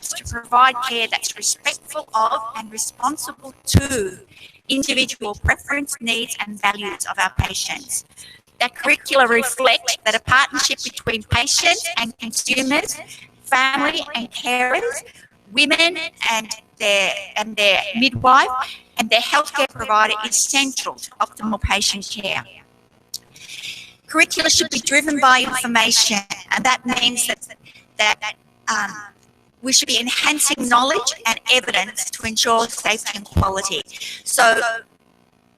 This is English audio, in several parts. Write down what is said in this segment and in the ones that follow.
efforts to provide care that's respectful of and responsible to individual preference, needs and values of our patients. That curricula reflect that a partnership between patients and consumers, family and carers, women and their midwife and their healthcare provider is central to optimal patient care. Curricula should be driven by information, and that means that we should be enhancing knowledge and evidence to ensure safety and quality. So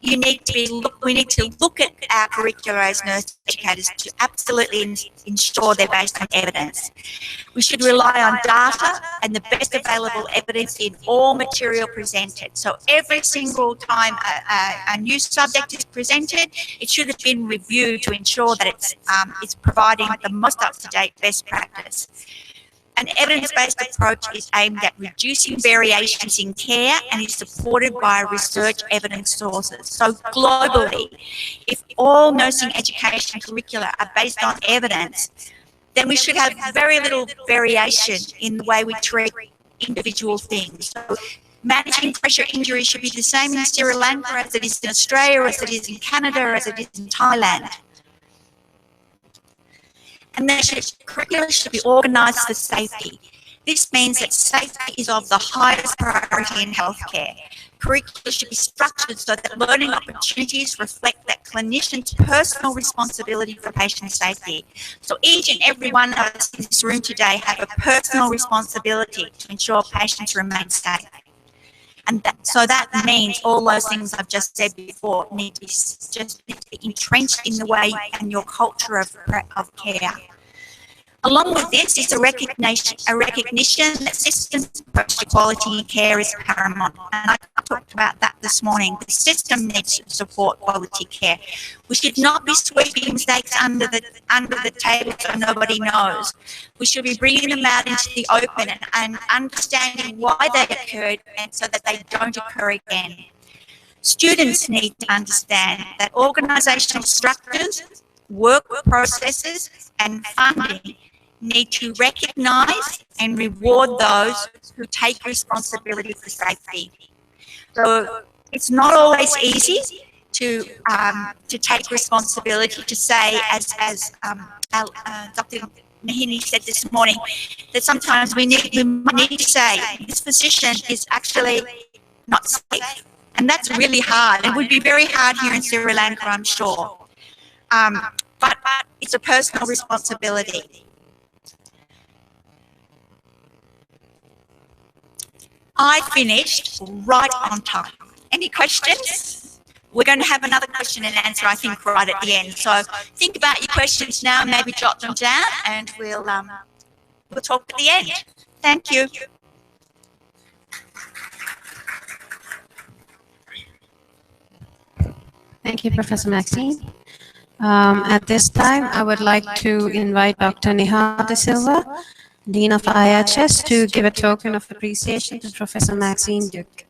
we need to look at our curricula as nurse educators to absolutely ensure they're based on evidence. We should rely on data and the best available evidence in all material presented. So every single time a new subject is presented, it should have been reviewed to ensure that it's providing the most up-to-date best practice. An evidence-based approach is aimed at reducing variations in care and is supported by research evidence sources. So globally, if all nursing education curricula are based on evidence, then we should have very little variation in the way we treat individual things. So managing pressure injury should be the same in Sri Lanka as it is in Australia, as it is in Canada, as it is in Thailand. And curricula should be organised for safety. This means that safety is of the highest priority in healthcare. Curricula should be structured so that learning opportunities reflect that clinician's personal responsibility for patient safety. So each and every one of us in this room today have a personal responsibility to ensure patients remain safe. And so that means all those things I've just said before need to be entrenched in the way and your culture of care. Along with this is a recognition that systems approach to quality care is paramount. And I talked about that this morning. The system needs to support quality care. We should not be sweeping mistakes under the table so nobody knows. We should be bringing them out into the open and understanding why they occurred and so that they don't occur again. Students need to understand that organisational structures, work processes and funding need to recognise and reward those who take responsibility for safety. So it's not always easy to take responsibility, to say, as Dr. Mahini said this morning, that sometimes we need to say this physician is actually not safe, and that's really hard. It would be very hard here in Sri Lanka, I'm sure, but it's a personal responsibility. I finished right on time. Any questions? We're going to have another question and answer, I think, right at the end. So think about your questions now, maybe jot them down, and we'll talk at the end. Thank you. Thank you, Professor Maxine. At this time, I would like to invite Dr. Neha De Silva, Dean of IHS, to give a token of appreciation to Professor Maxine Duke.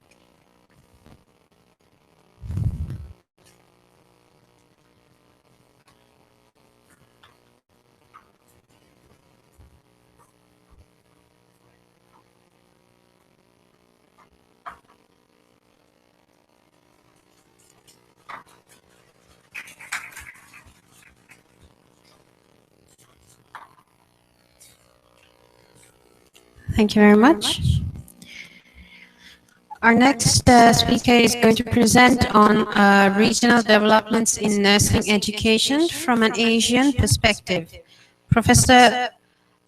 Thank you very much. Our next speaker is going to present on regional developments in nursing education from an Asian perspective. Professor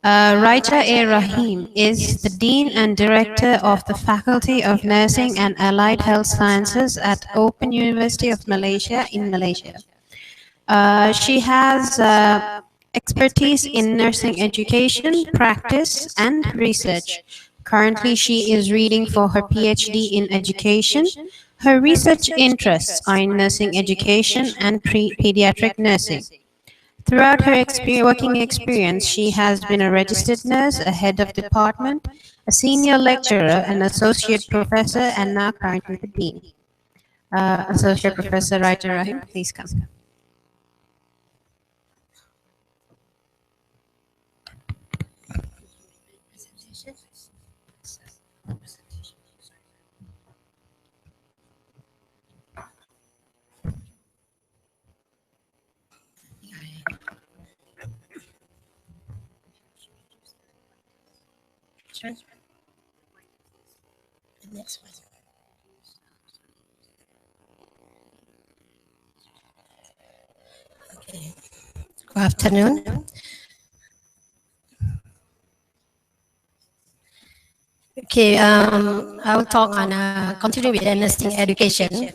Raja A. Rahim is the Dean and Director of the Faculty of Nursing and Allied Health Sciences at Open University of Malaysia in Malaysia. She has expertise in nursing education, practice, and research. Currently, she is reading for her PhD in education. Her research interests are in nursing education and pediatric nursing. Throughout her working experience, she has been a registered nurse, a head of department, a senior lecturer, an associate professor, and now currently the dean. Associate Professor Raja Rahim, please come. Next one. Okay. Good afternoon. Okay, I will talk on continue with the nursing education,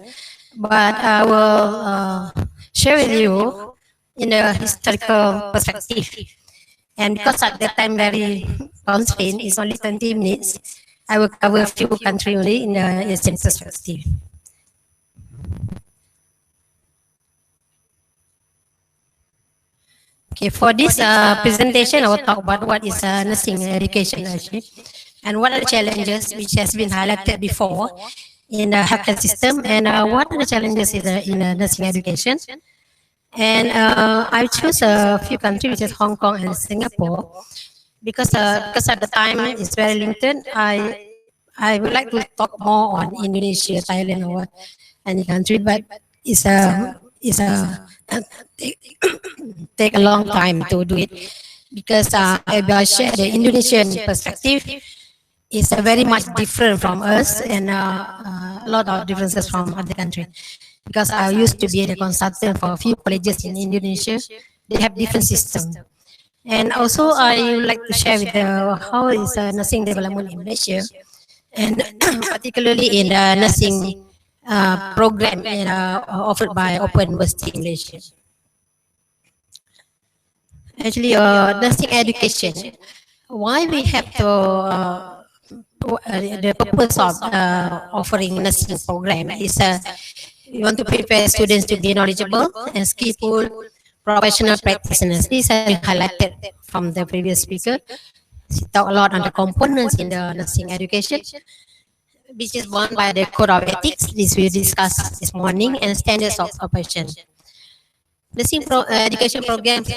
but I will share with you in the historical perspective. And because at that time very constrained, it's only 20 minutes, I will cover a few countries only in the Asian perspective. Okay, for this presentation, I will talk about what is nursing education actually, and what are the challenges which has been highlighted before in the healthcare system, and what are the challenges in the nursing education. And I choose a few countries, which is Hong Kong and Singapore, because at the time it's very limited. I would like to talk more on Indonesia, Thailand, or any country, but it's a take a long time to do it, because if I share the Indonesian perspective, it's very much different from us, and a lot of differences from other countries. Because I used to be the consultant for a few colleges in Indonesia, they have different systems. And also, I would like to share with how is nursing development in Malaysia, and particularly in the nursing program offered by Open University in Malaysia. Actually, nursing education, why we have to, the purpose of offering nursing program is we want to prepare students to be knowledgeable and skillful professional practitioners. These are highlighted from the previous speaker. She talked a lot on the components in the nursing education, which is borne by the Code of Ethics, this we discussed this morning, and standards of operation. Nursing education programs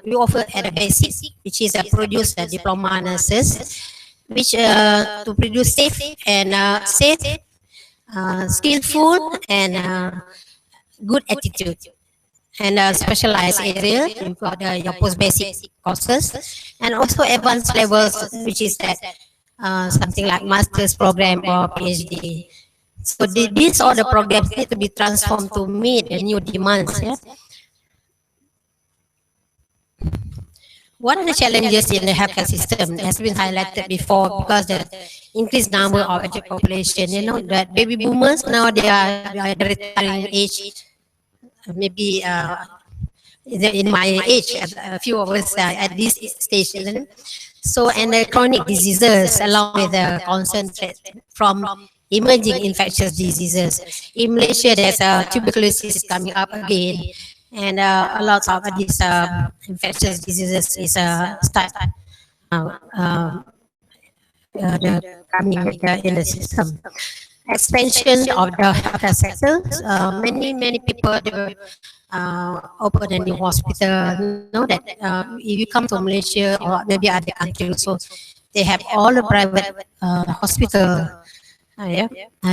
we offer at the basic, which is produce diploma nurses, which to produce safe and skillful and good attitude. And specialized area, you've got your post-basic courses, and also advanced levels, which is that something like master's program or PhD. So these all the programs need to be transformed to meet the new demands. Yeah? What are the challenges in the healthcare system? Has been highlighted before, because the increased number of aged population. You know that baby boomers now they are at the retiring age. Maybe in my age, a few of us at this stage. So, and the chronic diseases, along with the concentrate from emerging infectious diseases. In Malaysia, there's tuberculosis coming up again, and a lot of these infectious diseases is start coming in the system. Expansion of the healthcare sector. Many people open a new hospital. Know that if you come to Malaysia or maybe other countries, so they have all the private hospital.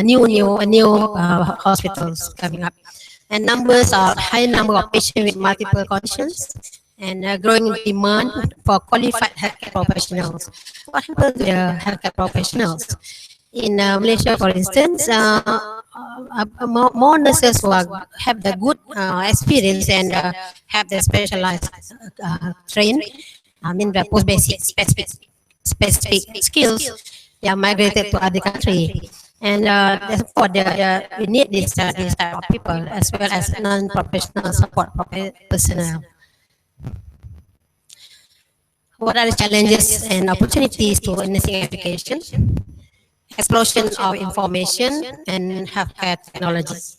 New hospitals coming up, and high number of patients with multiple conditions, and growing demand for qualified healthcare professionals. What happened to the healthcare professionals? In Malaysia, for instance, more nurses who have the good experience and have the specialized train, the post-basic specific skills, they are migrated to other country. And therefore, we need this type of people, as well as non-professional support personnel. What are the challenges and opportunities to nursing education? Explosion of information and healthcare technologies.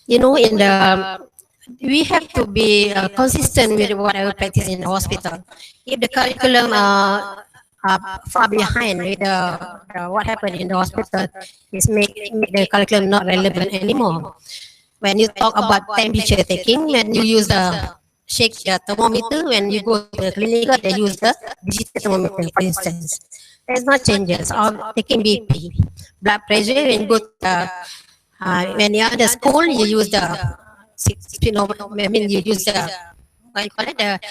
You know, we have to be consistent with whatever practice in the hospital. If the curriculum are far behind with what happened in the hospital, is make the curriculum not relevant anymore. When you talk about temperature taking, when you use shake the thermometer, when you go to the clinic, they use the digital thermometer, for instance. There's no changes. Or taking BP, blood pressure. When you go to when you're at the school, you use the you use the what you call it,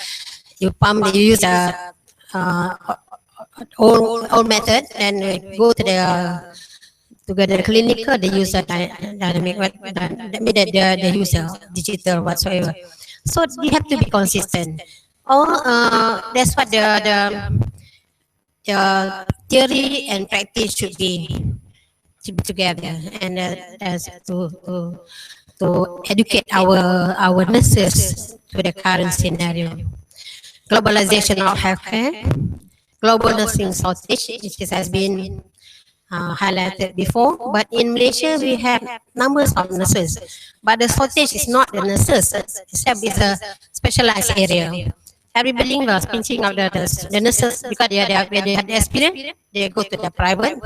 you pump. You use the old method, and go to the clinical, they use a dynamic, that means that they use a digital whatsoever. So we have to be consistent. That's what the theory and practice should be together, and that's to educate our nurses to the current scenario. Globalization of healthcare, global nursing shortage, which has been highlighted before. But in Malaysia, we have numbers of nurses, but the shortage is not the nurses, except it's a specialized area. Everybody was pinching out the nurses because when they had the experience, they go to the private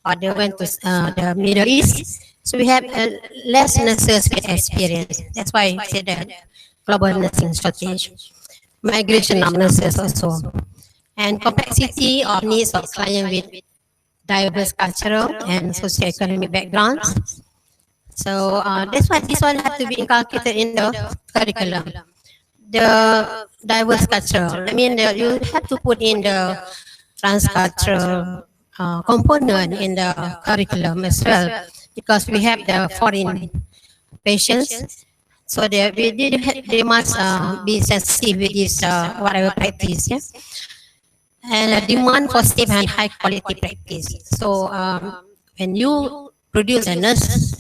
or they went to the Middle East. So we have less nurses with experience. That's why I said that global nursing shortage, migration of nurses also, and complexity of needs of clients with diverse cultural and socioeconomic backgrounds. So that's why this one has to be inculcated in the curriculum. The diverse cultural, I mean, you have to put in the transcultural component in the curriculum as well, because we have the foreign patients. So they must be sensitive with this whatever practice, yeah? And a demand for safe and high quality practice. So when you produce a nurse,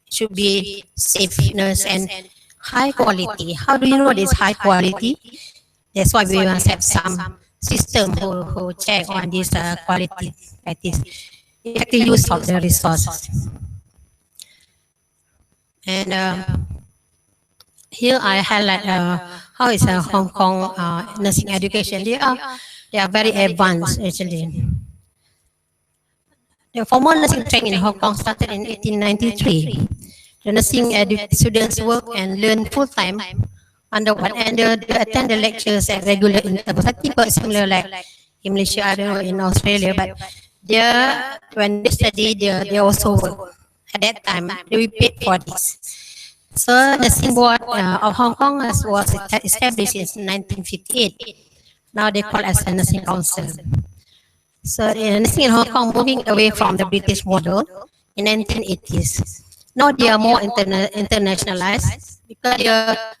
should be safe nurse and high quality. How do you know this high quality? That's why we must have some system who check on this quality practice. Effective use of the resources. And here I highlight how is Hong Kong nursing education. They are very advanced actually. The formal nursing training in Hong Kong started in 1893. The nursing students work and learn full-time under one, and they attend the lectures at regular intervals. I think it's similar like in Malaysia, I don't know, in Australia, but when they study, they also work. At that time, they were paid for this. So the nursing board of Hong Kong was established in 1958. Now they call as a nursing council. So the nursing in Hong Kong moving away from the British model in 1980s. Now they are more internationalized because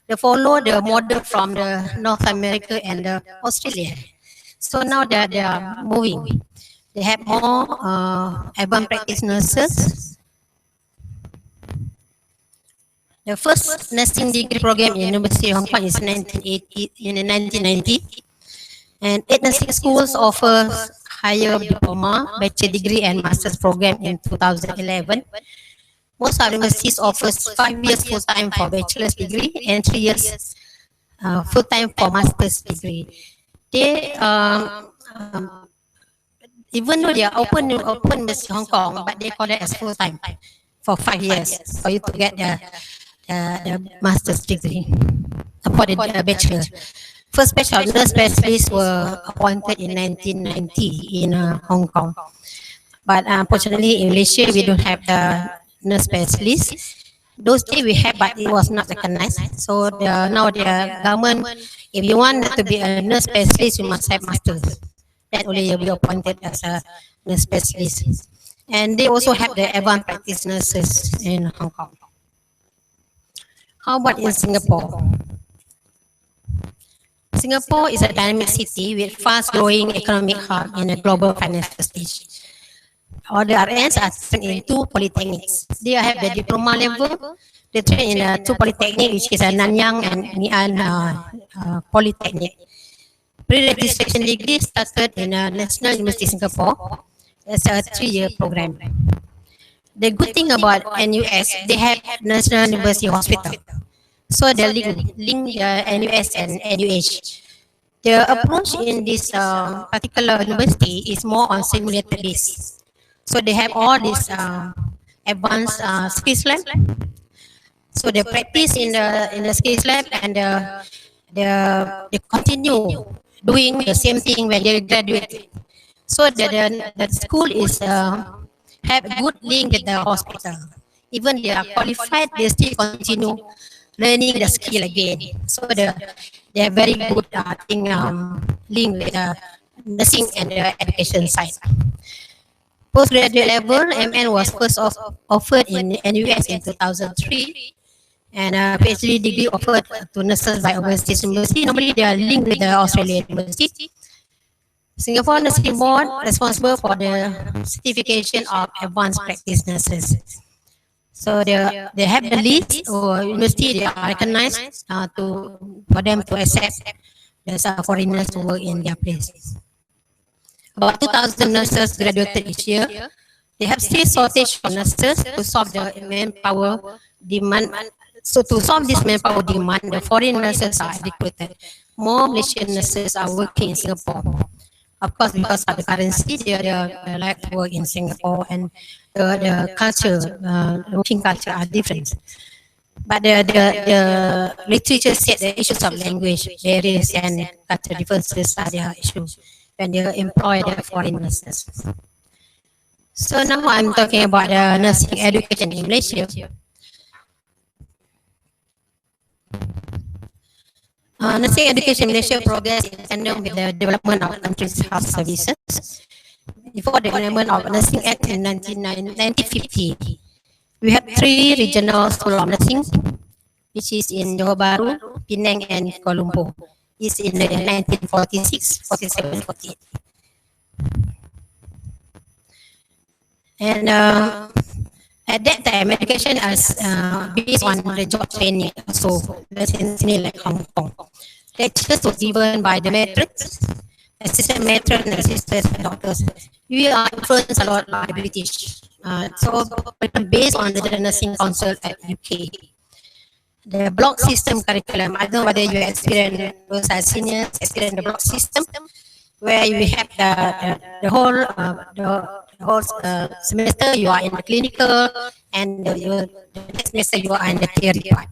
they follow the model from the North America and Australia. So now they are moving. They have more advanced practice nurses. The first nursing degree program in University of Hong Kong is in 1990. And 8 nursing schools offer higher diploma, bachelor degree, and master's program in 2011. Most of the universities offers 5 years full-time for bachelor's degree and 3 years full-time for master's degree. They, even though they are open University Hong Kong, but they call it as full-time for 5 years for you to get the master's degree for the bachelor. First batch of nurse specialists were appointed in 1990 in Hong Kong. But unfortunately, in Malaysia, we don't have the nurse specialists. Those days we have, but it was not recognized. So now the government, if you want to be a nurse specialist, you must have masters. That only you'll be appointed as a nurse specialist. And they also have the advanced practice nurses in Hong Kong. How about in Singapore? Singapore is a dynamic city with fast-growing economic hub in a global financial stage. All the RNs are trained in 2 polytechnics. They have the diploma level. They train in 2 polytechnics, which is a Nanyang and Ngee Ann Polytechnic. Pre-registration degree started in National University Singapore. It's a 3-year program. The good thing about NUS, they have National University Hospital. So they link NUS and NUH. The approach in this particular university is more on simulated base. So they have all these advanced skills lab. So they practice in the skills lab, and they continue doing the same thing when they graduate. So the school is have a good link with the hospital. Even they are qualified, they still continue learning the skill again. So they have very good link with nursing and the education side. Postgraduate level, MN was first offered in NUS in 2003, and PhD degree offered to nurses by overseas university. Normally, they are linked with the Australian university. Singapore Nursing Board responsible for the certification of advanced practice nurses. So they have the list or university they are recognized for them to accept there's foreigners to work in their place. About 2,000 nurses graduated each year. They have still shortage of nurses to solve the manpower demand. So to solve this manpower demand, the foreign nurses are recruited. More Malaysian nurses are working in Singapore. Of course, because of the currency, they like to work in Singapore, and the culture, the working culture are different. But the literature said the issues of language barriers and cultural differences are their issues when they employ the foreign nurses. So now I'm talking about the nursing education in Malaysia. Nursing education in Malaysia progress in tandem with the development of country's health services. Before the development of Nursing Act in 1950, we had 3 regional schools of nursing, which is in Johor Bahru, Penang, and Kuala Lumpur. It's in the 1946, 47, 48. And at that time, education is based on the job training. So that's in like Hong Kong. Lectures were given by the matrons, assistant matron, and assistant doctors. We are influenced a lot by the British. So based on the Nursing Council at UK. The block system curriculum, I don't know whether you experience, those are seniors, experience the block system, where you have the whole semester you are in the clinical, and the next semester you are in the theory part.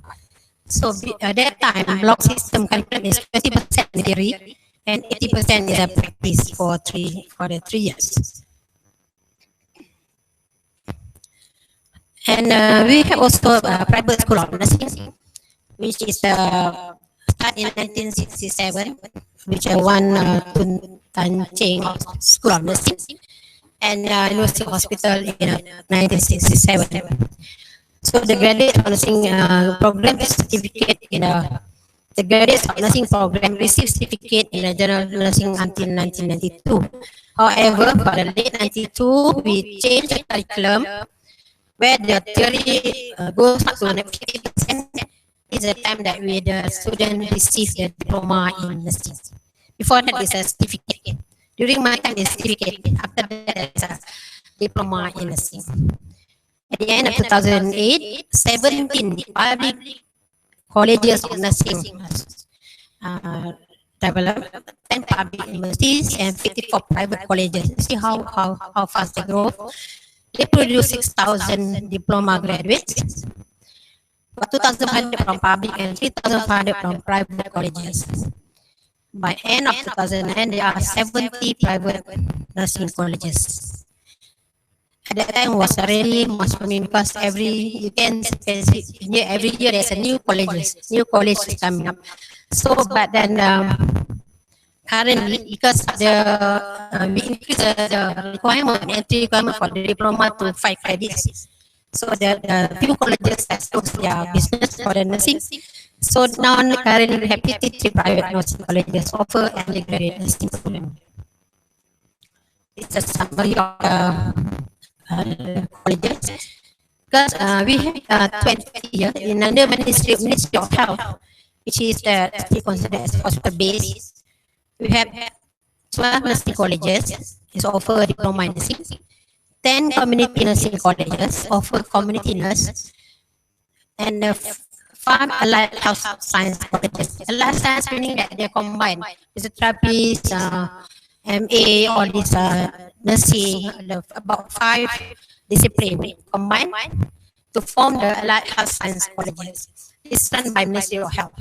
So at that time, block system curriculum is 20% theory and 80% is a practice for the 3 years. And we have also a private school of nursing, which is started in 1967, which is one chain of school of nursing, and University Hospital in 1967. So the graduate of nursing program certificate in the graduates of nursing program received certificate in the general nursing until 1992. However, for the late 92, we changed the curriculum where the theory goes up to 50%. Is the time that the student receive the diploma in nursing. Before that is a certificate. During my time is certificate. After that is a diploma in nursing. At the end of 2008, 17 public colleges of nursing developed, 10 public universities and 54 private colleges. See how fast they grow. They produce 6,000 diploma graduates. 2,500 from public and 3,500 from private colleges. By end of 2009, there are 70 private nursing colleges. At that time was really much for me because every year there's a new college is coming up. So, but then currently, because we increase the entry requirement for the diploma to 5 credits. So the few colleges have closed their business for the nursing. So now currently we have 53 private nursing colleges offer undergraduate nursing program. It's a summary of the colleges. Because we have 20 here in under Ministry of Health, which is still considered as hospital based. We have 12 nursing colleges is offer diploma in nursing. 10 community nursing colleges offer community nurse, and 5 allied health science colleges. Allied science meaning that they combine physiotherapist, MA, all this nursing, about 5 disciplines combined to form the allied health science colleges. It's run by Ministry of Health.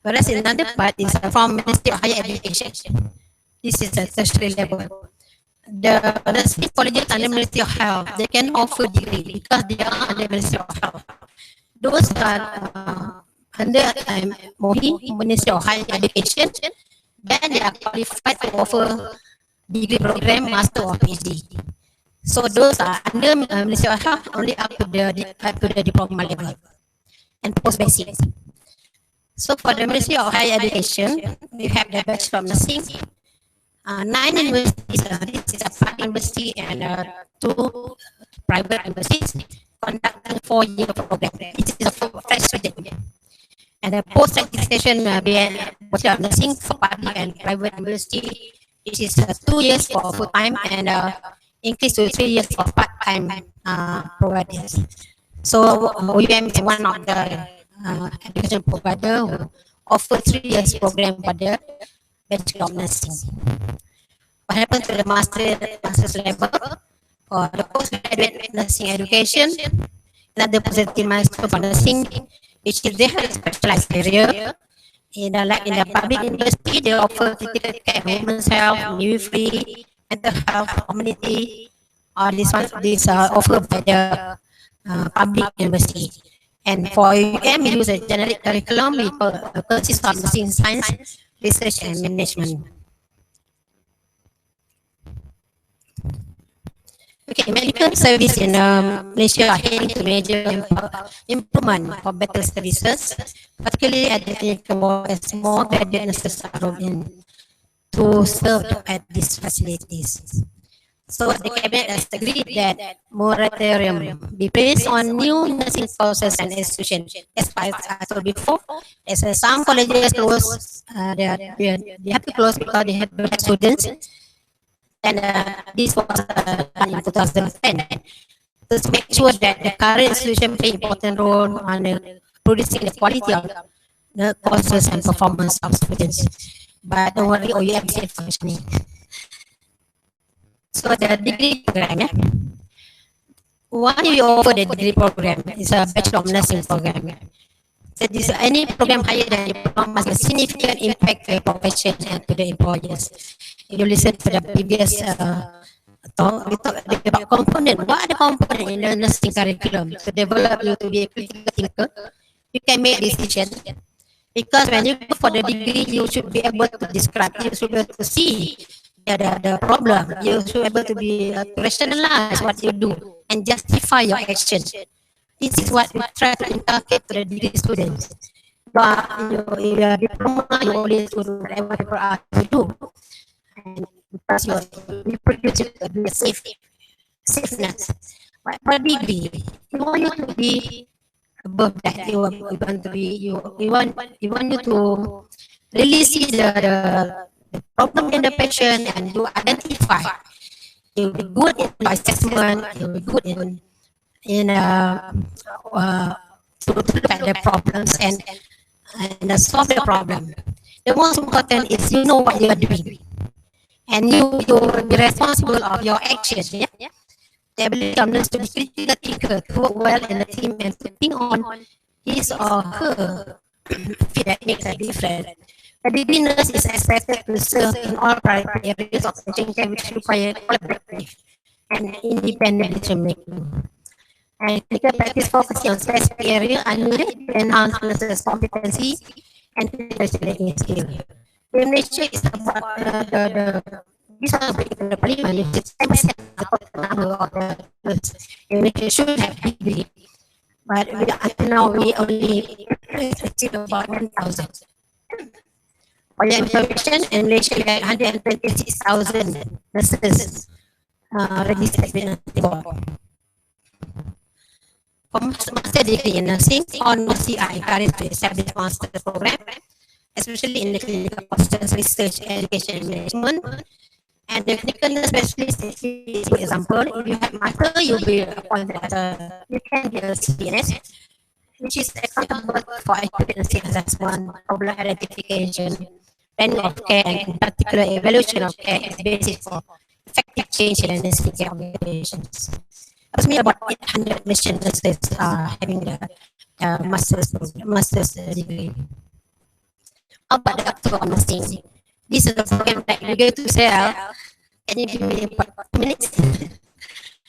Whereas in another part is from Ministry of Higher Education. This is a tertiary level. The nursing colleges under Ministry of Health, they can offer degree because they are under Ministry of Health. Those are under MOHI, Ministry of Higher Education, then they are qualified to offer degree program, master or PhD. So those are under Ministry of Health only up to the diploma level and post basic. So for the Ministry of Higher Education, we have the Bachelor of Nursing, 9 universities. This is a public university and 2 private universities conducting 4-year program. This is a fresh student. And the post certification Bachelor of Nursing for public and private university, which is 2 years for full time and increase to 3 years for part time providers. So OUM is one of the education provider who offer 3 years program for the Bachelor of Nursing. What happened to the master's level for the postgraduate nursing education? Another positive milestone for nursing, which is they have a specialized area. Like in the public university, they offer critical care, women's health, midwifery, mental health, community. These are offered by the public university. And for UM, we use a generic curriculum. We consist of nursing science, research, and management. Okay, medical service in Malaysia are heading to major improvement for better services, particularly at the clinical ward as more graduate nurses are rolled in to serve at these facilities. So the cabinet has agreed that moratorium be placed on new nursing courses and institutions. As I told before, as some colleges close, they have to close because they have students. And this was done in 2010 to make sure that the current institution play important role on producing the quality of the courses and performance of students. But don't worry, OUM is still functioning. So the degree program, why we offer the degree program is a Bachelor of Nursing program. So this any program higher than diploma must have significant impact to the profession and to the employers. If you listen to the previous talk, we talk about component. What are the components in the nursing curriculum to develop you to be a critical thinker? You can make decision. Because when you go for the degree, you should be able to describe, you should be able to see the problem. You should be able to be rationalize what you do and justify your action. This is what we try to inculcate to the degree students. But your diploma, you always do whatever people ask you to do. And because you produce it to be a safeness. But for degree, you want you to be above that. You want to be you want you to really see the problem in the patient and you identify. You'll be good in assessment. You'll be good in to look at the problems and solve the problem. The most important is you know what you are doing, and you will be responsible of your actions. Yeah? The ability of nurse to be critical thinker, to work well in a team, and to think on his or her feet that makes a difference. A degree nurse is expected to serve in all private areas of patient care which require collaborative and independent decision making. And clinical practice focusing on specific area are needed to enhance nurses' competency and clinical skill. Indonesia is about this was the parliament, which is 10% of the total number of the nurses. Indonesia should have degree, but until now we only achieve about 1,000. For your information, in Malaysia we have 126,000 nurses registered with nursing board. For master degree in nursing, or NOCI encouraged to establish master program, especially in the clinical process research, education, and management. And the clinical nurse specialist is, for example, if you have master, you'll be appointed as you can be a CPNS, which is accountable for accurate nursing assessment, problem identification, planning of care, and in particular evaluation of care as basis for effective change in the nursing care organizations. Approximately about 800 Malaysian nurses are having the master's degree. How about the doctor of nursing? This is the program that we're going to sell. Can you give me 2 minutes?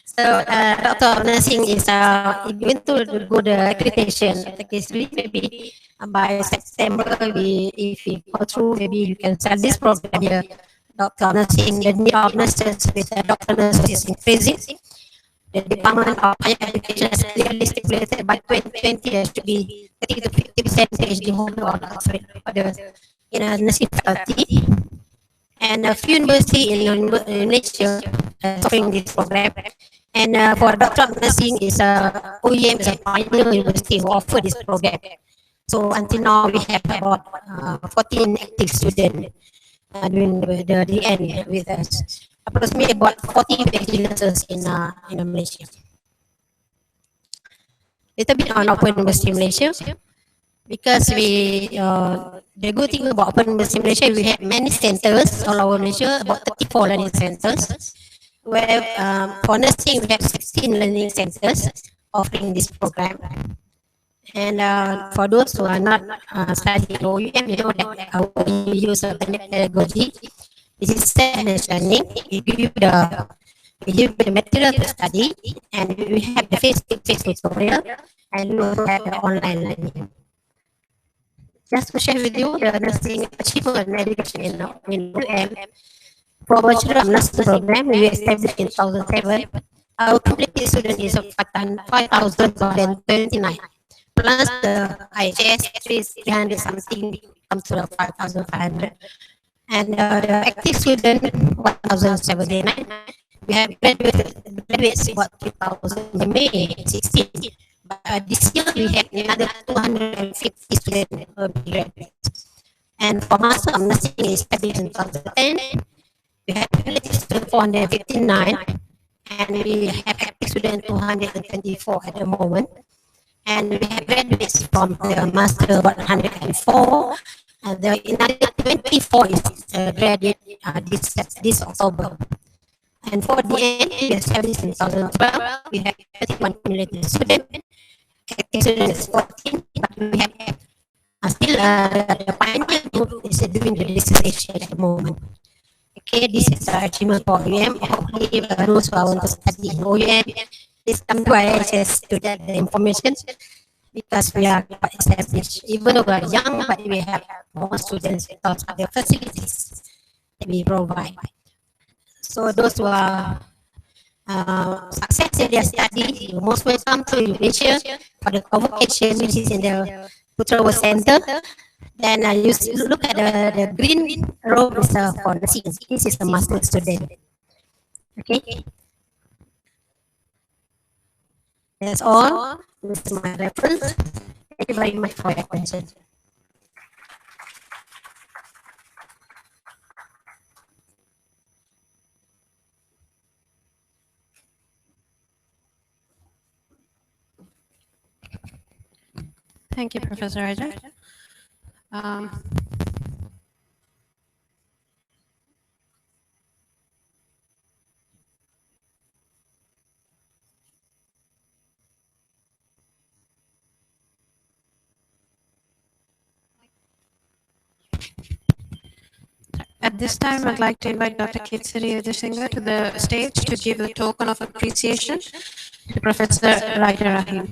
So, doctor of nursing is going to go the accreditation. Maybe By September, if we go through, maybe you can start this program here. Doctor nursing, the need of nurses with doctor nurses is increasing. The Department of Higher Education has clearly stipulated by 2020 there should be 30 to 50% PhD holder or doctorate holder in a nursing faculty. And a few universities in Malaysia offering this program. And for Doctor of Nursing, OEM is a pioneer university who offer this program. So until now, we have about 14 active students during the end with us. Approximately about 40 PhD nurses in Malaysia. Little bit on Open University Malaysia, because the good thing about Open University Malaysia, we have many centers all over Malaysia, about 34 learning centers. Where for nursing, we have 16 learning centers offering this program. And for those who are not studying at OUM, you know that we use a pedagogy. This is self learning. We give you the material to study, and we have the face-to-face tutorial, and we also have the online learning. Just to share with you the nursing achievement education in OUM. For Bachelor of Nursing program, we established in 2007. Our completed student is 5,229. Plus the IHS 300 something comes to 5,500. And the active student 1,079. We have graduates about 3,000 in May 16. But this year we have another 250 students graduates. And for Master of Nursing established in 2010. We have active student 459, and we have active student 224 at the moment. And we have graduates from the master 104, and the another 24 is graduate this October. And for the end, we established in 2012, we have 31 cumulative students. Active students is 14, but we have still the pioneer group is doing the dissertation at the moment. Okay, this is the achievement for OUM. Hopefully, those who want to study in OUM, please come to IHS to get the information, because we are quite established. Even though we are young, but we have more students because of the facilities that we provide. So those who are success in their study, you're most welcome to Malaysia for the convocation, which is in the Putrawa Center. Then you look at the green row is for nursing. This is the master student. Okay. That's all. This is my reference. Thank you very much for your attention. Thank you, Professor Raja. At this time, I'd like to invite Dr. Kitsari Udasinghe to the stage to give the token of appreciation to Professor Raja Rahim.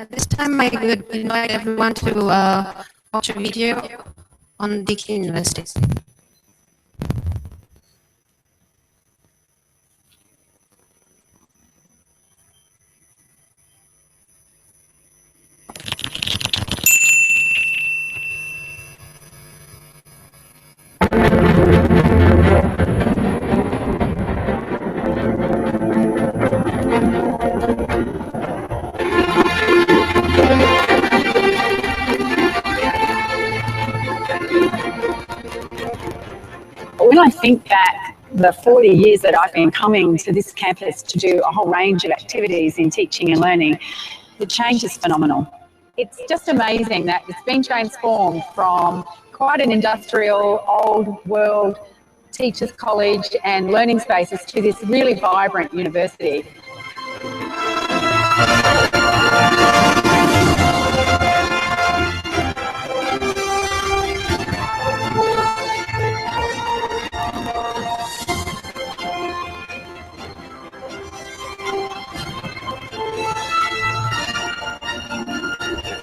At this time, I would invite everyone to watch a video on Deakin University. When I think back the 40 years that I've been coming to this campus to do a whole range of activities in teaching and learning, the change is phenomenal. It's just amazing that it's been transformed from quite an industrial, old world teachers' college and learning spaces to this really vibrant university.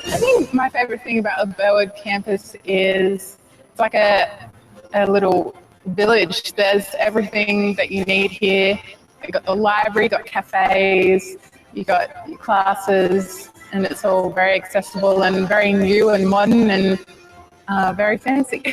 I think my favourite thing about the Burwood campus is it's like a little village. There's everything that you need here. You've got the library, you've got cafes, you've got your classes, and it's all very accessible and very new and modern and very fancy.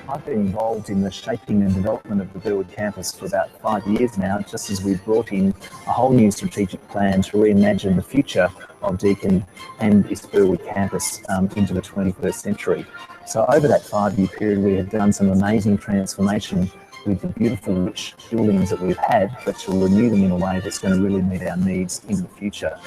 I've been involved in the shaping and development of the Burwood campus for about 5 years now, just as we've brought in a whole new strategic plan to reimagine the future of Deakin and its Burwood campus into the 21st century. So over that 5-year period, we have done some amazing transformation with the beautiful, rich buildings that we've had, but to renew them in a way that's going to really meet our needs in the future.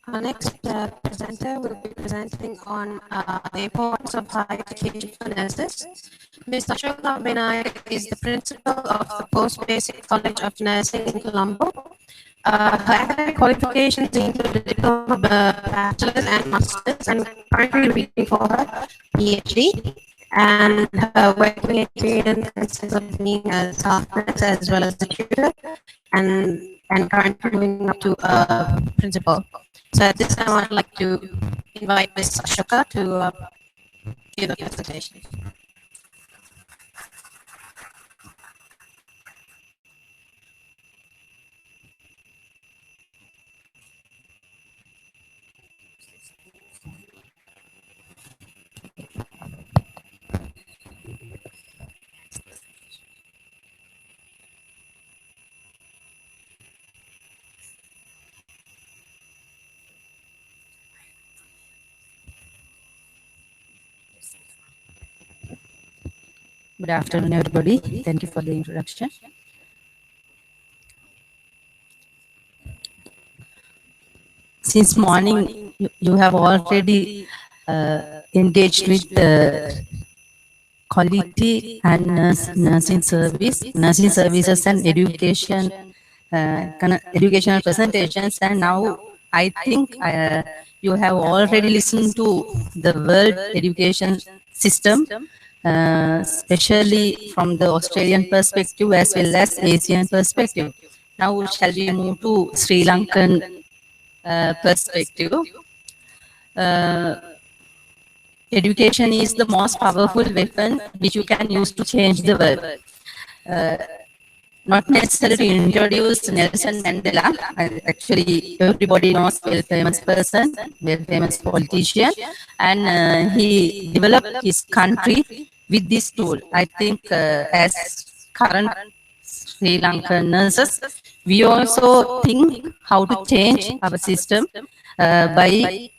Our next presenter will be presenting on the importance of higher education for nurses. Ms. Ashoka Vinayak is the principal of the Post-Basic College of Nursing in Colombo. Her academic qualifications include a diploma, bachelor's and master's, and currently reading for her PhD. And her working experience consists of being a staff nurse as well as a tutor, and currently moving up to a principal. So at this time, I'd like to invite Ms. Ashoka to give a presentation. Good afternoon, everybody. Thank you for the introduction. Since morning, you have already engaged with quality and nursing services and education, educational presentations, and now I think you have already listened to the world education system especially from the Australian perspective as well as Asian perspective. Now, shall we move to Sri Lankan perspective? Uh, Education is the most powerful weapon which you can use to change the world. Not necessary to introduce Nelson Mandela. Actually, everybody knows well-famous person, well-famous politician, and he developed his country with this tool. I think as current Sri Lankan nurses, we also think how to change our system by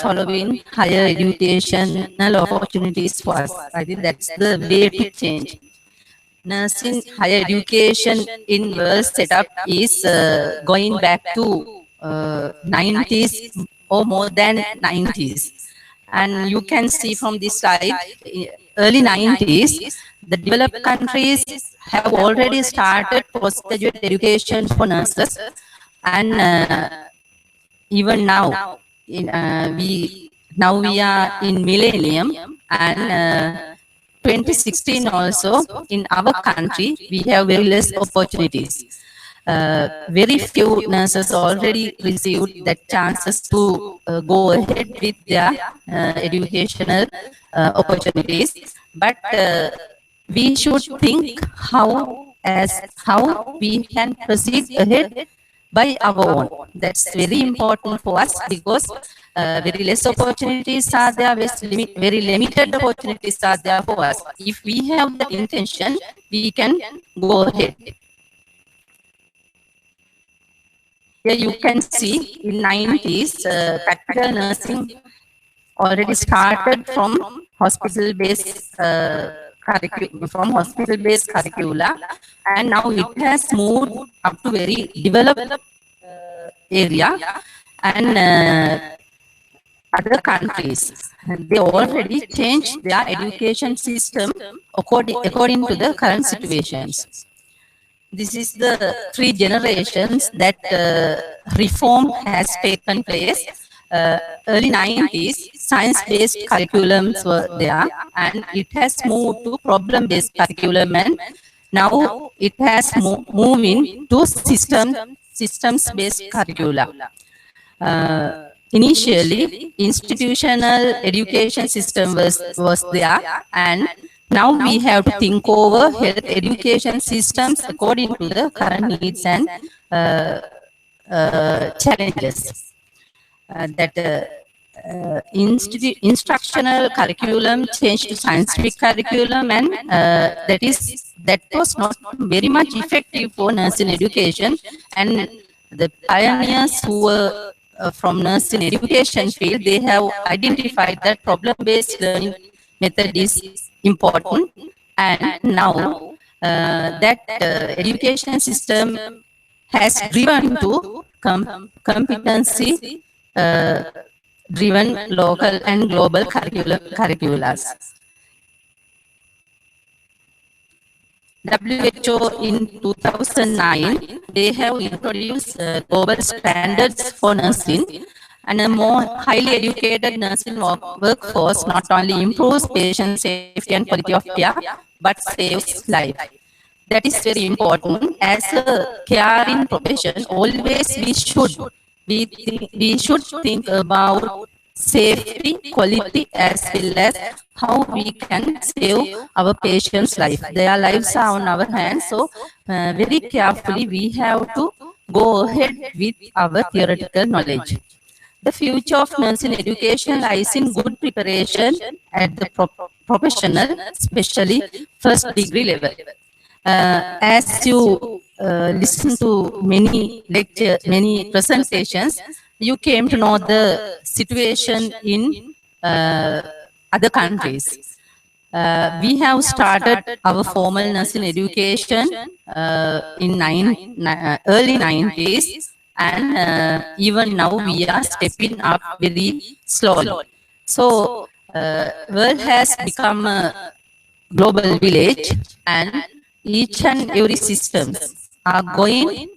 following higher educational opportunities for us. I think that's the way to change. Nursing higher education in world setup is going back to 90s or more than 90s. And you can see from this slide, early 90s, the developed countries have already started postgraduate education for nurses. And even now, we are in millennium, and 2016 also in our country we have very less opportunities. Very few nurses already received the chances to go ahead with their educational opportunities. But we should think how we can proceed ahead by our own. That's very important for us because very less opportunities are there, very limited opportunities are there for us. If we have the intention, we can go ahead. Here you can see in 90s, practical nursing already started from hospital-based curricula, and now it has moved up to very developed area, and other countries, they already changed their education system according to the current situations. This is the 3 generations that reform has taken place. Early 90s, science-based curriculums were there, and it has moved to problem-based curriculum, and now it has moving to systems-based curricula. Initially, institutional education system was there, and now we have to think over health education systems according to the current needs and challenges. Instructional curriculum changed to scientific curriculum, and that was not very much effective for nursing education. And the pioneers who were from nursing education field, they have identified that problem-based learning method is important, and now that education system has driven to competency driven local and global curriculums. WHO in 2009, they have introduced global standards for nursing, and a more highly educated nursing workforce not only improves patient safety and quality of care, but saves life. That is very important. As a caring profession, always we should think about safety, quality, as well as how we can save our patients' life. Their lives are on our hands, so very carefully we have to go ahead with our theoretical knowledge. The future of nursing education lies in good preparation at the professional, especially first degree level. As you listen to many lectures, many presentations, you came to know the situation in other countries. We have started our formal nursing education in early 90s, and even now we are stepping up very slowly. So, world has become a global village, and each and every systems are going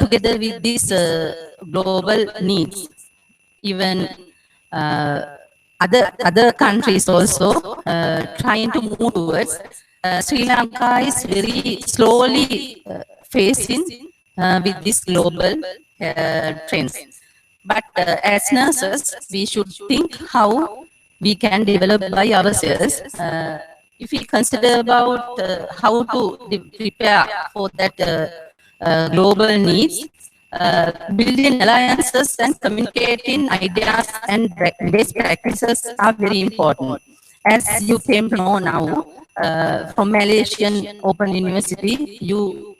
together with these global needs. Even other countries also trying to move towards. Sri Lanka is very slowly facing with this global trends. But as nurses, we should think how we can develop by ourselves. If we consider about how to prepare for that global needs, building alliances and communicating ideas and best practices are very important. As you came to know now, from Malaysian Open University, you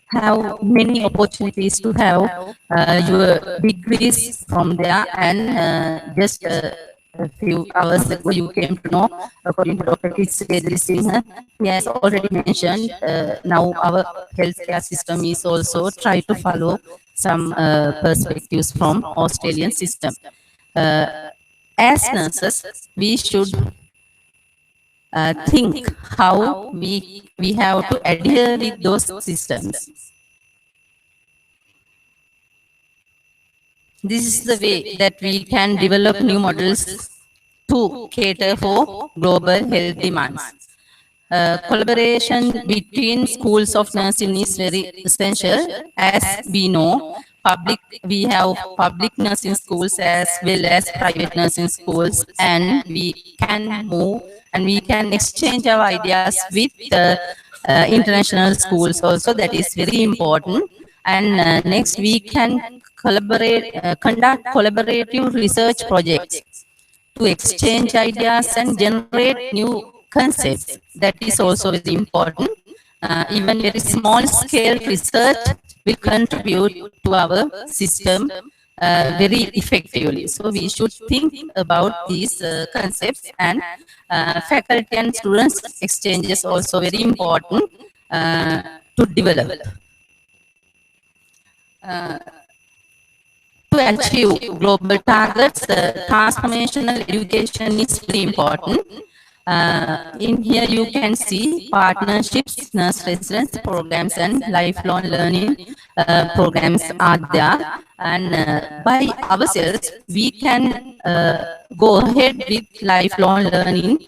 have many opportunities to have your degrees from there, and just a few hours ago you came to know, according to Dr. Kitsuke Singh, he has already mentioned now our healthcare system is also try to follow some perspectives from Australian system. As nurses, we should think how we have to adhere with those systems. This is the way that we can develop new models to cater for global health demands. Collaboration between schools of nursing is very essential. As we know, we have public nursing schools as well as private nursing schools, and we can move and we can exchange our ideas with international schools also. That is very important. And next, we can conduct collaborative research projects to exchange ideas and generate new concepts. That is also very important. Even very small scale research will contribute to our system very effectively. So we should think about these concepts, and faculty and students exchanges also very important to develop. To achieve global targets, transformational education is very important. In here you can see partnerships, nurse residence programs and lifelong learning programs are there. And by ourselves, we can go ahead with lifelong learning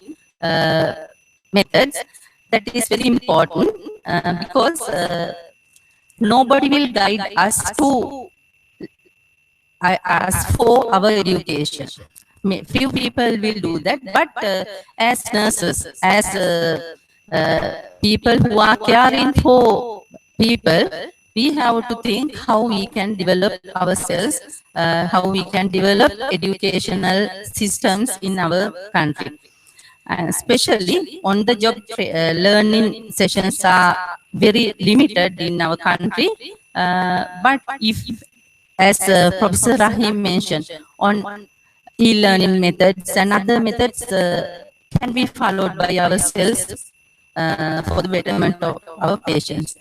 methods. That is very important because nobody will guide us to ask for our education. Few people will do that, but as nurses, as people who are caring for people, we have to think how we can develop ourselves, how we can develop educational systems in our country. And especially on the job learning sessions are very limited in our country. But if, as Professor Rahim mentioned, on e-learning methods and other methods can be followed by ourselves for the betterment of our patients.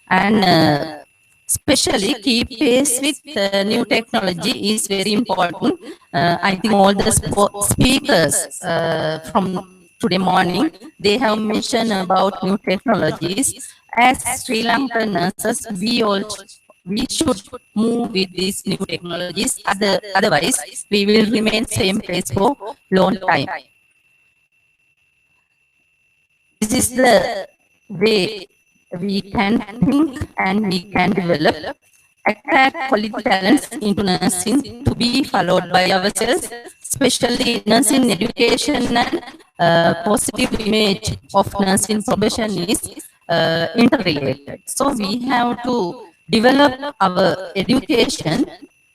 And especially keep pace with new technology is very important. I think all the speakers from today morning, they have mentioned about new technologies. As Sri Lankan nurses, we should move with these new technologies. Otherwise, we will remain same place for long time. This is the way we can think and we can develop, attract quality talents into nursing to be followed by ourselves, especially nursing education and positive image of nursing profession is interrelated. So we have to develop our education,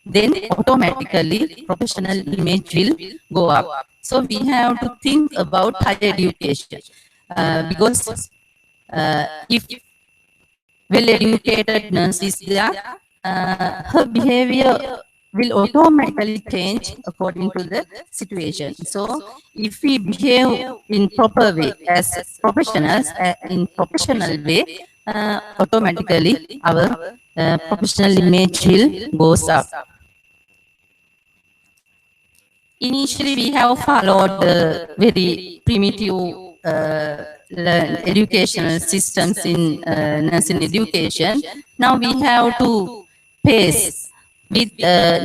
then automatically professional image will go up. So we have to think about higher education because if well-educated nurse is there, her behavior will automatically change according to the situation. So if we behave in proper way as professionals, in professional way, automatically our professional image will goes up. Initially, we have followed very primitive educational systems in nursing education. Now we have to pace with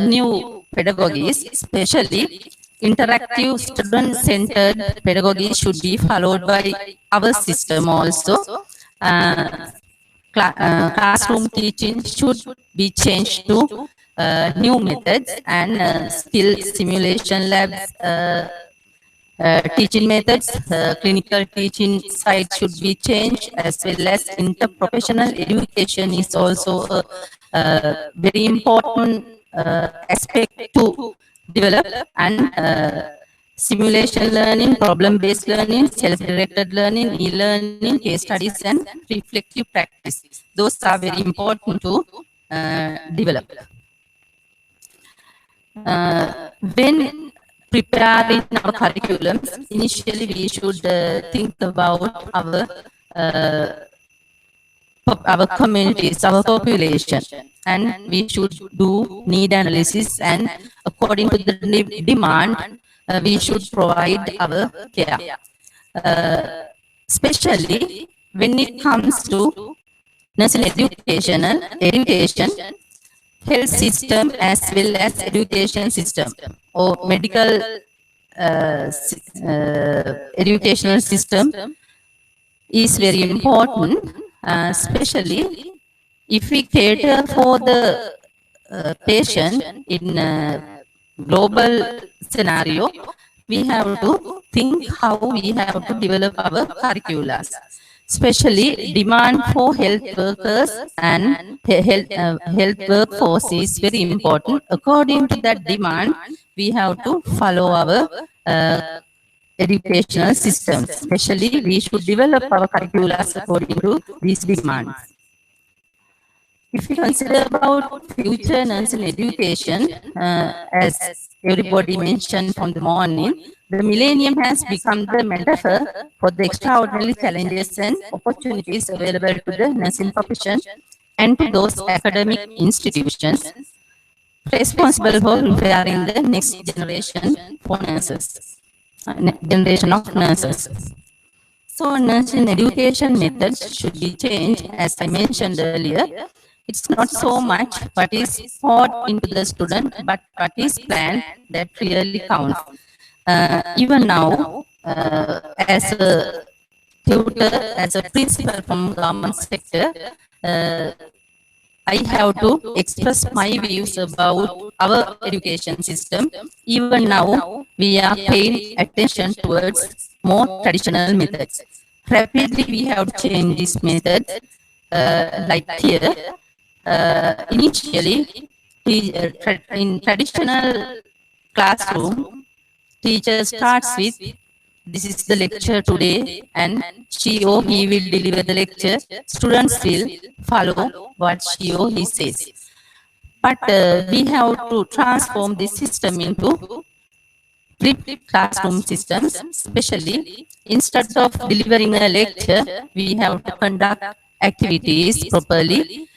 new pedagogies, especially interactive student-centered pedagogy should be followed by our system also. Classroom teaching should be changed to new methods and skill simulation labs, teaching methods, clinical teaching side should be changed, as well as interprofessional education is also a very important aspect to develop, and simulation learning, problem-based learning, self-directed learning, e-learning, case studies, and reflective practice. Those are very important to develop. When preparing our curriculums, initially we should think about our communities, our population, and we should do need analysis, and according to the demand, we should provide our care. Especially when it comes to nursing education, health system as well as education system or medical educational system is very important, especially if we cater for the patient in a global scenario. We have to think how we have to develop our curricula. Especially demand for health workers and health workforce is very important. According to that demand, we have to follow our educational systems. Especially, we should develop our curricula according to these demands. If we consider about future nursing education, as everybody mentioned from the morning, the millennium has become the metaphor for the extraordinary challenges and opportunities available to the nursing profession and to those academic institutions responsible for preparing the next generation for nurses, generation of nurses. So, nursing education methods should be changed, as I mentioned earlier. It's not so much what is taught into the student, but what is planned that really counts. Even now, as a tutor, as a principal from government sector, I have to express my views about our education system. Even now, we are paying attention towards more traditional methods. Rapidly, we have changed this method, like here. Initially, in traditional classroom, teacher starts with, this is the lecture today, and she or he will deliver the lecture. Students will follow what she or he says. But we have to transform this system into flipped classroom systems, especially instead of delivering a lecture, we have to conduct activities properly.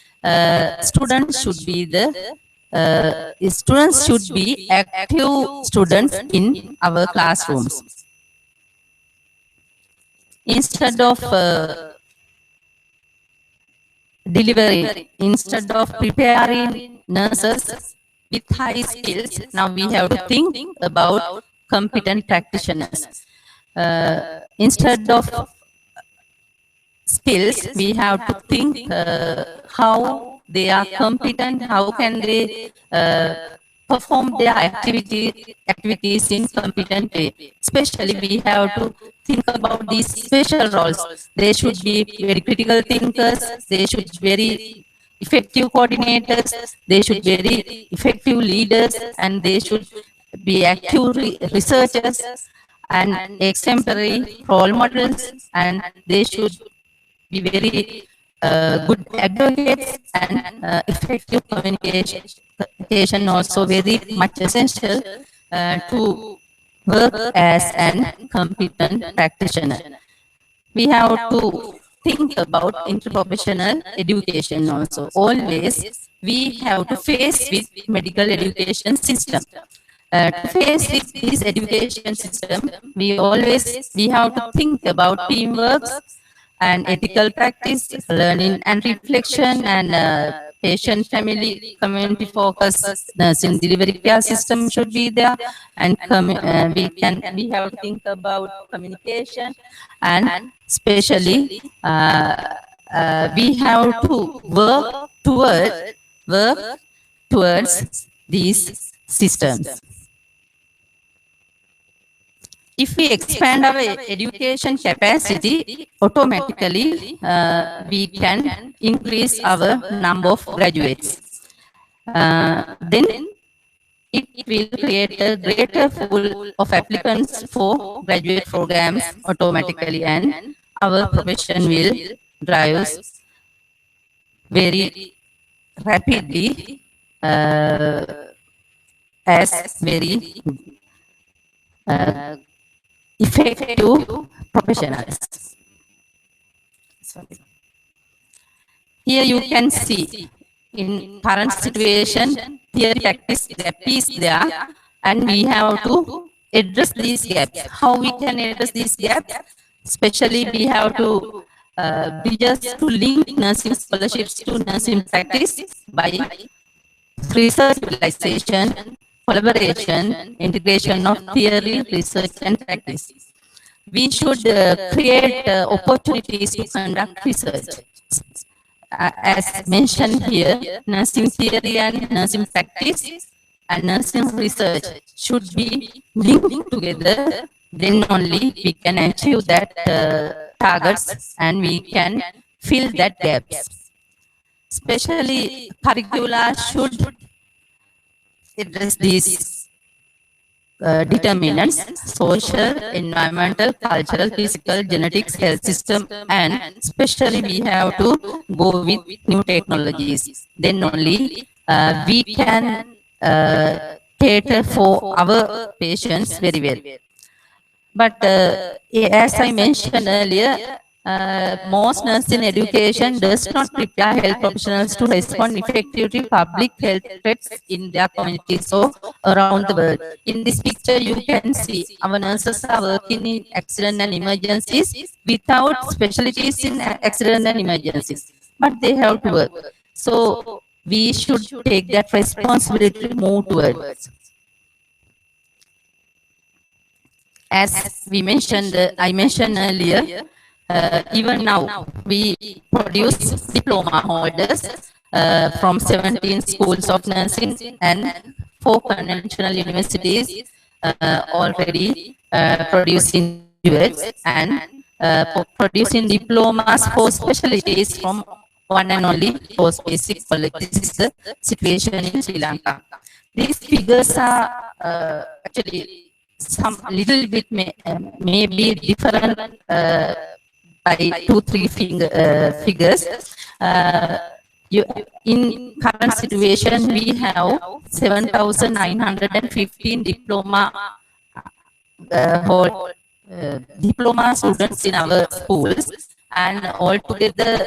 Students should be active students in our classrooms. Instead of preparing nurses with high skills, now we have to think about competent practitioners. Instead of skills, we have to think how they are competent, how can they perform their activities in competent way. Especially, we have to think about these special roles. They should be very critical thinkers, they should be very effective coordinators, they should be very effective leaders, and they should be active researchers and exemplary role models, and they should be very good advocates, and effective communication also very much essential to work as an competent practitioner. We have to think about interprofessional education also. Always we have to face with medical education system. To face with this education system, we have to think about teamwork and ethical practice, learning and reflection, and patient family community focus nursing delivery care system should be there, and we have to think about communication, and especially we have to work towards these systems. If we expand our education capacity, automatically we can increase our number of graduates. Then it will create a greater pool of applicants for graduate programs automatically, and our profession will drive very rapidly as very effective professionals. Sorry. Here you can see in current situation, theory practice gap is there, and we have to address these gaps. How we can address these gaps? Especially we have to bridges to link nursing scholarships to nursing practice by research utilization, collaboration, integration of theory, research, and practice. We should create opportunities to conduct research. As mentioned here, nursing theory and nursing practice and nursing research should be linked together. Then only we can achieve that targets, and we can fill that gaps. Especially curricula should address these determinants: social, environmental, cultural, physical, genetics, health system, and especially we have to go with new technologies. Then only we can cater for our patients very well. But as I mentioned earlier, most nursing education does not prepare health professionals to respond effectively to public health threats in their communities or around the world. In this picture, you can see our nurses are working in accident and emergencies without specialties in accident and emergencies, but they have to work. So we should take that responsibility to move towards. As we mentioned, I mentioned earlier, even now we produce diploma holders from 17 schools of nursing and 4 conventional universities already producing graduates and producing diplomas for specialties from one and only post basic college. This is the situation in Sri Lanka. These figures are actually some little bit may be different by 2-3 figures. In current situation, we have 7,915 diploma diploma students in our schools, and altogether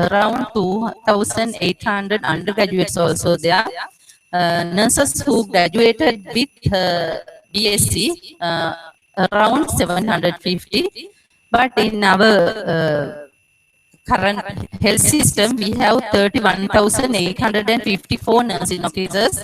around 2,800 undergraduates also there. Nurses who graduated with BSc, around 750, but in our current health system, we have 31,854 nursing officers,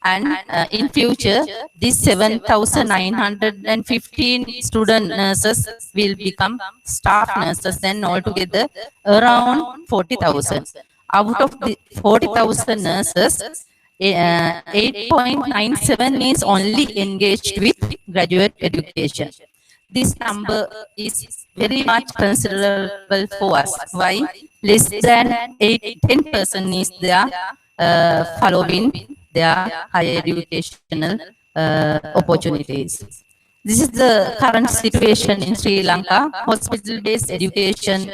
and in future, these 7,915 student nurses will become staff nurses, and altogether around 40,000. Out of the 40,000 nurses, 8.97 is only engaged with graduate education. This number is very much considerable for us. Why? Less than 10% is there following their higher educational opportunities. This is the current situation in Sri Lanka. Hospital-based education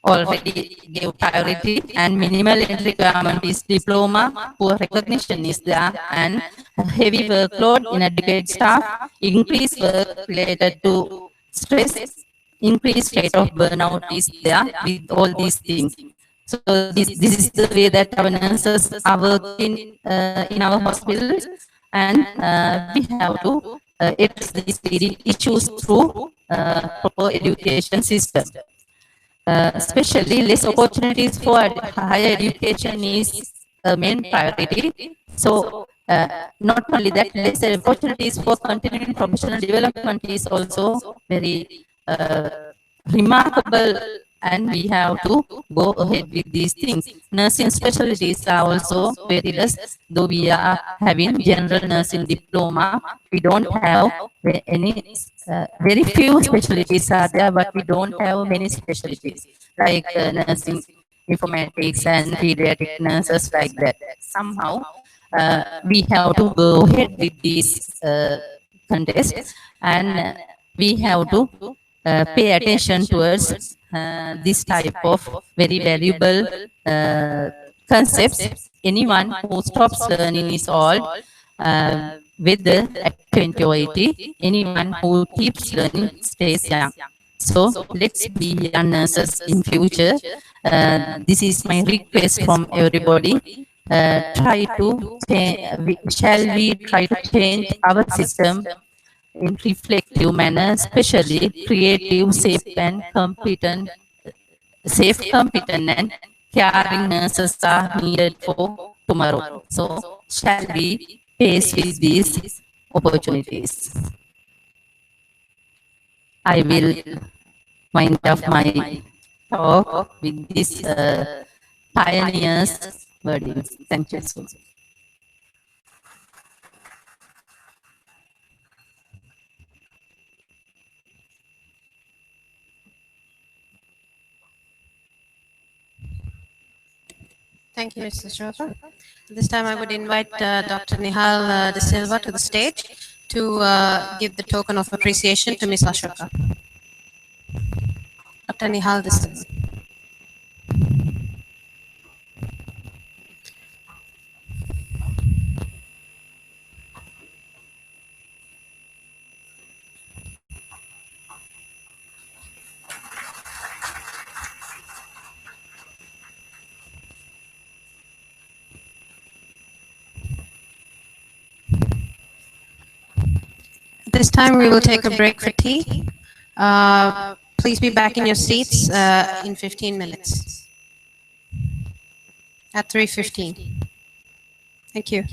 already gave priority, and minimal entry requirement is diploma. Poor recognition is there, and heavy workload, inadequate staff, increased work related to stress, increased rate of burnout is there with all these things. So this is the way that our nurses are working in our hospitals, and we have to address these issues through proper education system. especially less opportunities for higher education is a main priority. So not only that, less opportunities for continuing professional development is also very remarkable, and we have to go ahead with these things. Nursing specialties are also very less, though we are having general nursing diploma. We don't have any, very few specialties are there, but we don't have many specialties like nursing, informatics, and pediatric nurses like that. Somehow, we have to go ahead with these contests, and we have to pay attention towards this type of very valuable concepts. Anyone who stops learning is old, whether at 20 or 80. Anyone who keeps learning stays young. So let's be young nurses in future. This is my request from everybody. Try to shall we try to change our system in reflective manner, especially creative, safe, competent, and caring nurses are needed for tomorrow. So, shall we face with these opportunities? I will wind up my talk with these pioneers' wordings. Thank you so much. Thank you, Mr. Chopra. This time I would invite Dr. Nihal De Silva to the stage to give the token of appreciation to Ms. Ashoka. Dr. Nihal De Silva. At this time, we will take a break for tea. Please be back in your seats in 15 minutes. At 3:15. Thank you.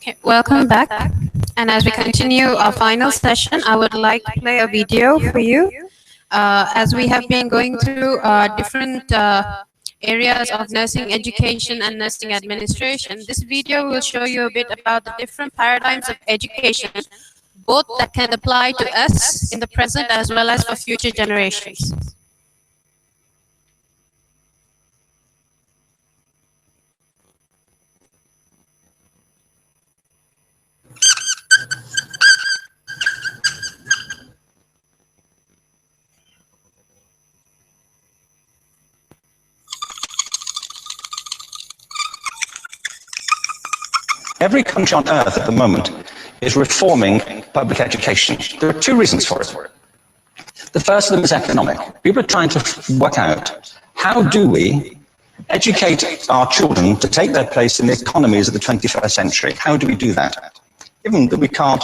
Okay, welcome back. And as we continue our final session, I would like to play a video for you. As we have been going through different areas of nursing education and nursing administration, this video will show you a bit about the different paradigms of education, both that can apply to us in the present as well as for future generations. Every country on earth at the moment is reforming public education. There are two reasons for it. The first of them is economic. People are trying to work out, how do we educate our children to take their place in the economies of the 21st century? How do we do that? Given that we can't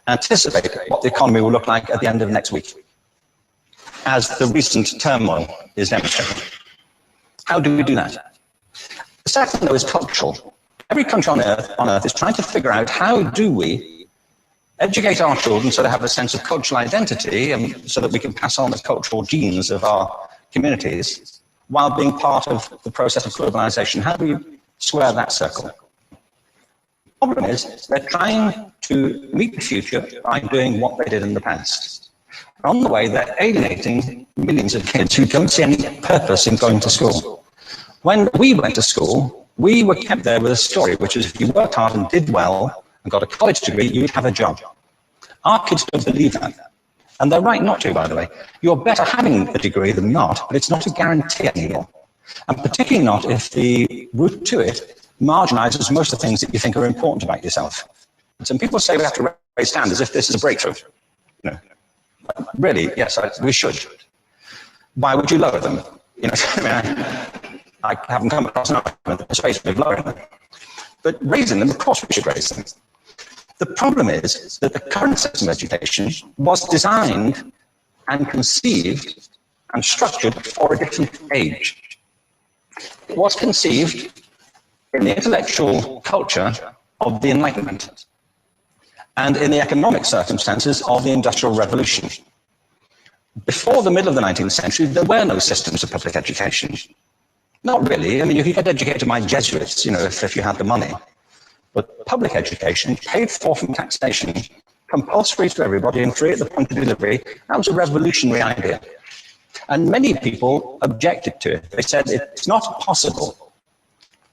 anticipate what the economy will look like at the end of next week. as the recent turmoil is demonstrating. How do we do that? The second, though, is cultural. Every country on earth is trying to figure out how do we educate our children so they have a sense of cultural identity and so that we can pass on the cultural genes of our communities while being part of the process of globalization. How do we square that circle? The problem is they're trying to meet the future by doing what they did in the past. And on the way, they're alienating millions of kids who don't see any purpose in going to school. When we went to school, we were kept there with a story, which is if you worked hard and did well and got a college degree, you'd have a job. Our kids don't believe that. And they're right not to, by the way. You're better having a degree than not, but it's not a guarantee anymore. And particularly not if the route to it marginalizes most of the things that you think are important about yourself. And some people say we have to raise standards if this is a breakthrough. You know, really, yes, we should. Why would you lower them? You know, I haven't come across an argument that persuades me of lowering them. But raising them, of course we should raise them. The problem is that the current system of education was designed and conceived and structured for a different age. It was conceived in the intellectual culture of the Enlightenment and in the economic circumstances of the Industrial Revolution. Before the middle of the 19th century, there were no systems of public education. Not really. I mean, you could get educated by Jesuits, you know, if you had the money. But public education, paid for from taxation, compulsory to everybody and free at the point of delivery, that was a revolutionary idea. And many people objected to it. They said it's not possible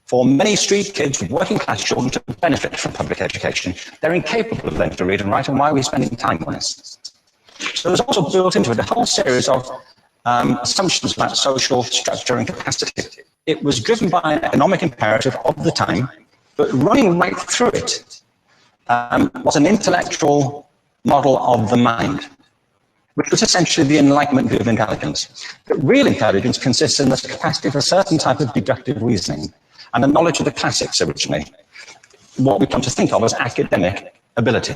for many street kids, working class children to benefit from public education. They're incapable of learning to read and write, and why are we spending time on this? So there's also built into it a whole series of assumptions about social structure and capacity. It was driven by an economic imperative of the time, but running right through it was an intellectual model of the mind, which was essentially the Enlightenment view of intelligence. But real intelligence consists in the capacity for a certain type of deductive reasoning and a knowledge of the classics originally, what we come to think of as academic ability.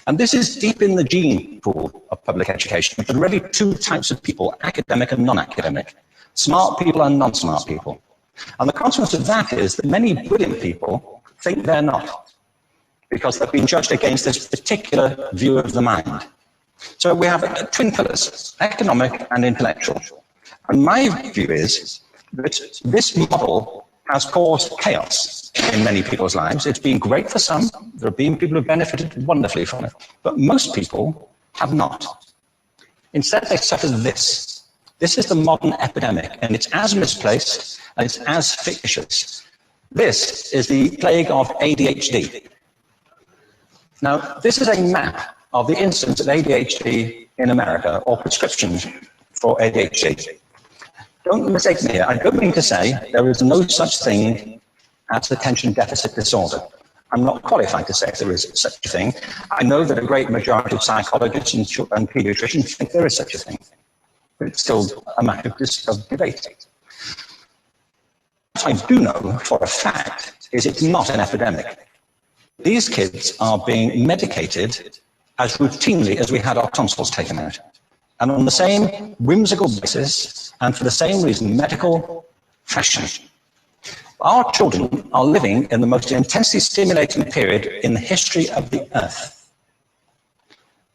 And this is deep in the gene pool of public education. There are really two types of people, academic and non-academic, smart people and non-smart people. And the consequence of that is that many brilliant people think they're not, because they've been judged against this particular view of the mind. So we have twin pillars, economic and intellectual. And my view is that this model has caused chaos in many people's lives. It's been great for some. There have been people who have benefited wonderfully from it. But most people have not. Instead, they suffer this. This is the modern epidemic, and it's as misplaced and it's as fictitious. This is the plague of ADHD. Now, this is a map of the incidence of ADHD in America, or prescriptions for ADHD. Don't mistake me here. I don't mean to say there is no such thing as attention deficit disorder. I'm not qualified to say if there is such a thing. I know that a great majority of psychologists and pediatricians think there is such a thing. But it's still a matter of debate. What I do know for a fact is it's not an epidemic. These kids are being medicated as routinely as we had our tonsils taken out. And on the same whimsical basis, and for the same reason, medical fashion. Our children are living in the most intensely stimulating period in the history of the earth.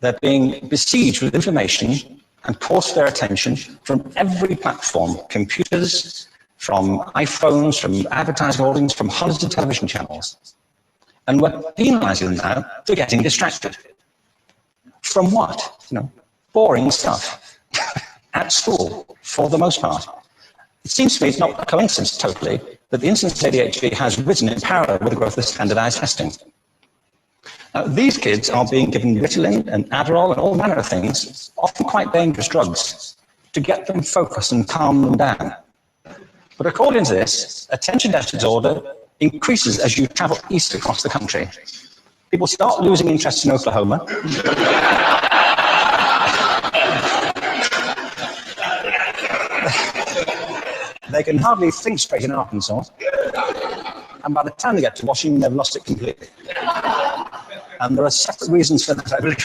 They're being besieged with information and course their attention from every platform, computers, from iPhones, from advertising holdings, from hundreds of television channels. And we're penalizing them now for getting distracted. From what? You know, boring stuff at school, for the most part. It seems to me it's not a coincidence totally that the incidence of ADHD has risen in parallel with the growth of standardized testing. Now, these kids are being given Ritalin and Adderall and all manner of things, often quite dangerous drugs, to get them focused and calm them down. But according to this, attention deficit disorder increases as you travel east across the country. People start losing interest in Oklahoma. They can hardly think straight in Arkansas. And by the time they get to Washington, they've lost it completely. And there are separate reasons for that, I believe.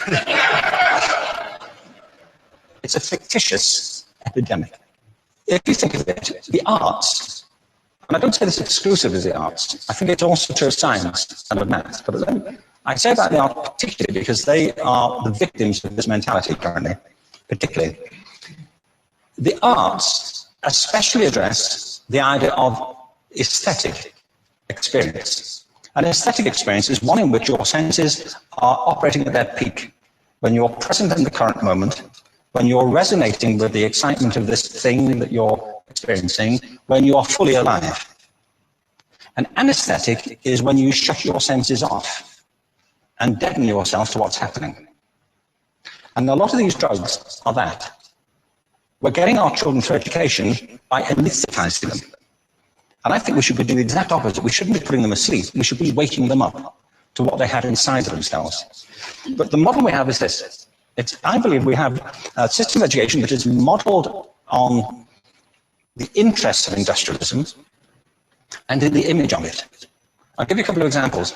it's a fictitious epidemic. If you think of it, the arts, and I don't say this exclusively as the arts, I think it's also true of science and of maths, but I say about the arts particularly because they are the victims of this mentality currently, particularly. The arts especially address the idea of aesthetic experience. An aesthetic experience is one in which your senses are operating at their peak, when you're present in the current moment, when you're resonating with the excitement of this thing that you're experiencing, when you are fully alive. An anesthetic is when you shut your senses off and deaden yourself to what's happening. And a lot of these drugs are that. We're getting our children through education by anesthetizing them. And I think we should be doing the exact opposite. We shouldn't be putting them asleep. We should be waking them up to what they have inside of themselves. But the model we have is this. I believe we have a system of education that is modeled on the interests of industrialism and in the image of it. I'll give you a couple of examples.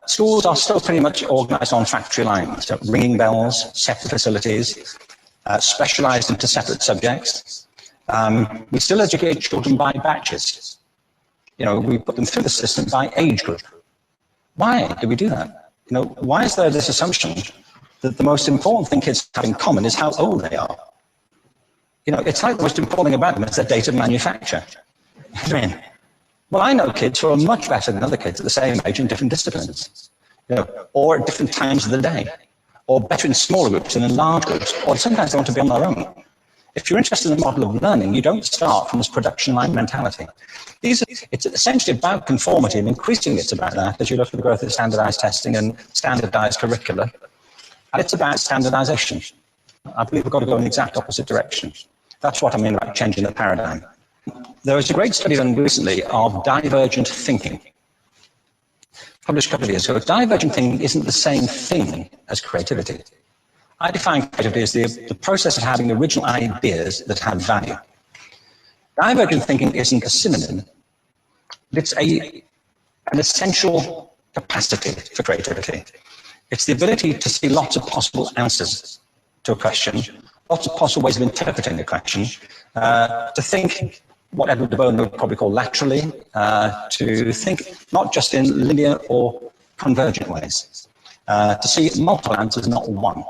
Schools are still pretty much organized on factory lines, so ringing bells, separate facilities, specialized into separate subjects. We still educate children by batches. We put them through the system by age group. Why do we do that? Why is there this assumption that the most important thing kids have in common is how old they are? It's like the most important thing about them is their date of manufacture. Well, I know kids who are much better than other kids at the same age in different disciplines, or at different times of the day, or better in smaller groups than in large groups, or sometimes they want to be on their own. If you're interested in the model of learning, you don't start from this production line mentality. It's essentially about conformity, and increasingly it's about that as you look at the growth of standardized testing and standardized curricula. And it's about standardization. I believe we've got to go in the exact opposite direction. That's what I mean about changing the paradigm. There was a great study done recently of divergent thinking, published a couple of years ago. Divergent thinking isn't the same thing as creativity. I define creativity as the process of having original ideas that have value. Divergent thinking isn't a synonym, but it's an essential capacity for creativity. It's the ability to see lots of possible answers to a question, lots of possible ways of interpreting a question, to think what Edward de Bono would probably call laterally, to think not just in linear or convergent ways, to see multiple answers, not one.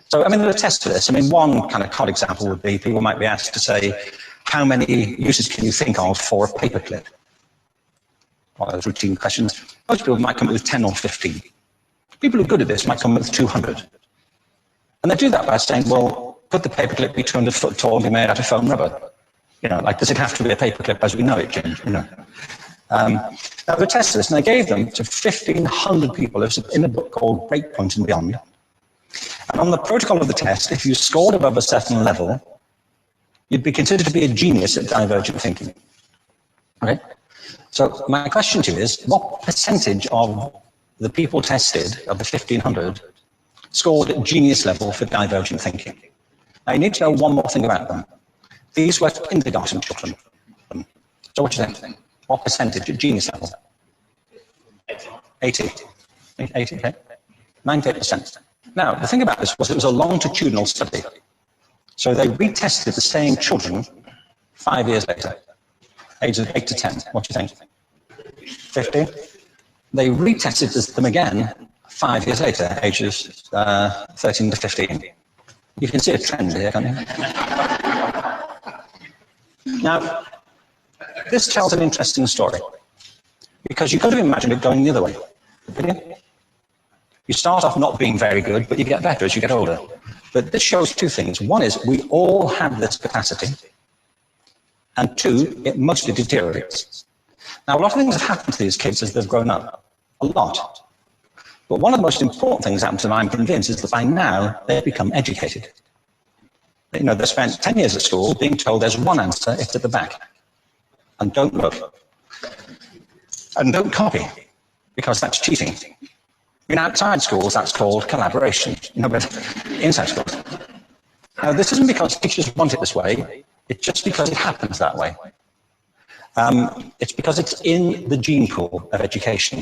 So, there are tests for this. One kind of cod example would be people might be asked to say, how many uses can you think of for a paperclip? One of those routine questions. Most people might come up with 10 or 15. People who are good at this might come up with 200. And they do that by saying, well, could the paperclip be 200 foot tall and be made out of foam rubber? Does it have to be a paperclip as we know it, James? Now, they tested this, and they gave them to 1,500 people. It was in a book called Breakpoint and Beyond. And on the protocol of the test, if you scored above a certain level, you'd be considered to be a genius at divergent thinking. Okay? So my question to you is, what percentage of the people tested, of the 1,500, scored at genius level for divergent thinking? Now, you need to know one more thing about them. These were kindergarten children. So what do you think? What percentage at genius level? 80. 80, okay. 98%. Now, the thing about this was it was a longitudinal study. So they retested the same children 5 years later, ages 8 to 10. What do you think? 50? They retested them again 5 years later, ages 13 to 15. You can see a trend here, can't you? Now, this tells an interesting story, because you could have imagined it going the other way, didn't you? You start off not being very good, but you get better as you get older. But this shows two things. One is we all have this capacity, and two, it mostly deteriorates. Now, a lot of things have happened to these kids as they've grown up, a lot. But one of the most important things that happened to them, I'm convinced, is that by now they've become educated. They've spent 10 years at school being told there's one answer, it's at the back. And don't look. And don't copy, because that's cheating. Outside schools, that's called collaboration. But inside schools. Now, this isn't because teachers want it this way, it's just because it happens that way. It's because it's in the gene pool of education.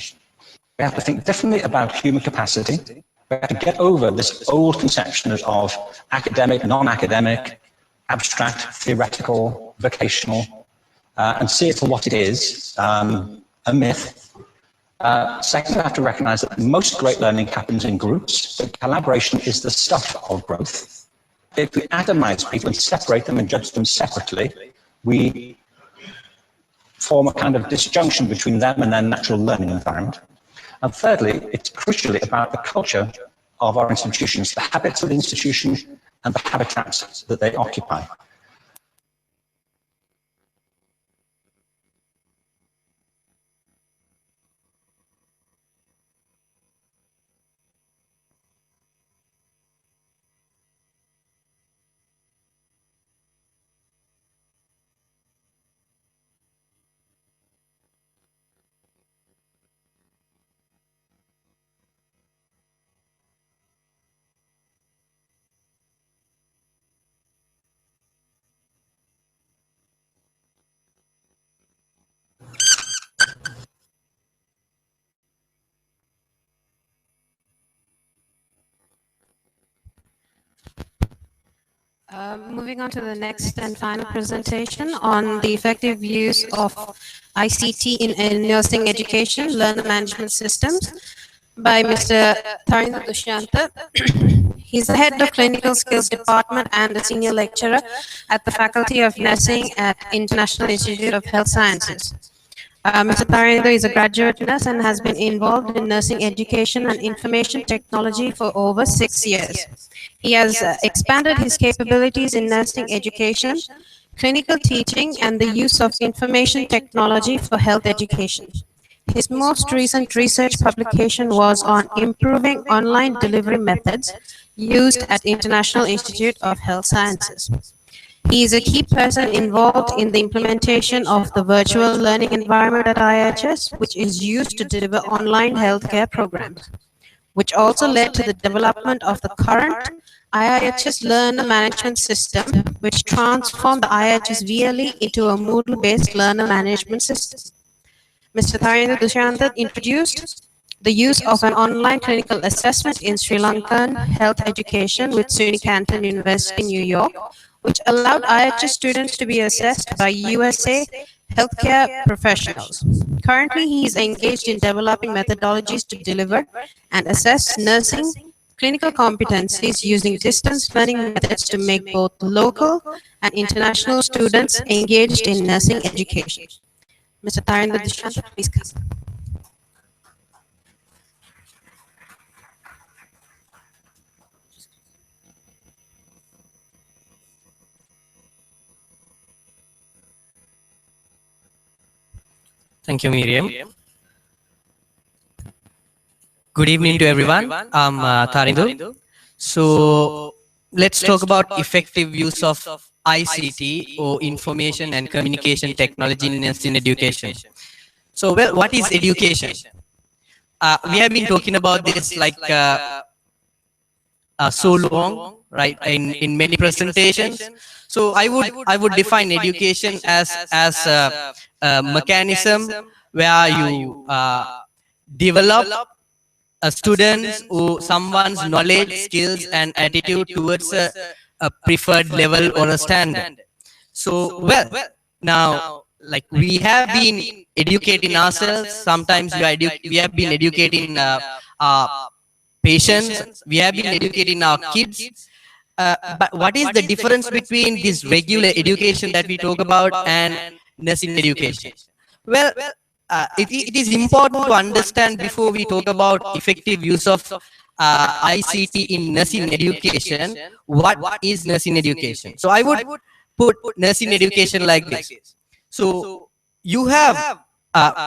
We have to think differently about human capacity We have to get over this old conception of academic, non-academic, abstract, theoretical, vocational, and see it for what it is, a myth. Second, we have to recognize that most great learning happens in groups, but collaboration is the stuff of growth. If we atomize people and separate them and judge them separately, we form a kind of disjunction between them and their natural learning environment. And thirdly, it's crucially about the culture of our institutions, the habits of the institution and the habitats that they occupy. Moving on to the next and final presentation on the effective use of ICT in nursing education, learner management systems by Mr. Tharindra Dushyanta. He's the head of clinical skills department and a senior lecturer at the Faculty of Nursing at International Institute of Health Sciences. Mr. Tharindra is a graduate nurse and has been involved in nursing education and information technology for over 6 years. He has expanded his capabilities in nursing education, clinical teaching, and the use of information technology for health education. His most recent research publication was on improving online delivery methods used at International Institute of Health Sciences. He is a key person involved in the implementation of the virtual learning environment at IHS, which is used to deliver online healthcare programs, which also led to the development of the current IHS learner management system, which transformed the IHS VLE into a Moodle-based learner management system. Mr. Tharindra Dushyanta introduced the use of an online clinical assessment in Sri Lankan health education with SUNY Canton University, New York, which allowed IHS students to be assessed by USA healthcare professionals. Currently, he is engaged in developing methodologies to deliver and assess nursing clinical competencies using distance learning methods to make both local and international students engaged in nursing education. Mr. Tharindra Dushyanta, please come. Thank you, Miriam. Good evening to everyone. I'm Tharindra. So let's talk about effective use of ICT or information and communication technology in nursing education. So, well, what is education? We have been talking about this like so long, right? In many presentations. So I would define education as a mechanism where you develop students or someone's knowledge, skills, and attitude towards a preferred level or a standard. So, well, now, like we have been educating ourselves. Sometimes we have been educating our patients. We have been educating our kids. But what is the difference between this regular education that we talk about and nursing education? Well, it is important to understand before we talk about effective use of ICT in nursing education, what is nursing education? So I would put nursing education like this. So you have,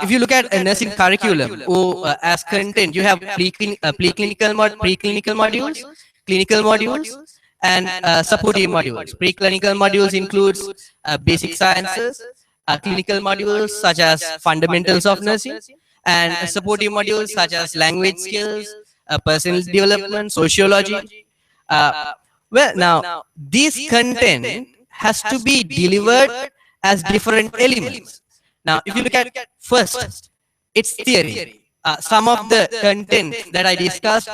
if you look at a nursing curriculum or as content, you have preclinical modules, clinical modules, and supportive modules. Preclinical modules includes basic sciences, clinical modules such as fundamentals of nursing, and supportive modules such as language skills, personal development, sociology. Well, now this content has to be delivered as different elements. Now, if you look at first, it's theory. some of the content that I discussed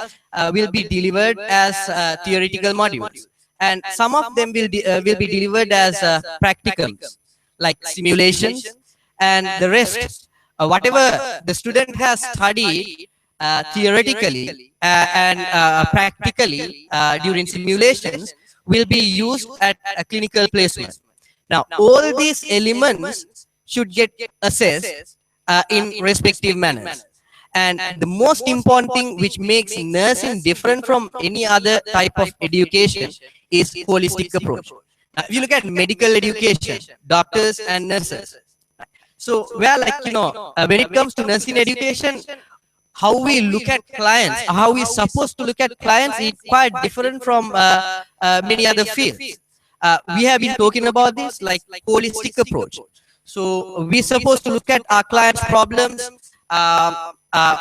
will be delivered as theoretical modules, and some of them will be delivered as practicums, like simulations, and the rest, whatever the student has studied theoretically and practically during simulations will be used at a clinical placement. Now, all these elements should get assessed in respective manners. And the most important thing which makes nursing different from any other type of education is holistic approach. Now, if you look at medical education, doctors and nurses, so where, like, when it comes to nursing education, how we look at clients, how we supposed to look at clients is quite different from many other fields. We have been talking about this like holistic approach. So we're supposed to look at our clients' problems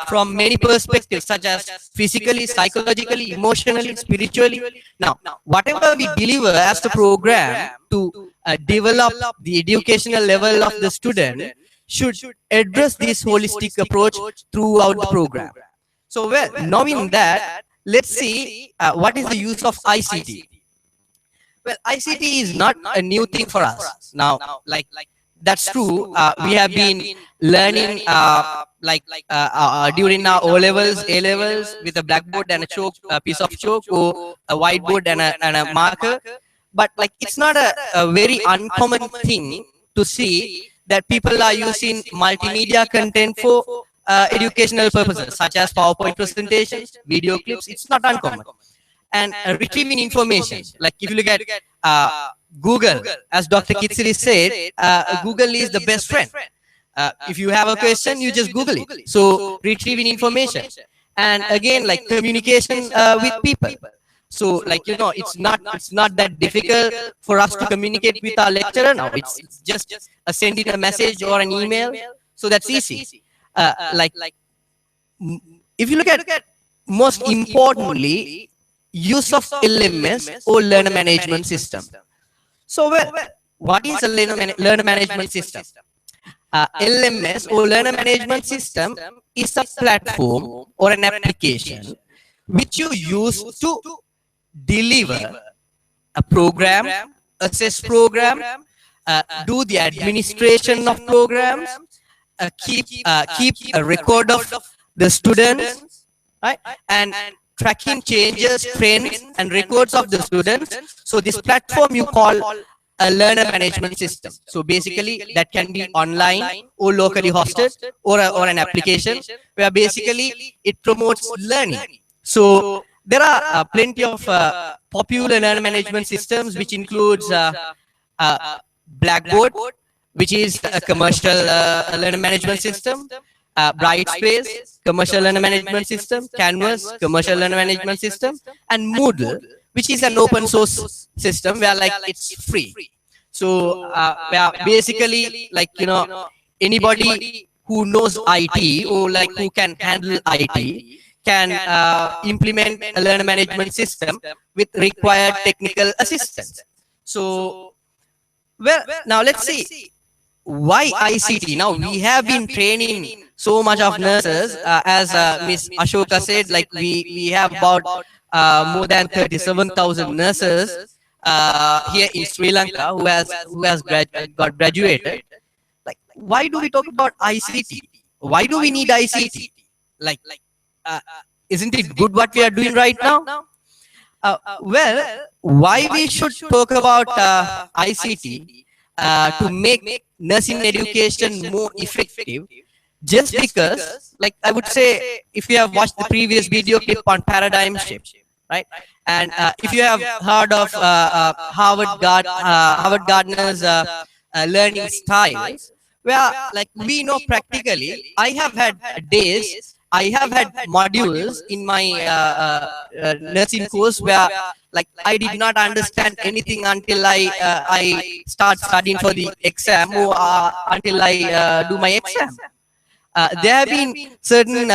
from many perspectives, such as physically, psychologically, emotionally, spiritually. Now, whatever we deliver as the program to develop the educational level of the student should address this holistic approach throughout the program. So, well, knowing that, let's see what is the use of ICT. Well, ICT is not a new thing for us. Now, like that's true. We have been learning during our O levels, A levels, with a blackboard and a chalk, a piece of chalk, or a whiteboard and a marker. But like, it's not a very uncommon thing to see that people are using multimedia content for educational purposes, such as PowerPoint presentations, video clips. It's not uncommon. And retrieving information, like if you look at Google, as Dr. Kitsiri said, Google is the best friend. If you have a question, you just Google it. So retrieving information, and again, like communication with people. So, like, it's not that difficult for us to communicate with our lecturer now. It's just sending a message or an email. So that's easy. If you look at most importantly, use of LMS or learner management system. So, well, what is a learner management system? LMS or learner management system is a platform or an application which you use to deliver a program, assess program, do the administration of programs, keep a record of the students, right, and tracking changes, trends, and records of the students. So this platform you call a learner management system. So basically that can be online or locally hosted, or an application where basically it promotes learning. So there are plenty of popular learner management systems, which includes Blackboard, which is a commercial learner management system, Brightspace, commercial learner management system, Canvas, commercial learner management system, and Moodle, which is an open source system where, like, it's free. So where basically, like, anybody who knows IT, or like who can handle IT, can implement a learner management system with required technical assistance. So, well, now let's see why ICT. Now we have been training so much of nurses, as Miss Ashoka said, like we have about more than 37,000 nurses here in Sri Lanka who has got graduated. Like, why do we talk about ICT? Why do we need ICT? Isn't it good what we are doing right now? Well, why we should talk about ICT to make nursing education more effective? Just because, like, I would say, if you have watched the previous video clip on paradigm shift, right? And if you have heard of Harvard Gardner's learning styles, where, like, we know practically, I have had days, I have had modules in my nursing course where, like, I did not understand anything until I start studying for the exam, or until I do my exam. There have been certain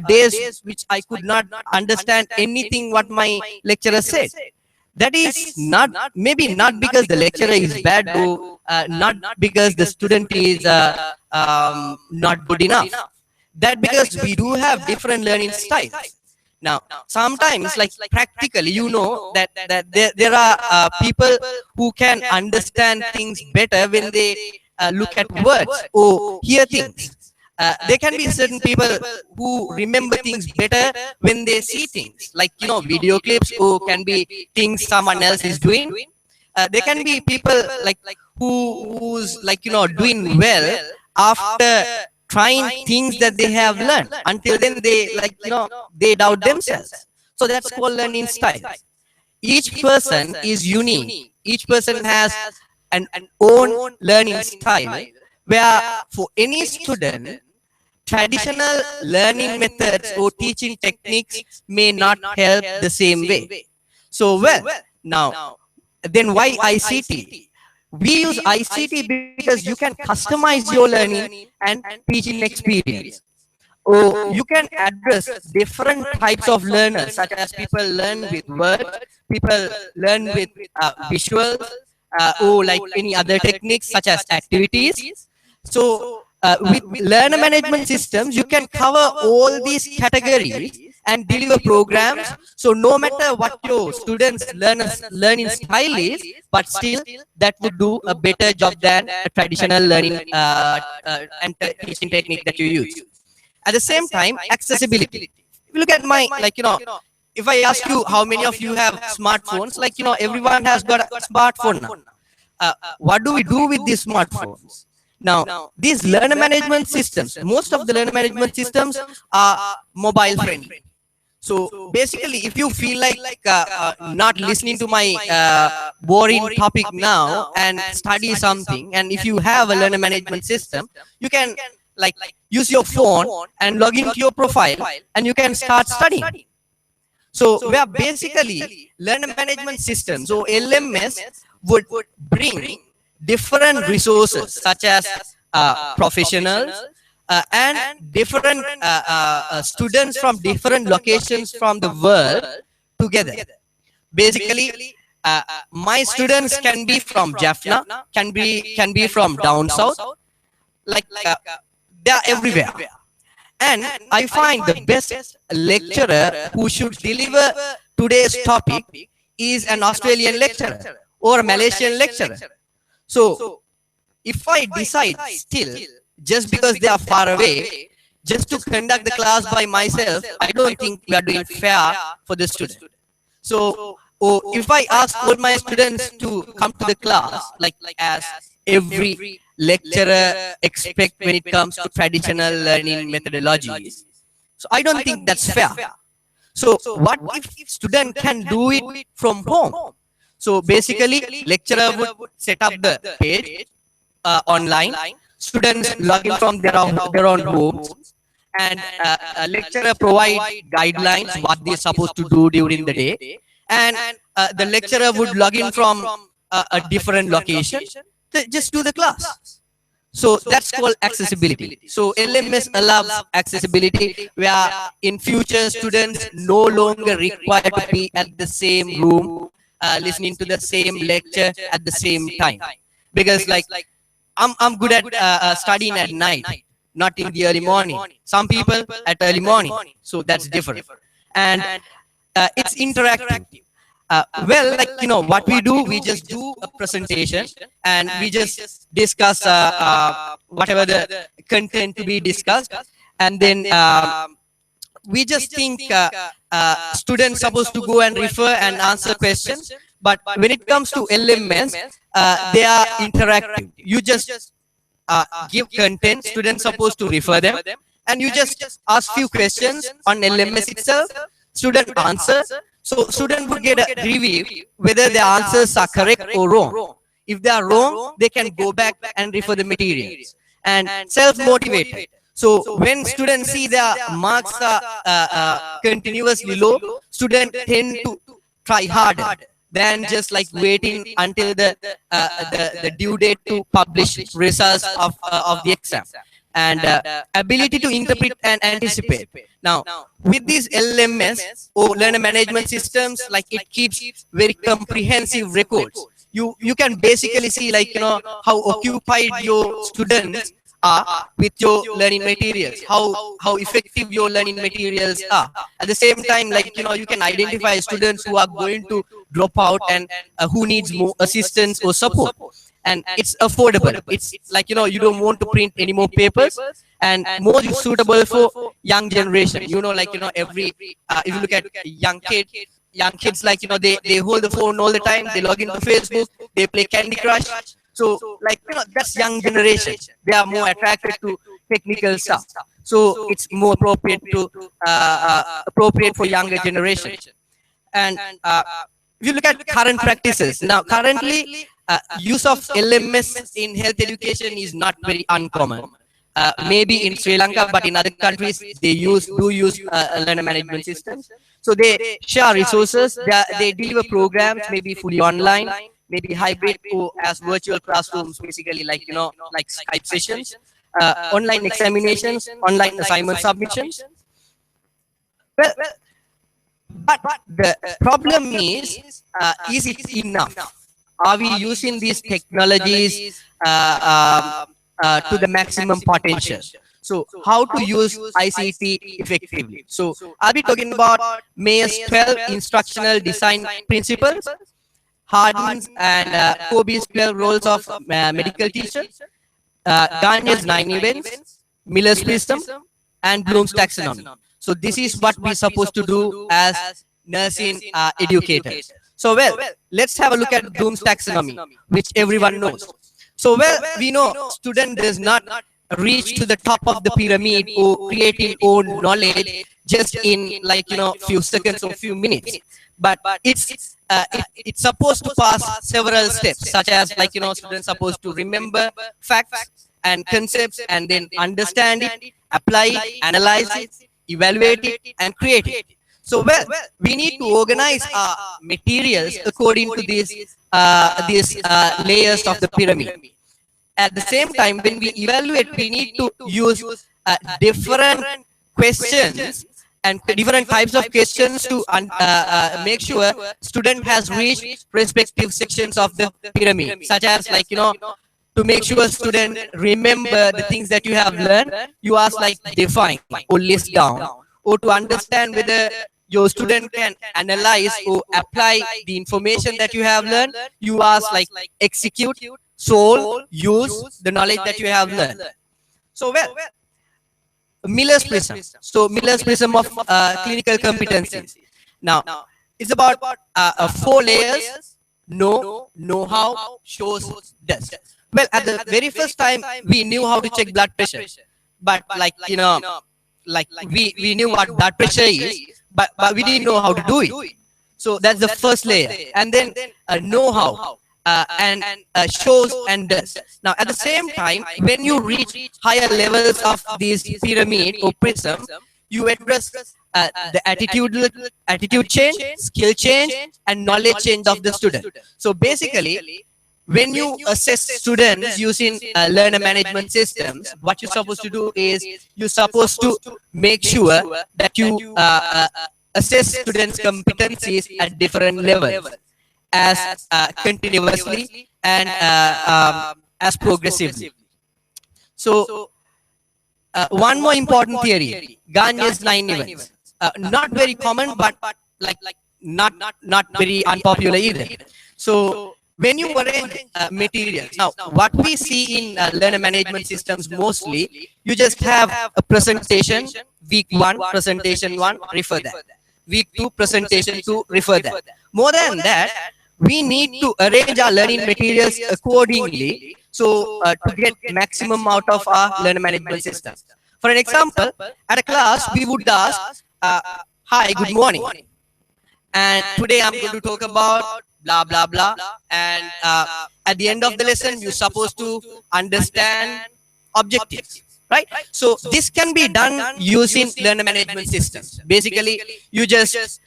days which I could not understand anything what my lecturer said. That is maybe not because the lecturer is bad, or not because the student is not good enough. that because we do have different learning styles. Now, sometimes, like practically, you know that there are people who can understand things better when they look at words or hear things. There can be certain people who remember things better when they see things, like video clips, or can be things someone else is doing. There can be people like who's doing well after trying things that they have learned. Until then, they they doubt themselves. So that's called learning style. Each person is unique. Each person has an own learning style, where for any student, traditional learning methods or teaching techniques may not help the same way. So, well, now, then why ICT? We use ICT because you can customize your learning and teaching experience. Or you can address different types of learners, such as people learn with words, people learn with visuals, or like any other techniques such as activities. So with learner management systems, you can cover all these categories and deliver programs. So no matter what your students' learning style is, but still that would do a better job than a traditional learning and teaching technique that you use. At the same time, accessibility. If you look at my, if I ask you how many of you have smartphones, everyone has got a smartphone now. What do we do with these smartphones? Now, these learner management systems, most of the learner management systems are mobile friendly. So basically, if you feel like not listening to my boring topic now and study something, and if you have a learner management system, you can use your phone and log into your profile, and you can start studying. So where basically learner management systems, or LMS, would bring different resources such as professionals and different students from different locations from the world together. Basically, my students can be from Jaffna, can be from down south, they are everywhere. And I find the best lecturer who should deliver today's topic is an Australian lecturer or a Malaysian lecturer. So if I decide still, just because they are far away, just to conduct the class by myself, I don't think we are doing fair for the student. So if I ask all my students to come to the class, as every lecturer expect when it comes to traditional learning methodologies, so I don't think that's fair. So what if student can do it from home? So basically, lecturer would set up the page online. Students log in from their own homes, and a lecturer provide guidelines what they're supposed to do during the day, and the lecturer would log in from a different location to just do the class. So that's called accessibility. So LMS allows accessibility, where in future students no longer required to be at the same room listening to the same lecture at the same time. Because I'm good at studying at night, not in the early morning. Some people at early morning, so that's different. And it's interactive. What we do, we just do a presentation and we just discuss whatever the content to be discussed, and then we just think students supposed to go and refer and answer questions. But when it comes to LMS, they are interactive. You just give content, students supposed to refer them, and you just ask few questions on LMS itself, student answer. So student would get a review whether their answers are correct or wrong. If they are wrong, they can go back and refer the materials. And self-motivated. So when students see their marks are continuously low, students tend to try harder than just waiting until the due date to publish results of the exam. And ability to interpret and anticipate. Now, with these LMS or learner management systems, it keeps very comprehensive records. You can basically see how occupied your students are with your learning materials, how effective your learning materials are. At the same time, like, you can identify students who are going to drop out and who needs more assistance or support. And it's affordable. It's like, you don't want to print any more papers, and more suitable for young generation. Like, every if you look at young kids, like, they hold the phone all the time, they log into Facebook, they play Candy Crush. So, like, that's young generation. They are more attracted to technical stuff. So it's more appropriate for younger generation. And if you look at current practices, now currently use of LMS in health education is not very uncommon. Maybe in Sri Lanka, but in other countries they do use learner management systems. So they share resources. They deliver programs, maybe fully online, maybe hybrid or as virtual classrooms, basically, like, like Skype sessions, online examinations, online assignment submissions. Well, but the problem is it enough? Are we using these technologies to the maximum potential? So how to use ICT effectively? So I'll be talking about Mayer's 12 instructional design principles, Hardin's and Kobe's 12 roles of medical teachers, Garnier's 9 events, Miller's prism, and Bloom's taxonomy. So this is what we're supposed to do as nursing educators. So, well, let's have a look at Bloom's taxonomy, which everyone knows. So, well, we know student does not reach to the top of the pyramid or creating own knowledge just in, like, few seconds or few minutes. But it's supposed to pass several steps, such as, like, students supposed to remember facts and concepts and then understand it, apply it, analyze it, evaluate it, and create it. So, well, we need to organize our materials according to these layers of the pyramid. At the same time, when we evaluate, we need to use different questions and different types of questions to make sure student has reached respective sections of the pyramid, such as, like, to make sure student remember the things that you have learned, you ask, like, define or list down, or to understand whether your student can analyze or apply the information that you have learned, you ask, like, execute, solve, use the knowledge that you have learned. So, well, Miller's prism. So Miller's prism of clinical competencies. Now, it's about 4 layers: know-how, shows, does. Well, at the very first time, we knew how to check blood pressure, but, like, like, we knew what blood pressure is, but we didn't know how to do it. So that's the first layer. And then know-how and shows and does. Now, at the same time, when you reach higher levels of this pyramid or prism, you address the attitude change, skill change, and knowledge change of the student. So basically, when you assess students using learner management systems, what you're supposed to do is you're supposed to make sure that you assess students' competencies at different levels, as continuously and as progressively. So one more important theory, Garnier's 9 events. Not very common, but like not very unpopular either. So when you arrange materials, now what we see in learner management systems mostly, you just have a presentation, week 1, presentation 1, refer that. Week 2, presentation 2, refer that. More than that, we need to arrange our learning materials accordingly, so to get maximum out of our learner management system. For an example, at a class, we would ask, hi, good morning. And today I'm going to talk about blah, blah, blah. And at the end of the lesson, you're supposed to understand objectives, right? So this can be done using learner management systems. Basically, you just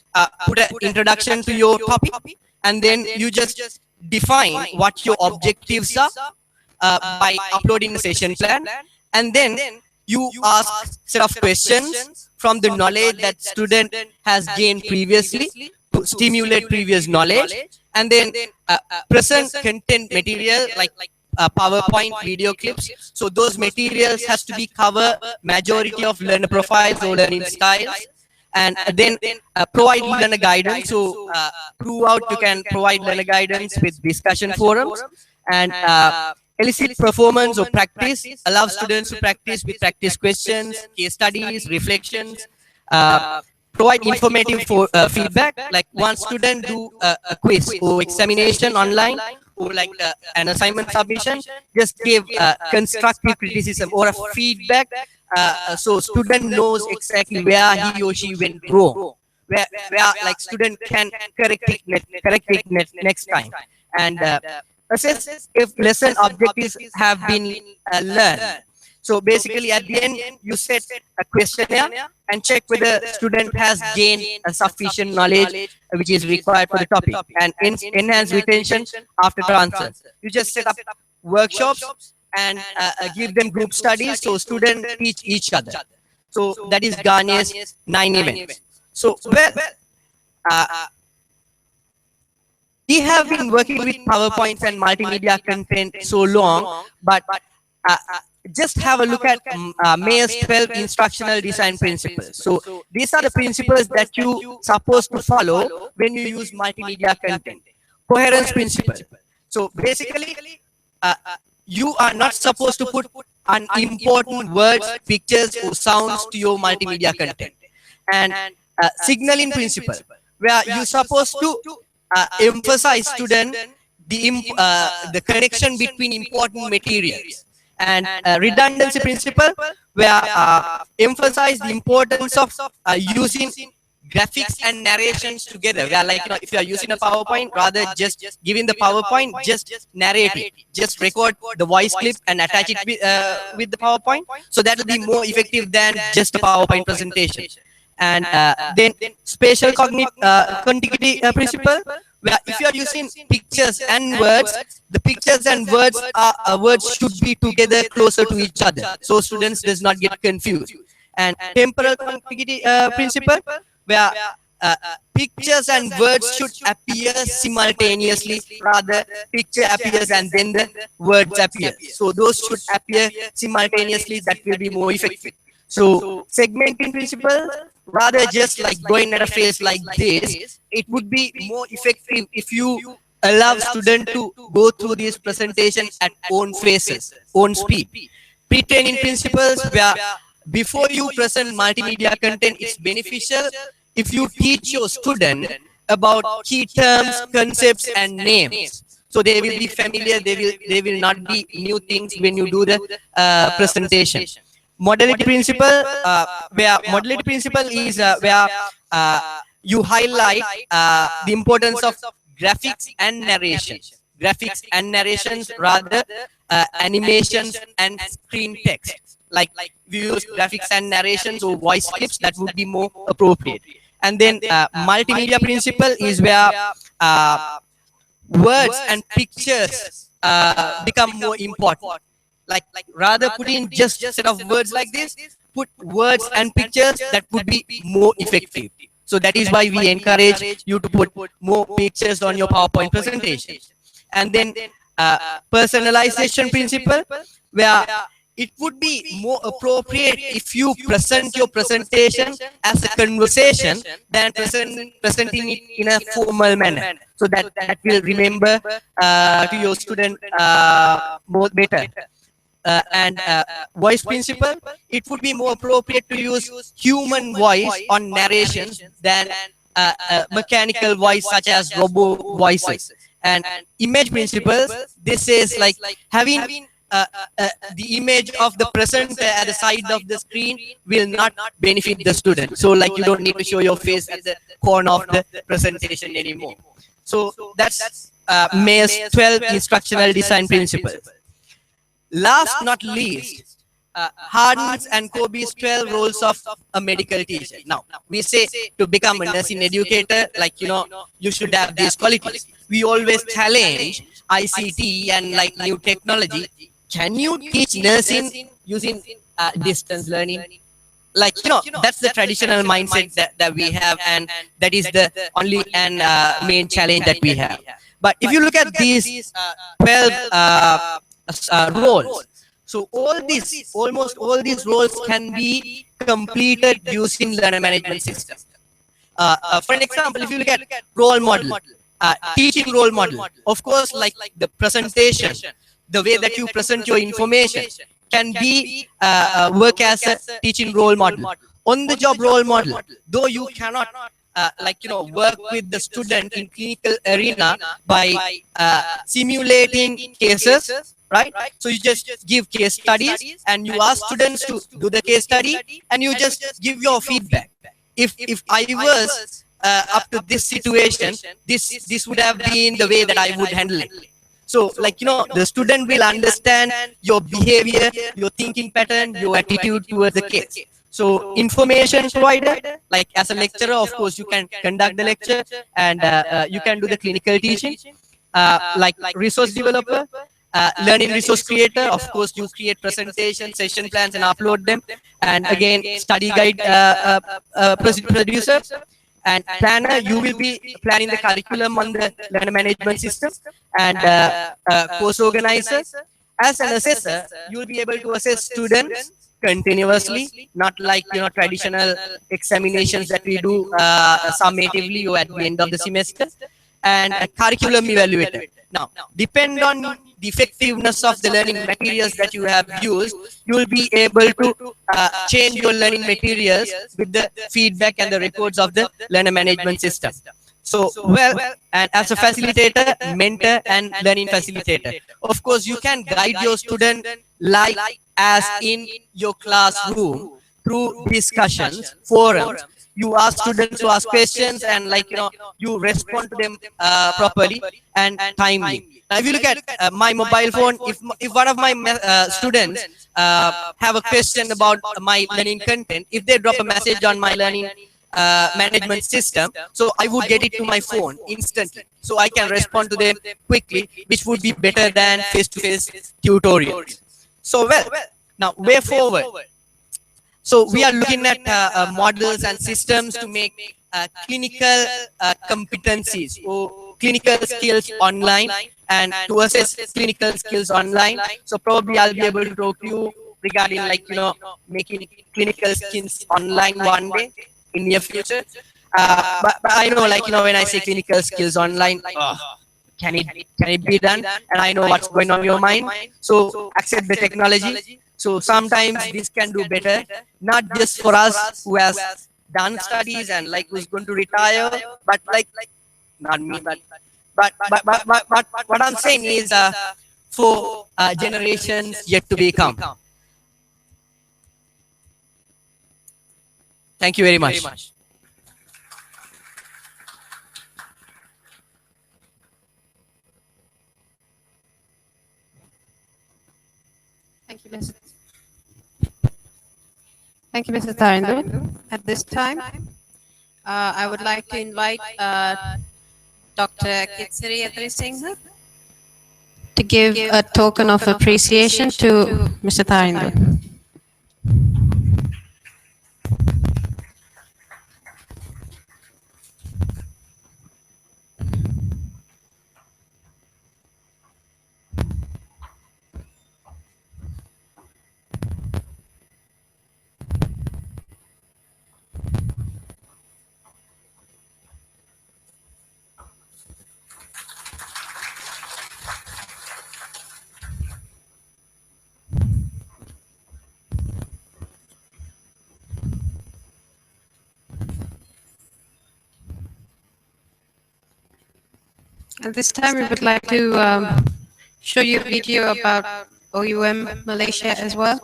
put an introduction to your topic, and then you just define what your objectives are by uploading the session plan. And then you ask set of questions from the knowledge that student has gained previously to stimulate previous knowledge, and then present content material like PowerPoint video clips. So those materials has to be cover majority of learner profiles or learning styles. And then provide learner guidance. So throughout you can provide learner guidance with discussion forums, and elicit performance or practice, allow students to practice with practice questions, case studies, reflections, provide informative feedback, like one student do a quiz or examination online, or like an assignment submission, just give constructive criticism or a feedback, so student knows exactly where he or she went wrong, where like student can correct it next time, and assess if lesson objectives have been learned. So basically at the end you set a questionnaire and check whether student has gained a sufficient knowledge which is required for the topic, and enhance retention after the answer. You just set up workshops and give them group studies so students teach each other. So that is Garnier's 9 events. So well, we have been working with PowerPoints and multimedia content so long, but just have a look at Mayer's 12 instructional design principles. So these are the principles that you supposed to follow when you use multimedia content. Coherence principle. So basically, you are not supposed to put unimportant words, pictures, or sounds to your multimedia content. And signaling principle, where you're supposed to emphasize student the connection between important materials. And redundancy principle, where emphasize the importance of using graphics and narrations together. Where, like, if you are using a PowerPoint, rather just giving the PowerPoint, just narrate it, just record the voice clip and attach it with the PowerPoint. So that will be more effective than just a PowerPoint presentation. And then spatial contiguity principle, where if you are using pictures and words, the pictures and words should be together closer to each other, so students does not get confused. And temporal contiguity principle, where pictures and words should appear simultaneously, rather picture appears and then the words appear. So those should appear simultaneously, that will be more effective. So segmenting principle, rather just like going at a phase like this, it would be more effective if you allow students to go through this presentation at own phases, own speed. Pre-training principles, where before you present multimedia content, it's beneficial if you teach your student about key terms, concepts, and names. So they will be familiar, they will not be new things when you do the presentation. Modality principle, where modality principle is where you highlight the importance of graphics and narrations. Graphics and narrations, rather animations and screen text. Like we use graphics and narrations or voice clips, that would be more appropriate. And then multimedia principle is where words and pictures become more important. Like rather put in just a set of words like this, put words and pictures, that would be more effective. So that is why we encourage you to put more pictures on your PowerPoint presentation. And then personalization principle, where it would be more appropriate if you present your presentation as a conversation than presenting it in a formal manner. So that will remember to your student more better. And voice principle, it would be more appropriate to use human voice on narrations than mechanical voice such as robo voices. And image principles, this is like having the image of the presenter at the side of the screen will not benefit the student. So like you don't need to show your face at the corner of the presentation anymore. So that's Mayer's 12 instructional design principles. Last not least, Hardin's and Kobe's 12 roles of a medical teacher. Now, we say to become a nursing educator, like, you should have these qualities. We always challenge ICT and like new technology. Can you teach nursing using distance learning? Like, that's the traditional mindset that we have, and that is the only and main challenge that we have. But if you look at these 12 roles. So almost all these roles can be completed using learner management system. For an example, if you look at role model, teaching role model, of course, like the presentation, the way that you present your information can be work as a teaching role model. On the job role model, though you cannot work with the student in clinical arena by simulating cases, right? So you just give case studies and you ask students to do the case study and you just give your feedback. If I was up to this situation, this would have been the way that I would handle it. So the student will understand your behavior, your thinking pattern, your attitude towards the case. So information provider, like as a lecturer, of course, you can conduct the lecture and you can do the clinical teaching. Like resource developer, learning resource creator, of course, you create presentation, session plans and upload them. And again, study guide producer. And planner, you will be planning the curriculum on the learner management system. And course organizer. As an assessor, you will be able to assess students continuously, not like traditional examinations that we do summatively or at the end of the semester. And a curriculum evaluator. Now, depend on the effectiveness of the learning materials that you have used, you will be able to change your learning materials with the feedback and the records of the learner management system. So, and as a facilitator, mentor, and learning facilitator, of course, you can guide your student like as in your classroom through discussions, forums. You ask students to ask questions and you respond to them properly and timely. Now, if you look at my mobile phone, if one of my students have a question about my learning content, if they drop a message on my learning management system, so I would get it to my phone instantly. So I can respond to them quickly, which would be better than face-to-face tutorials. So now way forward. So we are looking at models and systems to make clinical competencies or clinical skills online and to assess clinical skills online. So probably I'll be able to talk to you regarding making clinical skills online one day in near future. But I know when I say clinical skills online, can it be done? And I know what's going on in your mind. So accept the technology. So sometimes this can do better, not just for us who has done studies and who's going to retire, but not me, but what I'm saying is for generations yet to become. Thank you very much. Thank you, Mr. Thank you, Mr. Tarindu. At this time, I would like to invite Dr. Kitsari Adrisinghe to give a token of appreciation to Mr. Tarindu. At this time, we would like to show you a video about OUM Malaysia as well.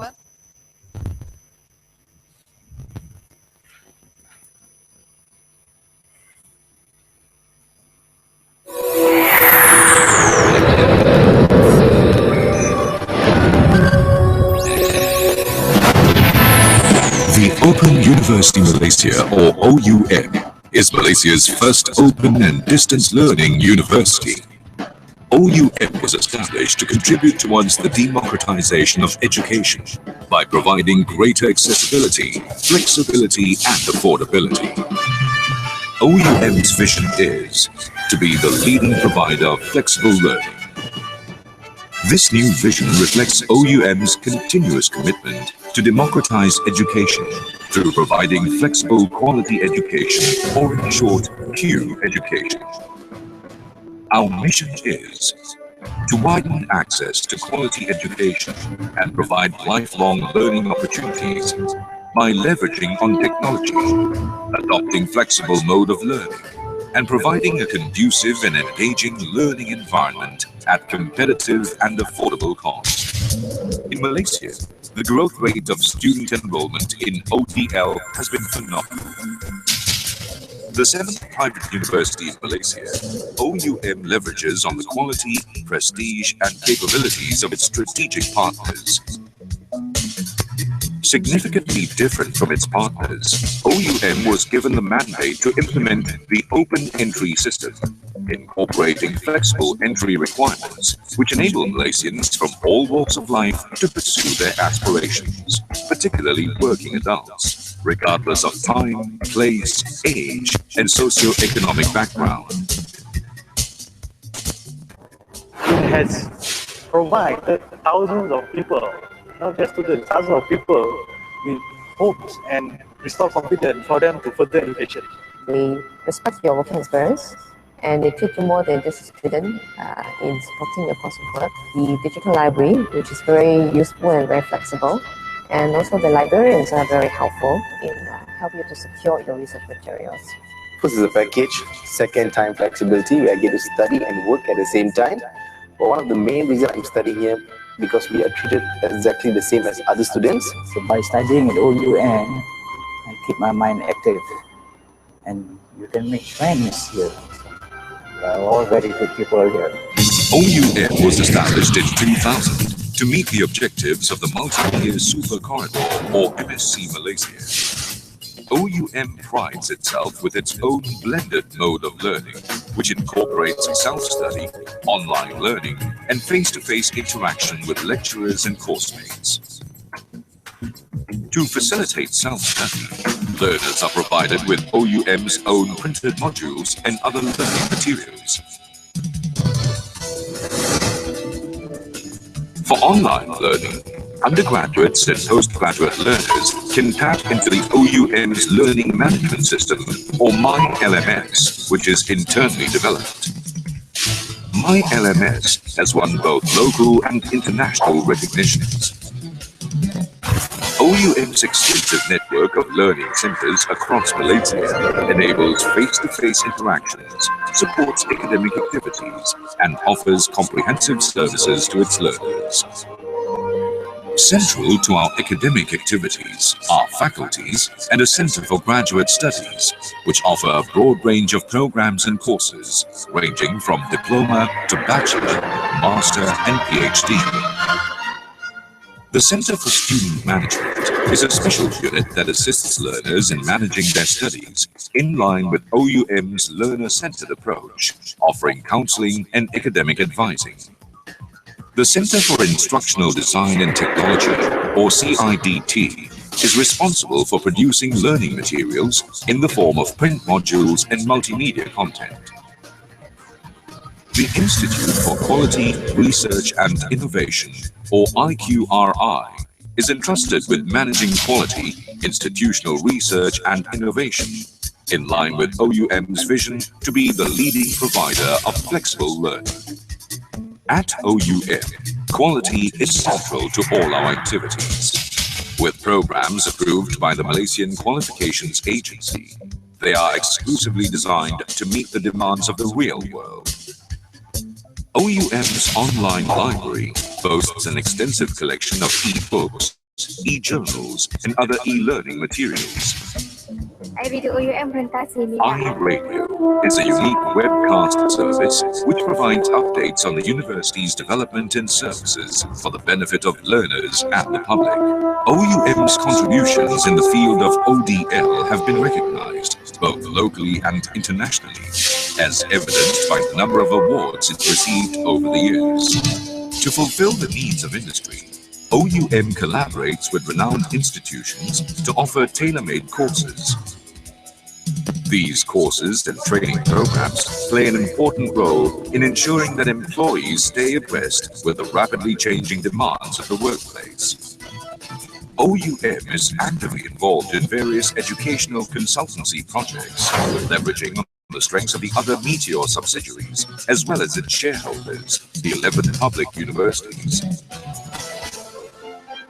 The Open University Malaysia, or OUM, is Malaysia's first open and distance learning university. OUM was established to contribute towards the democratization of education by providing greater accessibility, flexibility, and affordability. OUM's vision is to be the leading provider of flexible learning. This new vision reflects OUM's continuous commitment to democratize education through providing flexible quality education, or in short, Q education. Our mission is to widen access to quality education and provide lifelong learning opportunities by leveraging on technology, adopting flexible mode of learning, and providing a conducive and engaging learning environment at competitive and affordable cost. In Malaysia, the growth rate of student enrollment in OTL has been phenomenal. The 7th private university in Malaysia, OUM leverages on the quality, prestige, and capabilities of its strategic partners. Significantly different from its partners, OUM was given the mandate to implement the open entry system, incorporating flexible entry requirements which enable Malaysians from all walks of life to pursue their aspirations, particularly working adults, regardless of time, place, age, and socio-economic background. It has provided thousands of people, not just students, thousands of people with hopes and restore confidence for them to further education. They respect your working experience and they treat you more than just a student in supporting your course of work. The digital library, which is very useful and very flexible, and also the librarians are very helpful in helping you to secure your research materials. First is a package, second time flexibility, where I get to study and work at the same time. But one of the main reasons I'm studying here, because we are treated exactly the same as other students. So by studying at OUM, I keep my mind active and you can make friends here. There are all very good people here. OUM was established in 2000 to meet the objectives of the Multi-Year Super Corridor, or MSc Malaysia. OUM prides itself with its own blended mode of learning, which incorporates self-study, online learning, and face-to-face interaction with lecturers and coursemates. To facilitate self-study, learners are provided with OUM's own printed modules and other learning materials. For online learning, undergraduates and postgraduate learners can tap into the OUM's Learning Management System, or MyLMS, which is internally developed. MyLMS has won both local and international recognitions. OUM's extensive network of learning centers across Malaysia enables face-to-face interactions, supports academic activities, and offers comprehensive services to its learners. Central to our academic activities are faculties and a Center for Graduate Studies, which offer a broad range of programs and courses, ranging from diploma to bachelor, master, and PhD. The Center for Student Management is a special unit that assists learners in managing their studies in line with OUM's learner-centered approach, offering counseling and academic advising. The Center for Instructional Design and Technology, or CIDT, is responsible for producing learning materials in the form of print modules and multimedia content. The Institute for Quality, Research and Innovation, or IQRI, is entrusted with managing quality, institutional research and innovation, in line with OUM's vision to be the leading provider of flexible learning. At OUM, quality is central to all our activities. With programs approved by the Malaysian Qualifications Agency, they are exclusively designed to meet the demands of the real world. OUM's online library boasts an extensive collection of e-books, e-journals, and other e-learning materials. iRadio is a unique webcast service which provides updates on the university's development and services for the benefit of learners and the public. OUM's contributions in the field of ODL have been recognized, both locally and internationally, as evidenced by the number of awards it received over the years. To fulfill the needs of industry, OUM collaborates with renowned institutions to offer tailor-made courses. These courses and training programs play an important role in ensuring that employees stay abreast with the rapidly changing demands of the workplace. OUM is actively involved in various educational consultancy projects, leveraging on the strengths of the other Meteor subsidiaries, as well as its shareholders, the 11 public universities.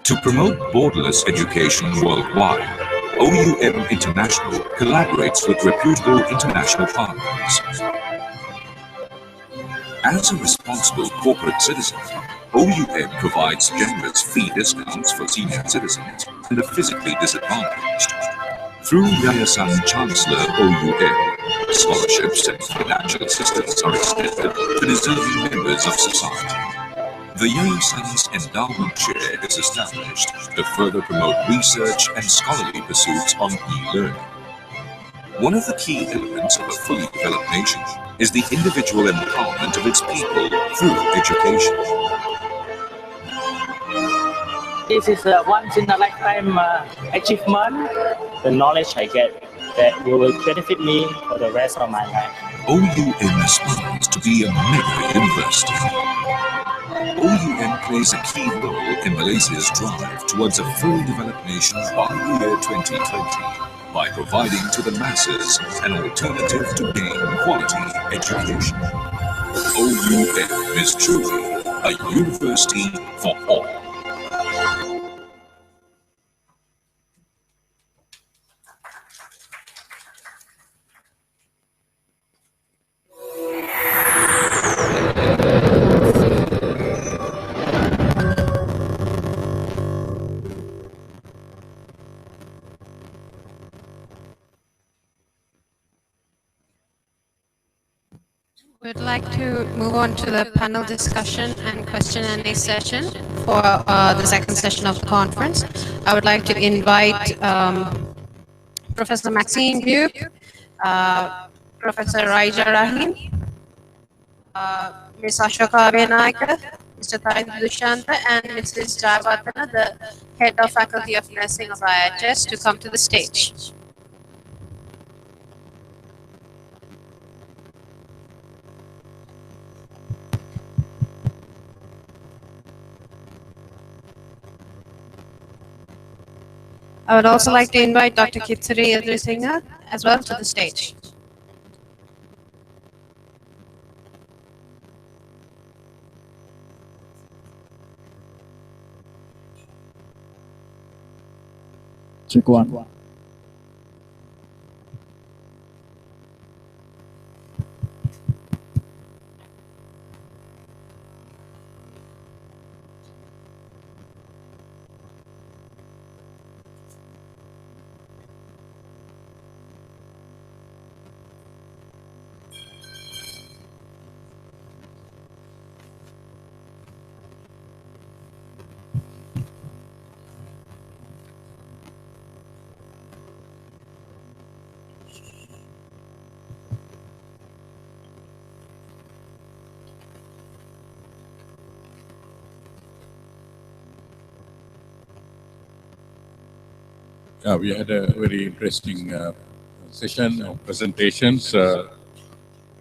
To promote borderless education worldwide, OUM International collaborates with reputable international partners. As a responsible corporate citizen, OUM provides generous fee discounts for senior citizens and the physically disadvantaged. Through Yayasan Chancellor OUM, scholarships and financial assistance are extended to deserving members of society. The Yayasan's endowment share is established to further promote research and scholarly pursuits on e-learning. One of the key elements of a fully developed nation is the individual empowerment of its people through education. This is a once-in-a-lifetime achievement. The knowledge I get that will benefit me for the rest of my life. OUM aspires to be a mega university. OUM plays a key role in Malaysia's drive towards a fully developed nation by the year 2020 by providing to the masses an alternative to gain quality education. OUM is truly a university for all. We'd like to move on to the panel discussion and question and answer session for the second session of the conference. I would like to invite Professor Maxine Buke, Professor Raija Rahim, Ms. Ashoka Abenaika, Mr. Thain Dushanta, and Mrs. Jayawardena, the Head of Faculty of Nursing of IHS, to come to the stage. I would also like to invite Dr. Kitsuri Idrisinghe as well to the stage. Check one. We had a very interesting session of presentations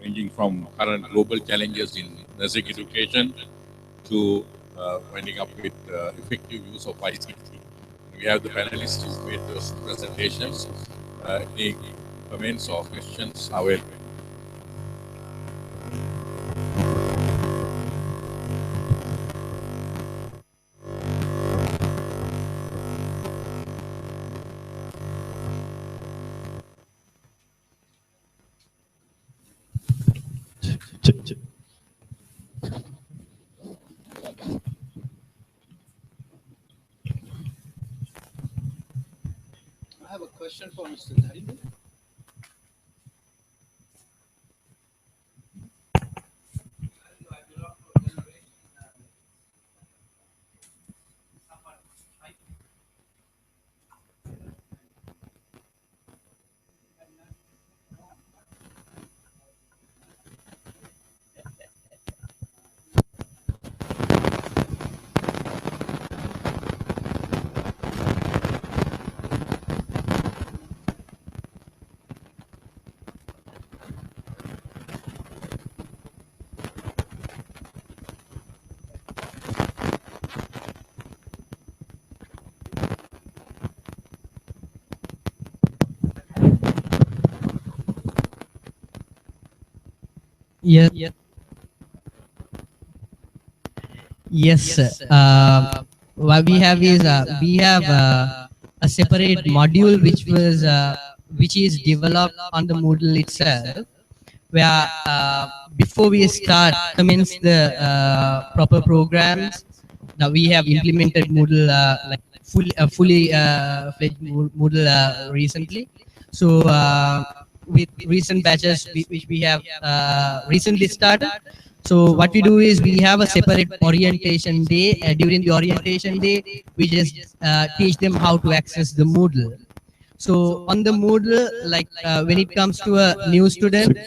ranging from current global challenges in nursing education to winding up with effective use of ICT. We have the panelists who made those presentations. Any comments or questions are welcome. I have a question for Mr. Thain. Yes. Yes, sir. What we have is we have a separate module which is developed on the Moodle itself, where before we start commence the proper programs, now we have implemented Moodle like fully fledged Moodle recently. So with recent batches which we have recently started. So what we do is we have a separate orientation day. During the orientation day, we just teach them how to access the Moodle. So on the Moodle, like when it comes to a new student,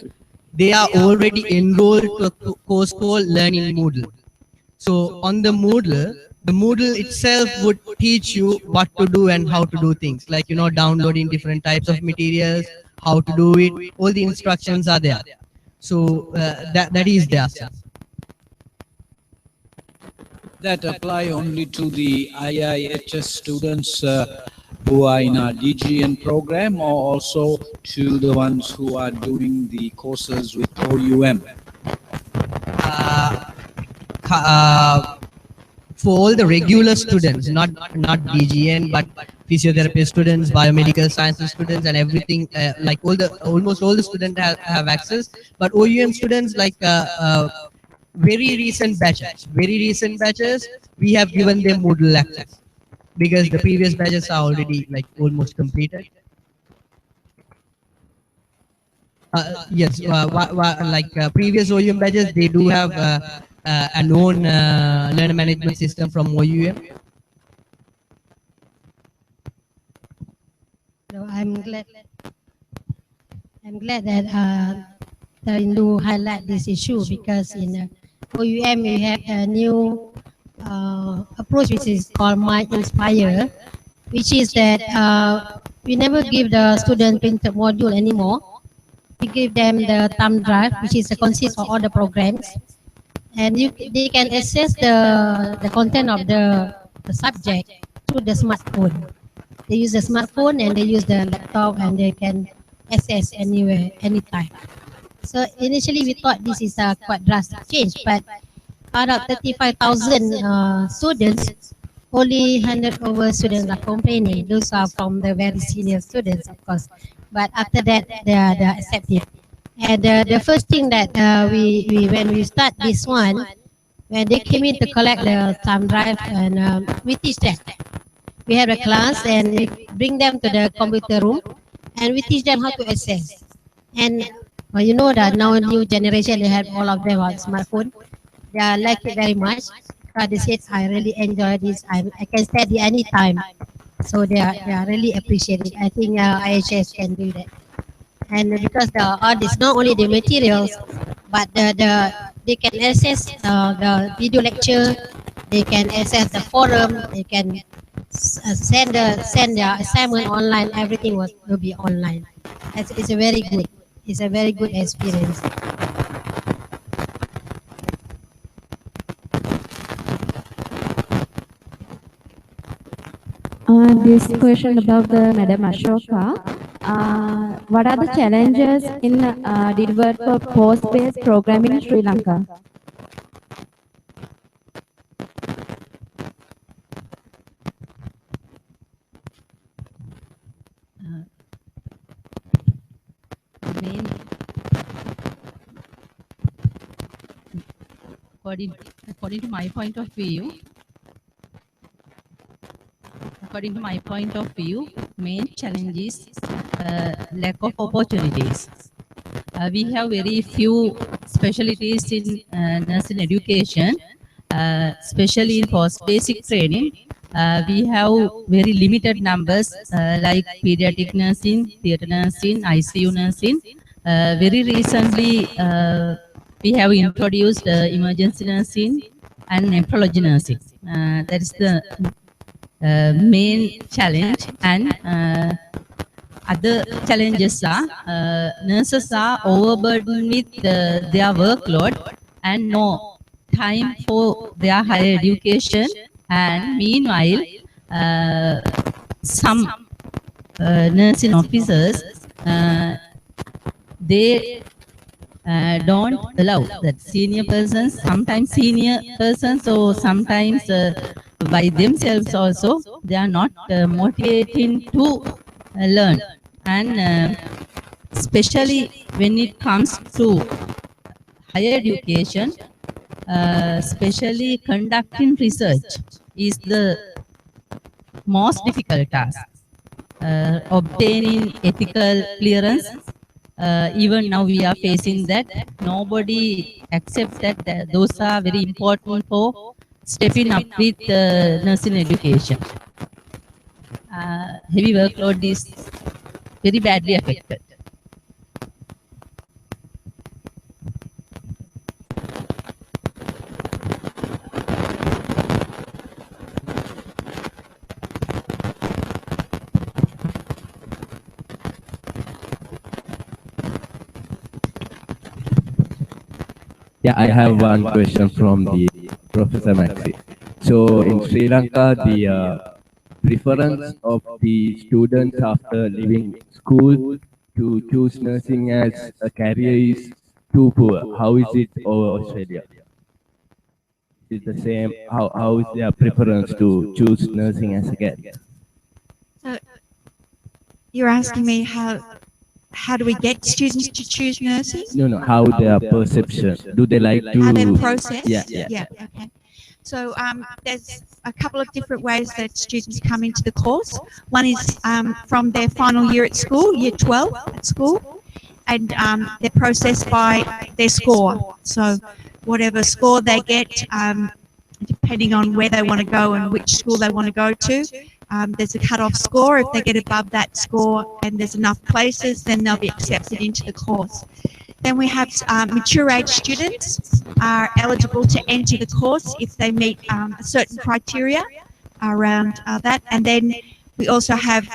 they are already enrolled to a course called Learning Moodle. So on the Moodle itself would teach you what to do and how to do things, like, you know, downloading different types of materials, how to do it, all the instructions are there. So that is there, sir. That apply only to the IIHS students who are in our DGN program, or also to the ones who are doing the courses with OUM? For all the regular students, not DGN, but physiotherapy students, biomedical sciences students, and everything, like almost all the students have access. But OUM students, like very recent batches, we have given them Moodle access because the previous batches are already like almost completed. Yes, like previous OUM batches, they do have a known learner management system from OUM. So I'm glad that Tarindu highlight this issue, because in OUM we have a new approach which is called Mind Inspire, which is that we never give the student printed module anymore. We give them the thumb drive, which is consists of all the programs, and they can access the content of the subject through the smartphone. They use the smartphone and they use the laptop, and they can access anywhere, anytime. So initially we thought this is a quite drastic change, but out of 35,000 students, only 100 over students are complaining. Those are from the very senior students, of course. But after that, they are accepted. And the first thing that when we start this one, when they came in to collect the thumb drive, and we teach them. We have a class and we bring them to the computer room and we teach them how to access. And well, you know that now new generation, they have all of them on smartphone. They like it very much. They said, I really enjoy this. I can study anytime. So they are really appreciating. I think IHS can do that. And because the art is not only the materials, but they can access the video lecture, they can access the forum, they can send their assignment online. Everything will be online. It's a very good experience. This question about the Madam Ashoka. What are the challenges in delivered for post-based programming in Sri Lanka? According to my point of view, main challenge is lack of opportunities. We have very few specialties in nursing education, especially in post-basic training. We have very limited numbers like pediatric nursing, theatre nursing, ICU nursing. Very recently, we have introduced emergency nursing and nephrology nursing. That is the main challenge, and other challenges are nurses are overburdened with their workload and no time for their higher education, and meanwhile some nursing officers they don't allow that senior persons, sometimes senior persons or sometimes by themselves also, they are not motivating to learn. And especially when it comes to higher education, especially conducting research is the most difficult task. Obtaining ethical clearance, even now we are facing that. Nobody accepts that those are very important for stepping up with nursing education. Heavy workload is very badly affected. Yeah, I have one question from the Professor Maxi. So in Sri Lanka, the preference of the students after leaving school to choose nursing as a career is too poor. How is it over Australia? Is the same? How is their preference to choose nursing as a career? So you're asking me how do we get students to choose nursing? No, how their perception? Do they like to? How their process? Yeah. Okay. So there's a couple of different ways that students come into the course. One is from their final year at school, year 12 at school, and they're processed by their score. So whatever score they get, depending on where they want to go and which school they want to go to, there's a cut-off score. If they get above that score and there's enough places, then they'll be accepted into the course. Then we have mature age students are eligible to enter the course if they meet a certain criteria around that. And then we also have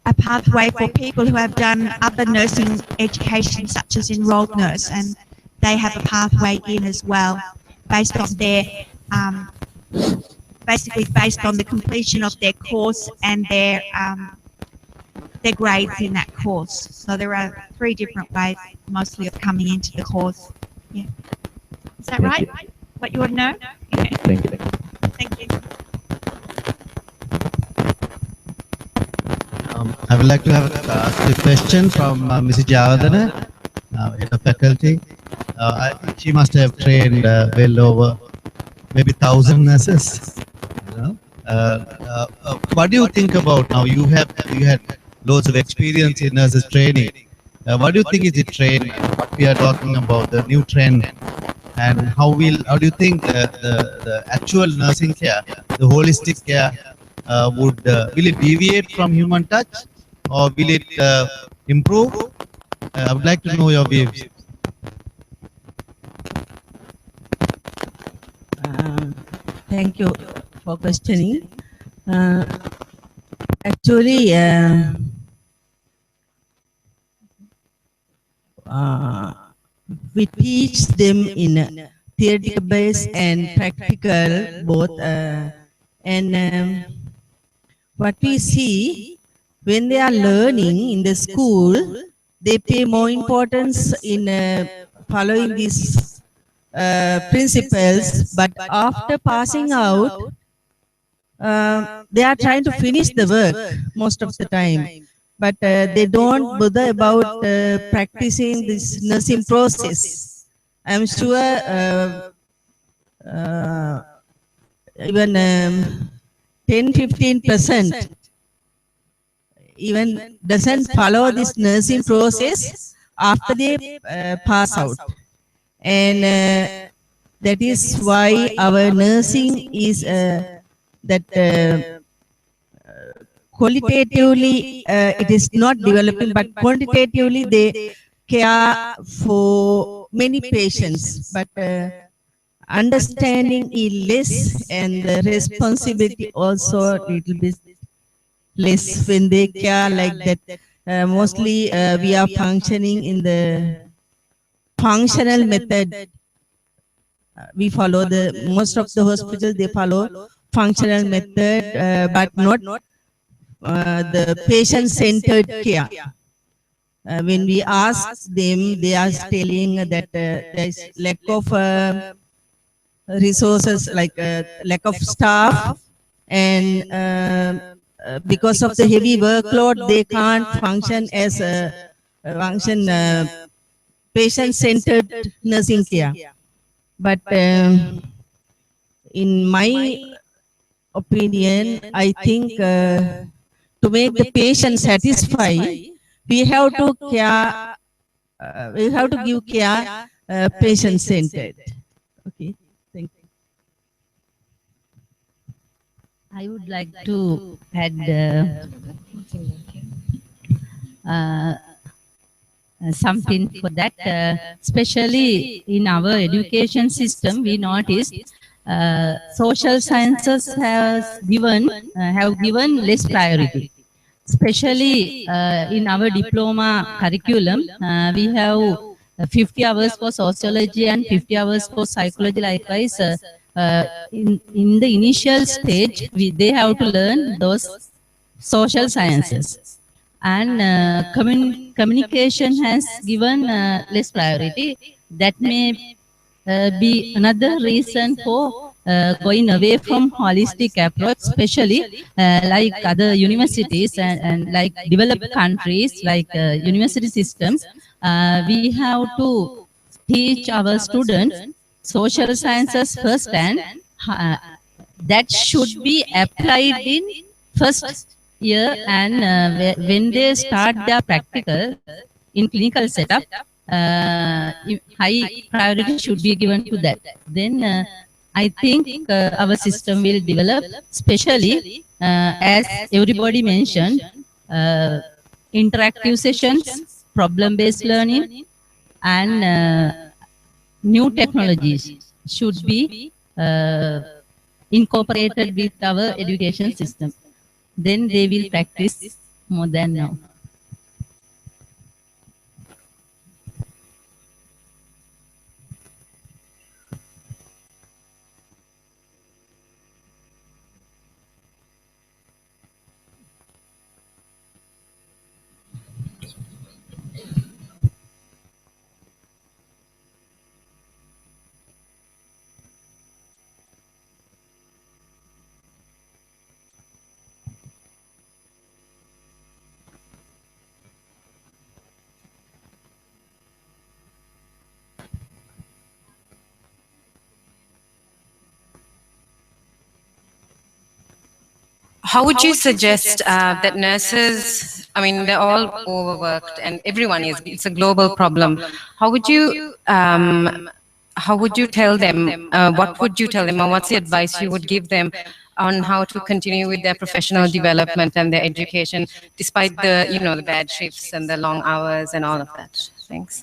a pathway for people who have done other nursing education, such as enrolled nurse, and they have a pathway in as well, based on their basically based on the completion of their course and their grades in that course. So there are 3 different ways, mostly, of coming into the course. Yeah, is that right? What you want to know? Okay. Thank you. Thank you. I would like to have a question from Mrs. Javadana, head of faculty. She must have trained well over maybe 1,000 nurses. You know? What do you think about now? You had loads of experience in nurses training. What do you think is the trend? What we are talking about, the new trend, and how do you think the actual nursing care, the holistic care, will it deviate from human touch, or will it improve? I would like to know your views. Thank you for questioning. Actually, we teach them in a theoretical base and practical both. And what we see, when they are learning in the school, they pay more importance in following these principles, but after passing out, they are trying to finish the work most of the time, but they don't bother about practicing this nursing process. I'm sure even 10–15% even doesn't follow this nursing process after they pass out. And that is why our nursing is that qualitatively it is not developing, but quantitatively they care for many patients, but understanding is less, and the responsibility also a little bit less when they care like that. Mostly we are functioning in the functional method. We follow most of the hospitals, they follow functional method, but not the patient-centered care. when we ask them, they are telling that there is lack of resources, like lack of staff, and because of the heavy workload, they can't function as a patient-centered nursing care. But in my opinion, I think to make the patient satisfied, we have to care. We have to give care patient-centered. Okay, thank you. I would like to add something for that. Especially in our education system, we noticed social sciences have given less priority. Especially in our diploma curriculum, we have 50 hours for sociology and 50 hours for psychology. Likewise, in the initial stage, they have to learn those social sciences. And communication has given less priority. That may be another reason for going away from holistic approach, especially like other universities and like developed countries, like university systems. We have to teach our students social sciences first, and that should be applied in first year, and when they start their practical in clinical setup, high priority should be given to that. Then I think our system will develop, especially as everybody mentioned, interactive sessions, problem-based learning, and new technologies should be incorporated with our education system. Then they will practice more than now. How would you suggest that nurses, I mean, they're all overworked and everyone is, it's a global problem. How would you tell them, what would you tell them, or what's the advice you would give them on how to continue with their professional development and their education, despite the, you know, the bad shifts and the long hours and all of that? Thanks.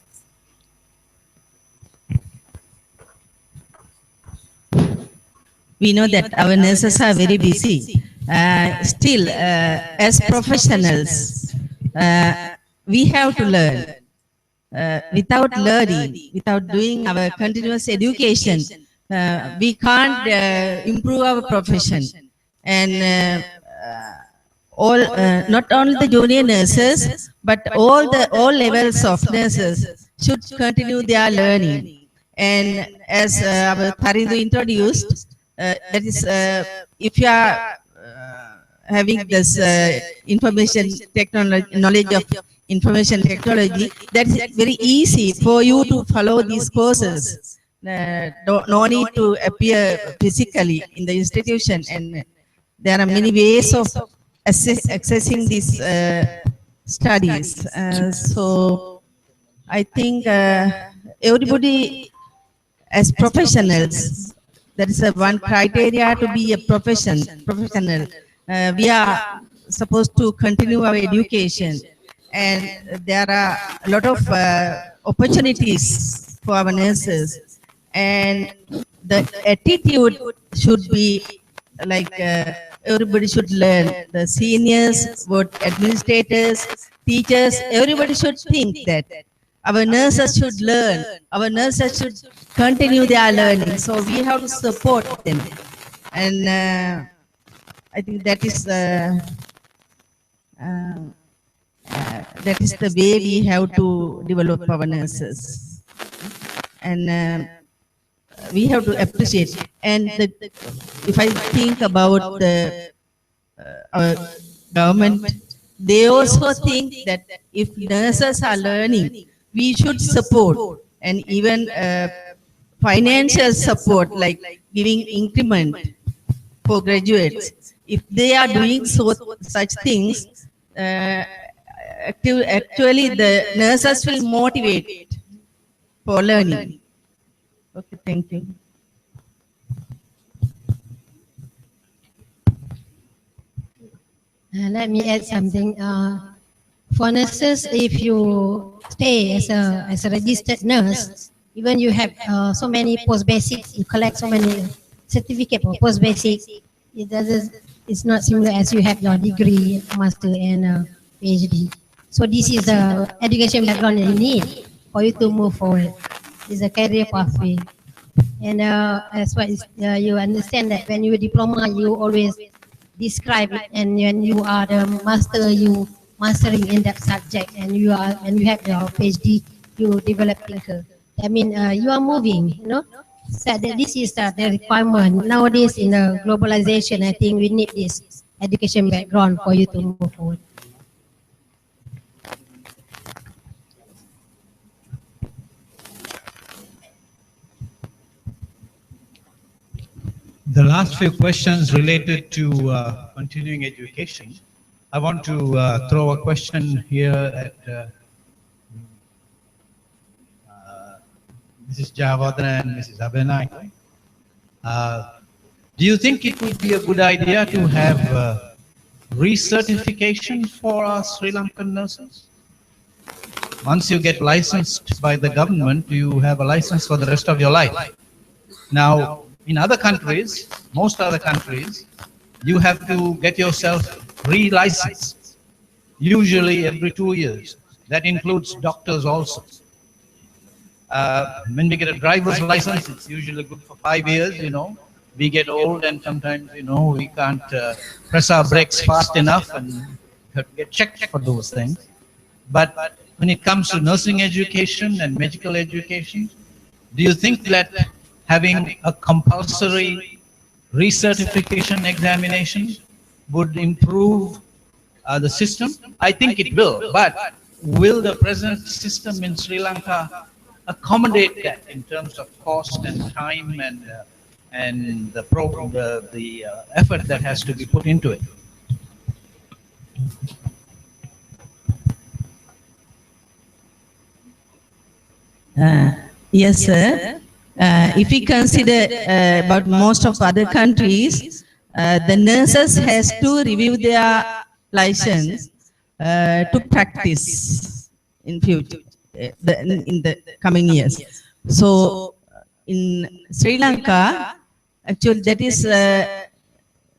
We know that our nurses are very busy. Still, as professionals, we have to learn. Without learning, without doing our continuous education, we can't improve our profession. And not only the junior nurses, but all levels of nurses should continue their learning. And as our Parindu introduced, that is, if you are having this information technology, knowledge of information technology, that is very easy for you to follow these courses. No need to appear physically in the institution, and there are many ways of accessing these studies. So I think everybody as professionals, that is one criteria to be a professional. We are supposed to continue our education, and there are a lot of opportunities for our nurses, and the attitude should be like everybody should learn. The seniors, both administrators, teachers, everybody should think that our nurses should learn. Our nurses should continue their learning. So we have to support them. And I think that is That is the way we have to develop our nurses. And we have to appreciate. And if I think about our government, they also think that if nurses are learning, we should support, and even financial support, like giving increment for graduates. If they are doing such things, actually the nurses will motivate for learning. Okay, thank you. Let me add something. For nurses, if you stay as a registered nurse, even you have so many post basics, you collect so many certificate for post basics. It's not similar as you have your degree, master, and PhD. So this is the education background that you need for you to move forward. It's a career pathway. And as well as you understand that when you diploma, you always describe it, and when you are the master, you mastering in that subject, and you have your PhD, you develop thinker. I mean, you are moving, you know. So that this is the requirement nowadays in the globalization. I think we need this education background for you to move forward. The last few questions related to continuing education. I want to throw a question here at Mrs. Javadana and Mrs. Abenai. Do you think it would be a good idea to have recertification for our Sri Lankan nurses? Once you get licensed by the government, you have a license for the rest of your life. Now, in other countries, most other countries, you have to get yourself re-licensed, usually every 2 years. That includes doctors also. When we get a driver's license, it's usually good for 5 years, you know. We get old and sometimes, you know, we can't press our brakes fast enough and have to get checked for those things. But when it comes to nursing education and medical education, do you think that having a compulsory recertification examination would improve the system? I think it will, but will the present system in Sri Lanka accommodate that in terms of cost and time and the program, the effort that has to be put into it? Yes, sir. If we consider about most of other countries, the nurses has to review their license to practice in future, in the coming years. So in Sri Lanka, actually that is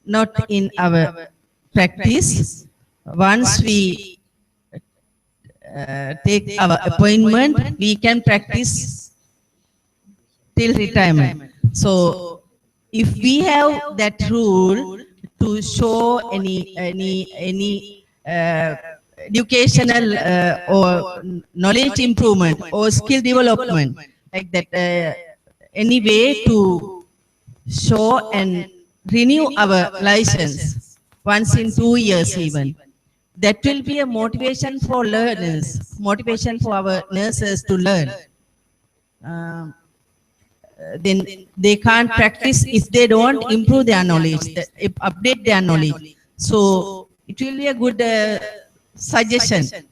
not in our practice. Once we take our appointment, we can practice till retirement. So if we have that rule to show any educational or knowledge improvement or skill development, like that, any way to show and renew our license once in 2 years even, that will be a motivation for learners, motivation for our nurses to learn. Then they can't practice if they don't improve their knowledge, update their knowledge. So it will be a good suggestion.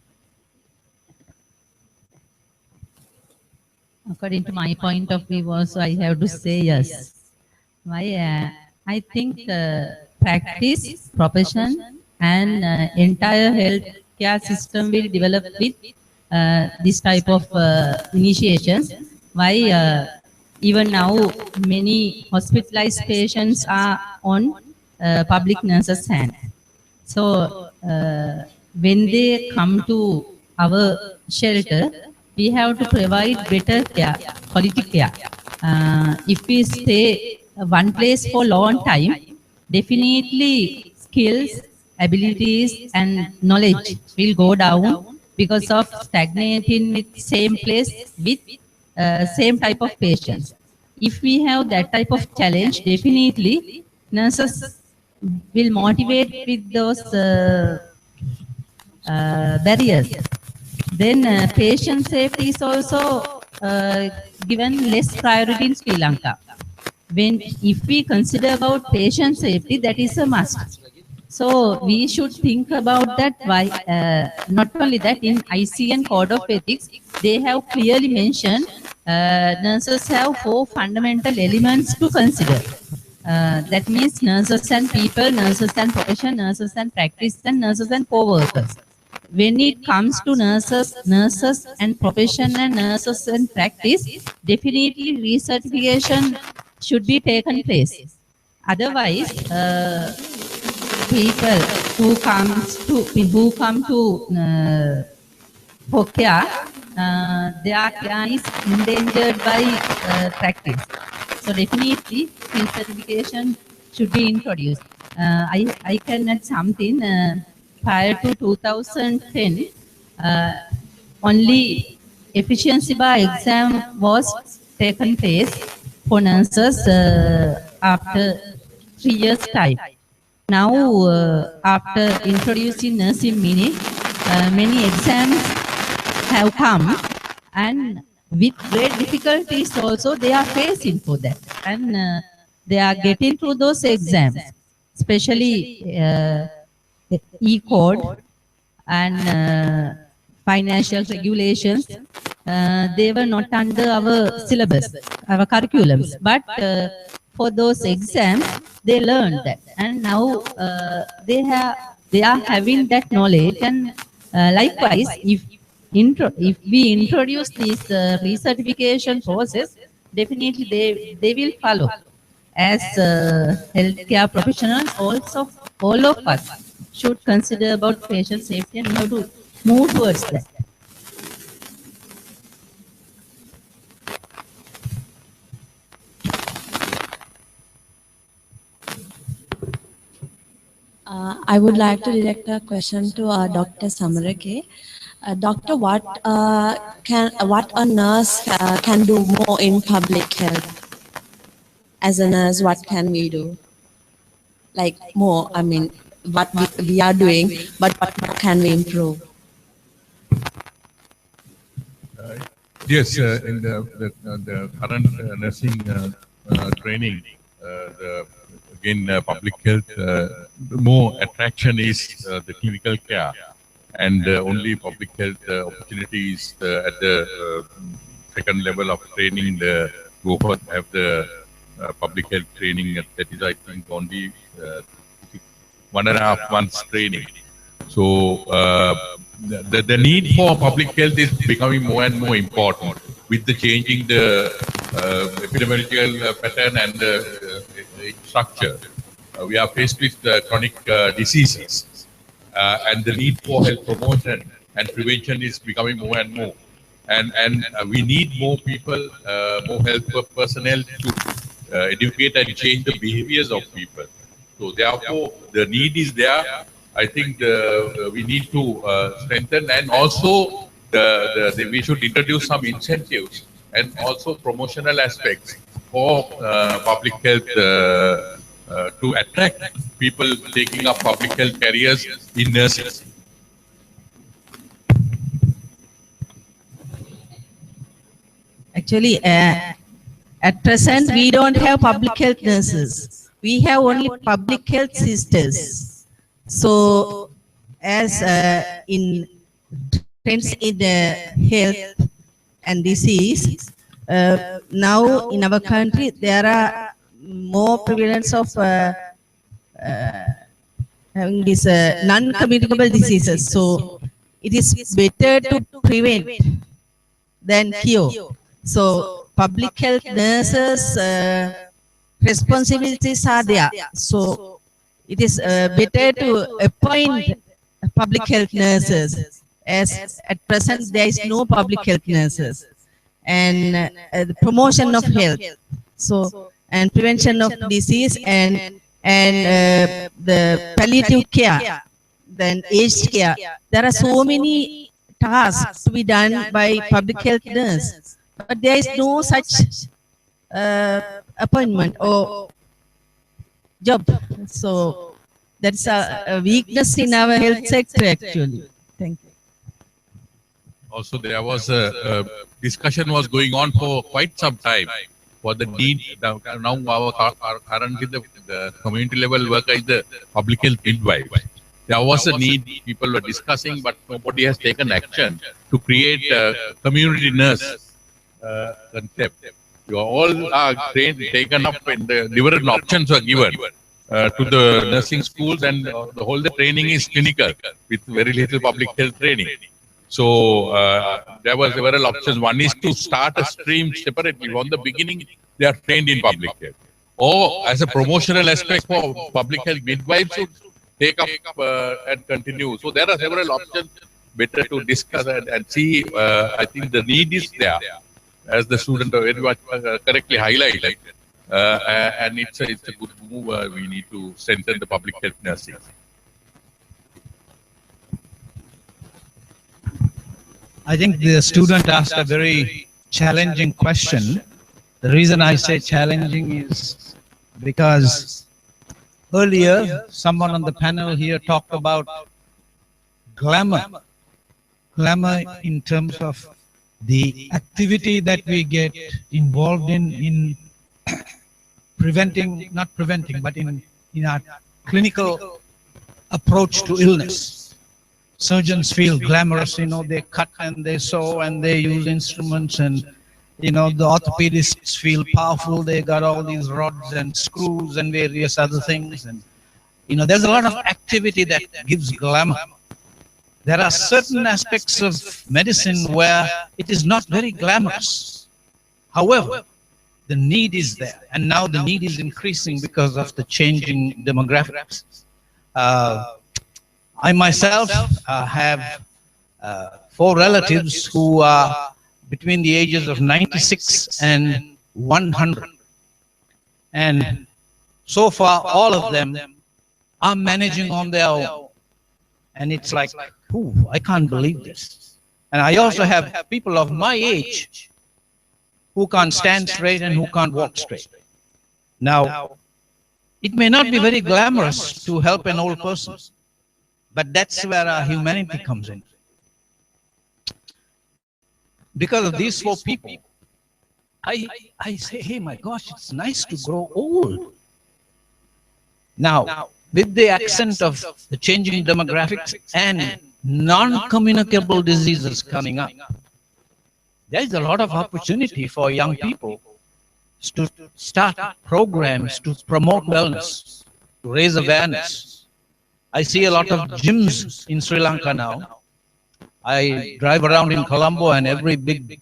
According to my point of view also, I have to say yes. Why? I think practice, profession, and entire healthcare system will develop with this type of initiations. Why? Even now, many hospitalized patients are on public nurses' hand. So when they come to our shelter, we have to provide better care, quality care. If we stay one place for long time, definitely skills abilities and knowledge will go down because of stagnating with same place with same type of patients. If we have that type of challenge, definitely nurses will motivate with those barriers. Then patient safety is also given less priority in Sri Lanka. If we consider about patient safety, that is a must. So we should think about that. Why? Not only that, in ICN Code of Ethics, they have clearly mentioned nurses have 4 fundamental elements to consider. That means nurses and people, nurses and profession, nurses and practice, and nurses and co-workers. When it comes to nurses and profession and nurses and practice, definitely recertification should be taken place. Otherwise, people who come to for care, their care is endangered by practice. So definitely, skill certification should be introduced. I can add something. Prior to 2010, only efficiency bar exam was taken place for nurses after 3 years time. Now, after introducing nursing mini, many exams have come, and with great difficulties also they are facing for that, and they are getting through those exams, especially E-code and financial regulations. They were not under our syllabus, our curriculums, but for those exams they learned that, and now they are having that knowledge. And likewise, if we introduce this recertification process, definitely they will follow. As healthcare professionals, also all of us should consider about patient safety, and we have to move towards that. I would like to direct a question to Dr. Samarake. Doctor, what a nurse can do more in public health? As a nurse, what can we do? Like more, I mean, what we are doing, but what can we improve? Yes, in the current nursing training, public health, more attraction is the clinical care, and only public health opportunities at the second level of training. The go for have the public health training. That is, I think, only 1.5 months training. So the need for public health is becoming more and more important with the changing the epidemiological pattern and the structure. We are faced with chronic diseases, and the need for health promotion and prevention is becoming more and more. And we need more people, more health personnel to educate and change the behaviors of people. So therefore, the need is there. I think we need to strengthen, and also we should introduce some incentives and also promotional aspects for public health to attract people taking up public health careers in nursing. Actually, at present, we don't have public health nurses. We have only public health sisters. So, as in trends in the health and disease, now in our country, there are more prevalence of having these non-communicable diseases. So, it is better to prevent than cure. So public health nurses' responsibilities are there. So it is better to appoint public health nurses, as at present there is no public health nurses. And the promotion of health, so and prevention of disease, and the palliative care then aged care. There are so many tasks to be done by public health nurse, but there is no such appointment or job. So that's a weakness in our health sector actually. Thank you. Also, there was a discussion was going on for quite some time for the need. Now our currently the community level worker is the public health midwife. There was a need, people were discussing, but nobody has taken action to create a community nurse concept. You all are taken up in the different options were given to the nursing schools, and the whole the training is clinical with very little public health training. So there were several options. One is to start a stream separately. From the beginning, they are trained in public health. Or as a promotional aspect for public health, midwives should take up and continue. So there are several options. Better to discuss and see. I think the need is there, as the student very much correctly highlighted. And it's a good move. We need to strengthen the public health nursing. I think the student asked a very challenging question. The reason I say challenging is because earlier someone on the panel here talked about glamour. Glamour in terms of the activity that we get involved in preventing, not preventing, but in our clinical approach to illness. Surgeons feel glamorous, they cut and they sew and they use instruments, and the orthopedists feel powerful. They got all these rods and screws and various other things, and there's a lot of activity that gives glamour. There are certain aspects of medicine where it is not very glamorous. However, the need is there, and now the need is increasing because of the changing demographics. I myself have 4 relatives who are between the ages of 96 and 100. And so far, all of them are managing on their own. And it's like, ooh, I can't believe this. And I also have people of my age who can't stand straight and who can't walk straight. Now, it may not be very glamorous to help an old person, but that's where our humanity comes in. Because of these 4 people, I say, hey, my gosh, it's nice to grow old. Now, with the accent of the changing demographics and non-communicable diseases coming up, there is a lot of opportunity for young people to start programs to promote wellness, to raise awareness. I see a lot of gyms in Sri Lanka now. I drive around in Colombo, and every big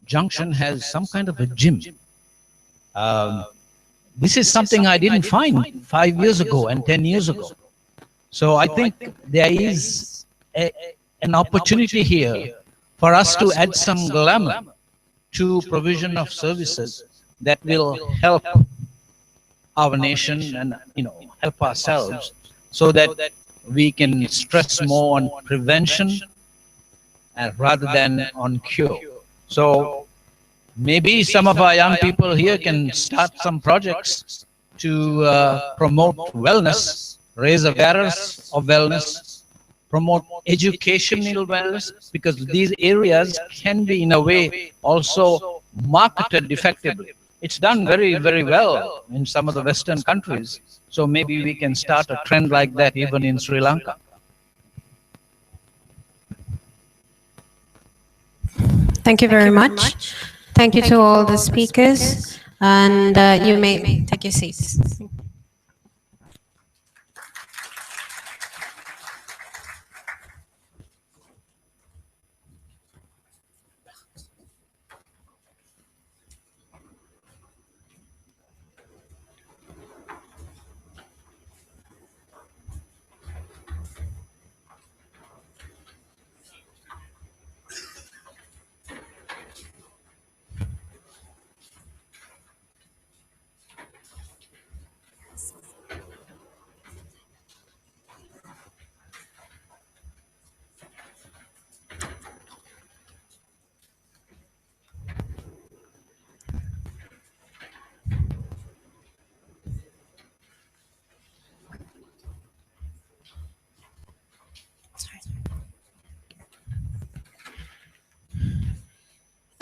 junction has some kind of a gym. This is something I didn't find 5 years ago and 10 years ago. So I think there is an opportunity here for us to add some glamour to provision of services that will help our nation and help ourselves, so that we can stress more on prevention rather than on cure. So maybe some of our young people here can start some projects to promote wellness, raise awareness of wellness, promote educational wellness, because these areas can be in a way also marketed effectively. It's done very, very well in some of the Western countries. So maybe we can start a trend like that even in Sri Lanka. Thank you very much. Thank you to all the speakers, and you may take your seats.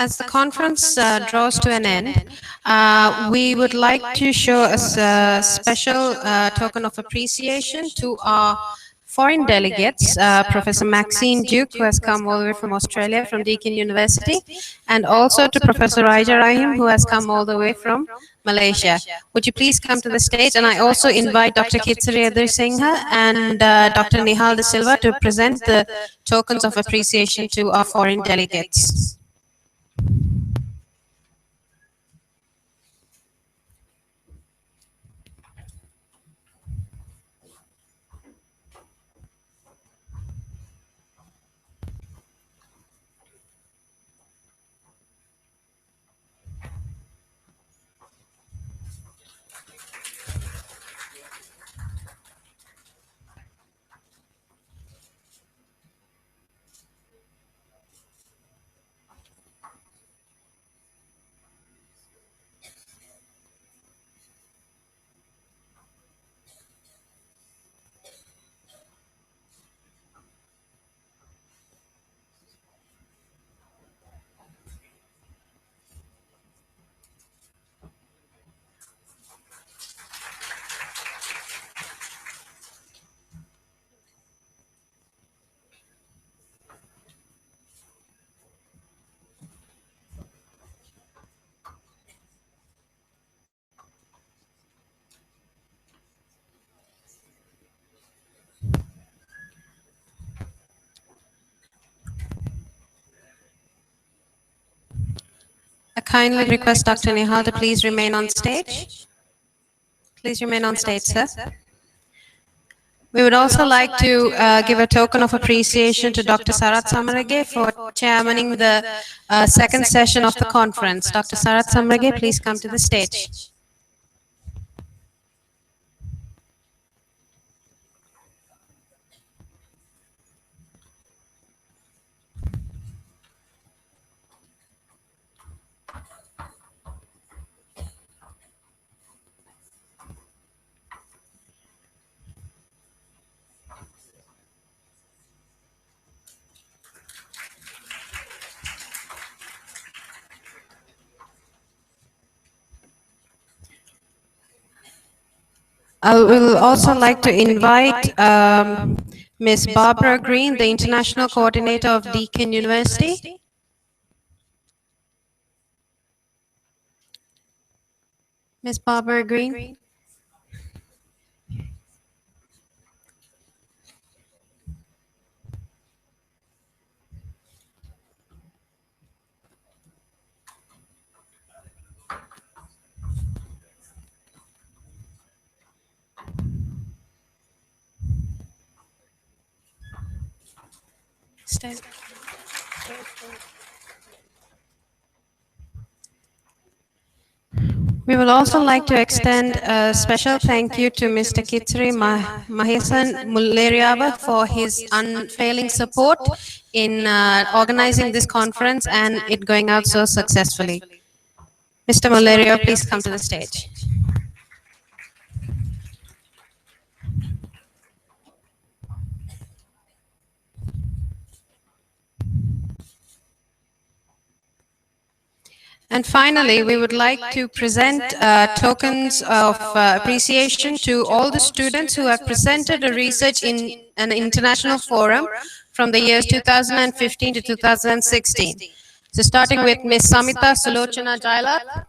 As the conference draws to an end, we would like to show a special token of appreciation to our foreign delegates, Professor Maxine Duke, who has come all the way from Australia, from Deakin University, and also to Professor Raja Rahim, who has come all the way from Malaysia. Would you please come to the stage? And I also invite Dr. Kitsari Singha and Dr. Nihal De Silva to present the tokens of appreciation to our foreign delegates. I kindly request Dr. Nihal to please remain on stage. Please remain on stage, sir. We would also like to give a token of appreciation to Dr. Sarat Samarage for chairmaning the second session of the conference. Dr. Sarat Samarage, please come to the stage. I will also like to invite Ms. Barbara Green, the International Coordinator of Deakin University. Ms. Barbara Green. Stand. We would also like to extend a special thank you to Mr. Kitsari Mahesan Mulleriava for his unfailing support in organizing this conference and it going out so successfully. Mr. Mulleria, please come to the stage. And finally, we would like to present tokens of appreciation to all the students who have presented a research in an international forum from the years 2015 to 2016. So starting with Ms. Samita Sulochana Jailat.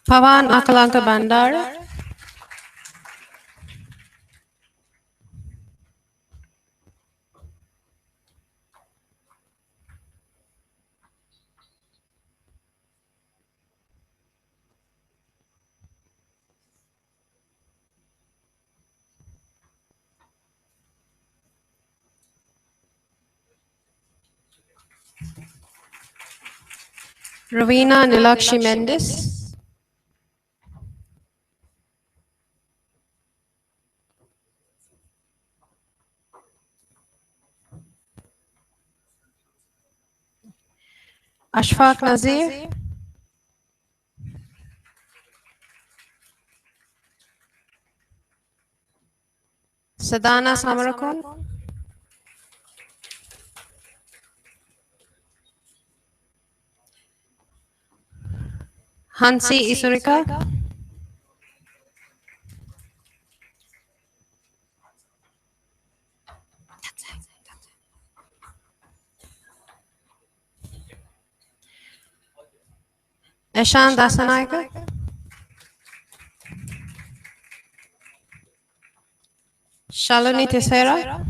Pawan Akalanka Bandara. Ravina Nilakshi Mendes. Ashfaq Nazir, Sadana Samarakun, Hansi Isurika, Eshan Dasanayaka, Shalini Tesera,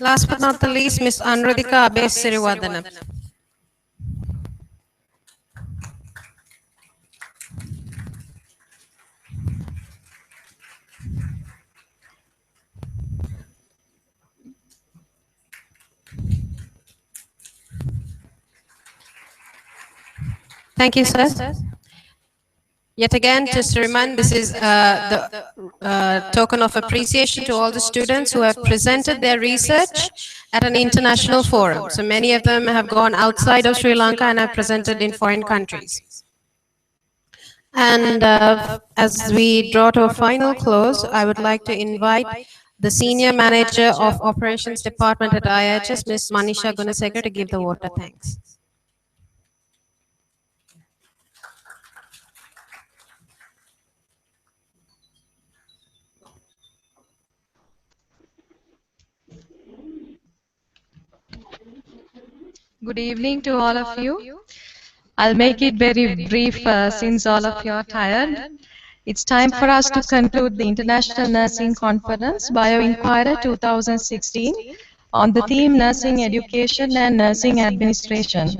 last but not the least, Miss Anradhika Abes Siriwadana. Thank you, sir. Yet again, just to remind, this is the token of appreciation to all the students who have presented their research at an international forum. So many of them have gone outside of Sri Lanka and have presented in foreign countries. And as we draw to a final close, I would like to invite the Senior Manager of Operations Department at IHS, Ms. Manisha Gunasekar, to give the vote of thanks. Good evening to all of you. I'll make it very brief since all of you are tired. It's time for us to conclude the International Nursing Conference, Bio-Inquirer 2016, on the theme Nursing Education and Nursing Administration.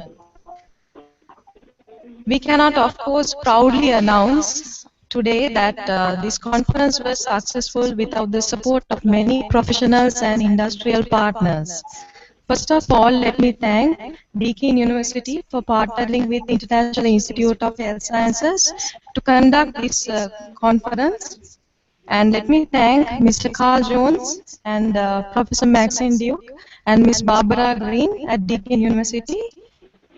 We cannot, of course, proudly announce today that this conference was successful without the support of many professionals and industrial partners. First of all, let me thank Deakin University for partnering with International Institute of Health Sciences to conduct this conference. And let me thank Mr. Carl Jones and Professor Maxine Duke and Ms. Barbara Green at Deakin University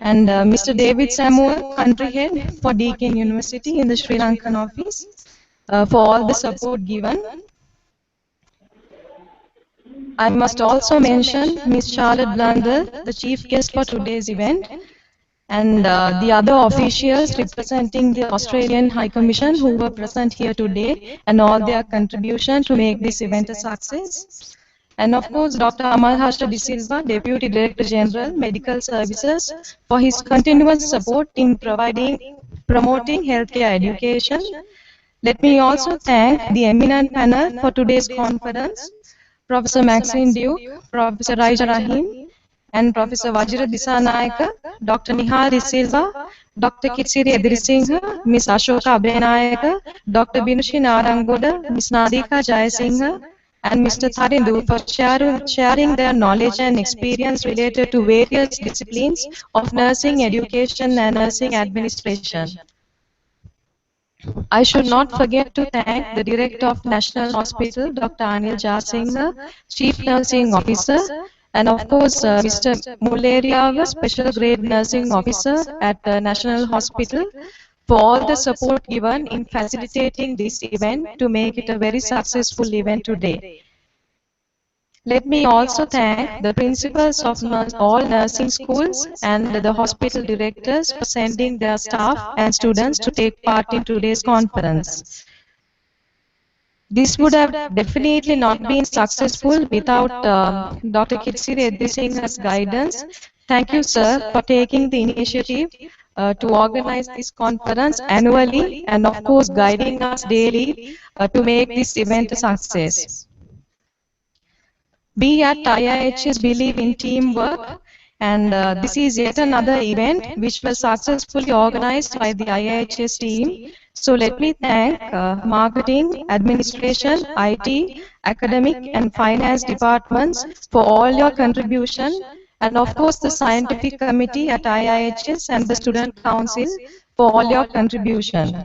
and Mr. David Samuel, country head for Deakin University in the Sri Lankan office for all the support given. I must also mention Ms. Charlotte Blundell, the chief guest for today's event, and the other officials representing the Australian High Commission who were present here today and all their contribution to make this event a success. And of course, Dr. Amal Harsha De Silva, Deputy Director General, Medical Services, for his continuous support in promoting healthcare education. Let me also thank the eminent panel for today's conference, Professor Maxine Duke, Professor Raija Rahim, and Professor Vajra Disanayaka, Dr. Nihal De Silva, Dr. Kitsiri Edirisinghe, Ms. Ashoka Abhenayaka, Dr. Binushi Narangoda, Ms. Nadika Jayasinghe, and Mr. Tharindu for sharing their knowledge and experience related to various disciplines of nursing education and nursing administration. I should not forget to thank the Director of National Hospital, Dr. Anil Jasinghe, Chief Nursing Officer, and of course Mr. Mulleriya, Special Grade Nursing Officer at the National Hospital, for all the support given in facilitating this event to make it a very successful event today. Let me also thank the principals of all nursing schools and the hospital directors for sending their staff and students to take part in today's conference. This would have definitely not been successful without Dr. Kitsiri Eddisingh's guidance. Thank you, sir, for taking the initiative to organize this conference annually and, of course, guiding us daily to make this event a success. We at IIHS believe in teamwork, and this is yet another event which was successfully organized by the IIHS team. So let me thank marketing, administration, IT, academic and finance departments for all your contribution, and of course the scientific committee at IIHS and the student council for all your contribution.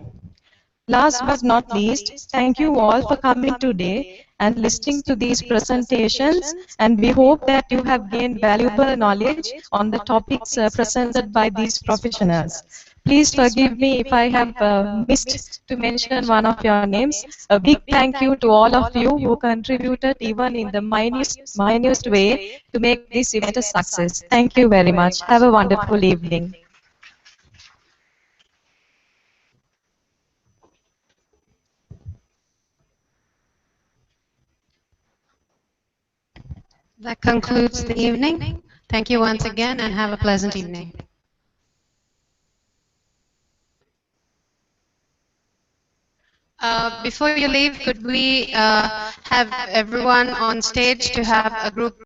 Last but not least, thank you all for coming today and listening to these presentations, and we hope that you have gained valuable knowledge on the topics presented by these professionals. Please forgive me if I have missed to mention one of your names. A big thank you to all of you who contributed even in the minutest way to make this event a success. Thank you very much. Have a wonderful evening. That concludes the evening. Thank you once again and have a pleasant evening. Before you leave, could we have everyone on stage to have a group